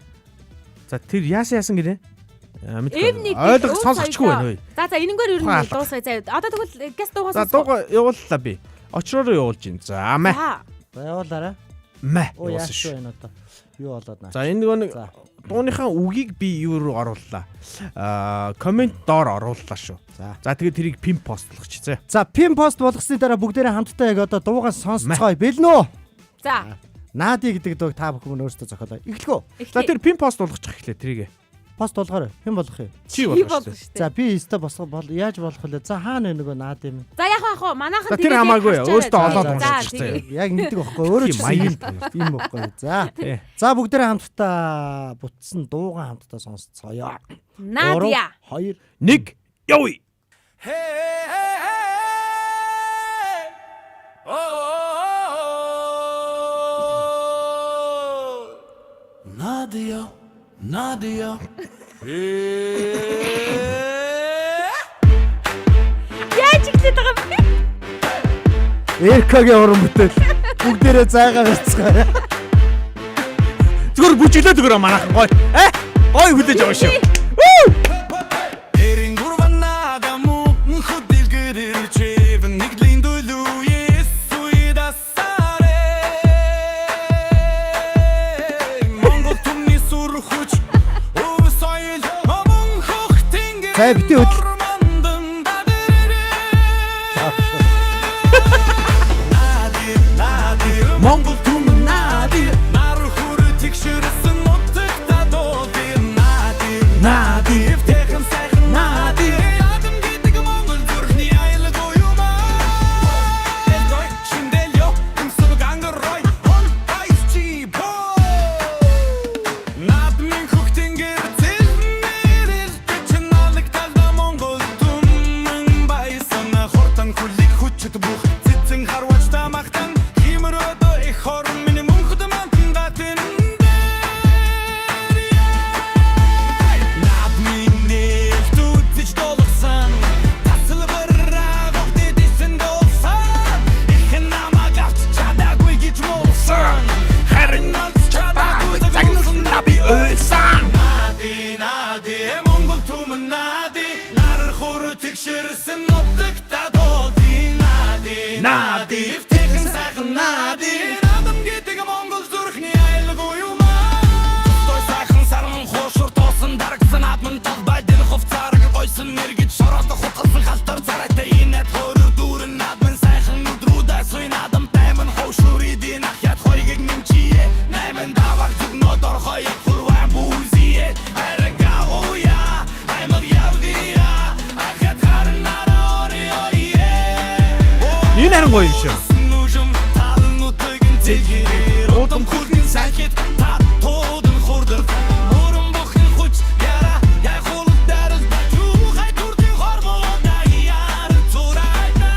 Speaker 2: За тэр яасан гинэ? Ойлгох сонсохгүй байна уу?
Speaker 3: За энэнгээр ер нь дуусгая заяа. Одоо тэгвэл газ дуугаас.
Speaker 2: За дуугаа явууллаа би. Очроо явуулж гин. За мэ.
Speaker 4: За явуулаарай.
Speaker 2: Мэ.
Speaker 4: Явуулсан шүү энэ одоо. Юу болоод наа.
Speaker 2: За энэ нэг дууныхаа үгийг би юу руу орууллаа. Коммент доор орууллаа шүү. За тэгээд тэрийг пин постлогч.
Speaker 4: За пин пост болгосны дараа бүгдээрээ хамтдаа яг одоо дуугаа сонсцгоё. Бэлнэ үү?
Speaker 3: За.
Speaker 4: Наади гэдэг дууг та бүхэн өөрсдөө зохиолоо. Эхлэхөө.
Speaker 2: За тэр пин пост болгочих эхлэе тэрийг.
Speaker 4: Пост болгоорой. Хэн болгох юм?
Speaker 2: Чи болгох шүү.
Speaker 4: За би өстө яаж болох вэ? За хаана нөгөө наад юм?
Speaker 3: За яг манайхан
Speaker 2: тэр хамаагүй өөртөө олоод уншиж.
Speaker 4: Яг ингэдэг байхгүй. Өөрөө ч
Speaker 2: маяг
Speaker 4: юм байхгүй. За бүгдээрээ хамтдаа бутсан дуугаа хамтдаа сонсцгоё.
Speaker 3: Надя
Speaker 2: 2 1 явъя.
Speaker 8: Nadia.
Speaker 3: Яаж ихтэй байгаа бэ?
Speaker 4: Эркагийн уран бүтээл. Бүгдээрээ зайгаа барьцгаая.
Speaker 2: Зүгээр бүжиглээд өгөрөө манайхан гой. Гой хүлээж байгаа шүү.
Speaker 8: Эрин гурванага мөн хөдөл гэрэл чив нэглийн дөлөө Есүидасарэ Монгол түмний сүр хүч Өвсойл амон хөх тэнгэр
Speaker 4: За битээ хөдөл.
Speaker 8: Монгол түм нади нар хүр тэгшэрсэн нутагта дууди нади эвтэхэн сайхан нади ядам гэдэг монгол зүрхний айлгой юмаа элдой шиндэлё юмсуу гангорой он айсчи бо над минь хөхтэнгэр зэлмэрэл тэчнаалэг талда монгол түмэн байсан хортон хүлэг хүчт бүх цэцэн харвач тамахтан химрөдө их хор миний мөнхөд мантанда тэндэ над минь тутч долгсан тасалбараа гогдэсэн долсан их намагавч чадаагүй гэж молсон харин нас чадаагүй загнасан наби ölсан нади монгол түмэн нади нар хөр тэгшэрсэн нутагта дууди нади эвтэхэн сайхан нади адам гэдэг монгол зүрхний айлгой юмаа той сайхан саран хоошур тоосон дарагсан адмын талбайдын хувцаарг гойсон нэргэж шороод хутгалсан халтар царайтай инэт хорор дүүрэн адмын сайхан нүдрүүдээ суйн адам тайман хоошур идин ахяд хойгийг нэмчие найман даваг зүгнод орхой хурван бүүзие арга оя аймаг явдия ахяд харнара ориое
Speaker 2: Энэ харин гоё юм шүү.
Speaker 8: Нүжим талнуудын зэлгэр удам хүрхэн сайхит та туудан хурдар мөрөн бүхэн хүч яра яй хулд дарал юу хай турдын хормоо даяар зурайна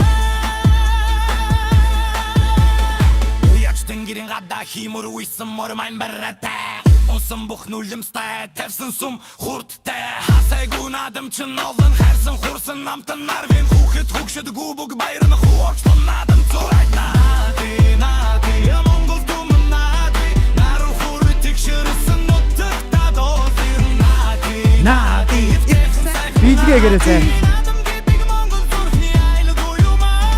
Speaker 8: Уяч тэнгэрийн гадаа химөр уйсан мөр майн баратай Унсан бүх нүлэмстай тавьсан сум хурдтай Хасайгүй надам чин олон хайрсан хурсан намтан нарвин хүүхэд хөгшөд гүбэг баярна хуурч надам зурайна Нади монгол түмэн нади нар хур тэгшэрсэн нутагта доодир нади
Speaker 4: Бийлгээрээ зай.
Speaker 8: адам гэдэг монгол зүрхний айлгой юмаа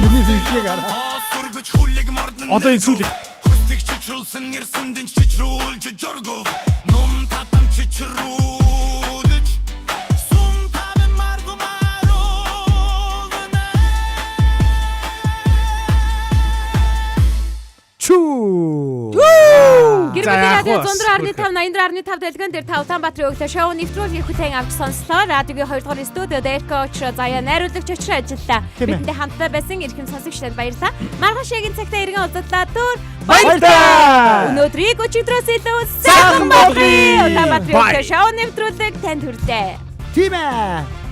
Speaker 4: Миний бийлгийг араа.
Speaker 8: Сургаж хүлэг мордон
Speaker 2: Одоо энэ сүүлийг
Speaker 8: Хүсдэг чичрүүлсэн нэрсэндэн чичрүүлж жоргов Нум татам чичрүүлж Сум тавэн маргумааролна
Speaker 4: Чүү.
Speaker 3: Гэр бүлийн радио 104.5 дэлгэн дээр та Улаанбаатарын өглөө шоу нэвтрүүлгийн хүлээн авч сонслоо. Радиогийн 2 дугаар студиуд Эрка очроо заяа найруулагч очроо ажиллаа. Бидэндээ хамтдаа байсан эрхэм сонсогчдод баярлалаа. Маргааш шигийн цагтаа иргэн уулзлаа түр
Speaker 4: Баярлалаа.
Speaker 3: өнөөдрийг өчигдрөөс илүү сайхан болгоё. Улаанбаатарын өглөө шоу нэвтрүүлэг танд хүрэлээ.
Speaker 4: Тийм ээ.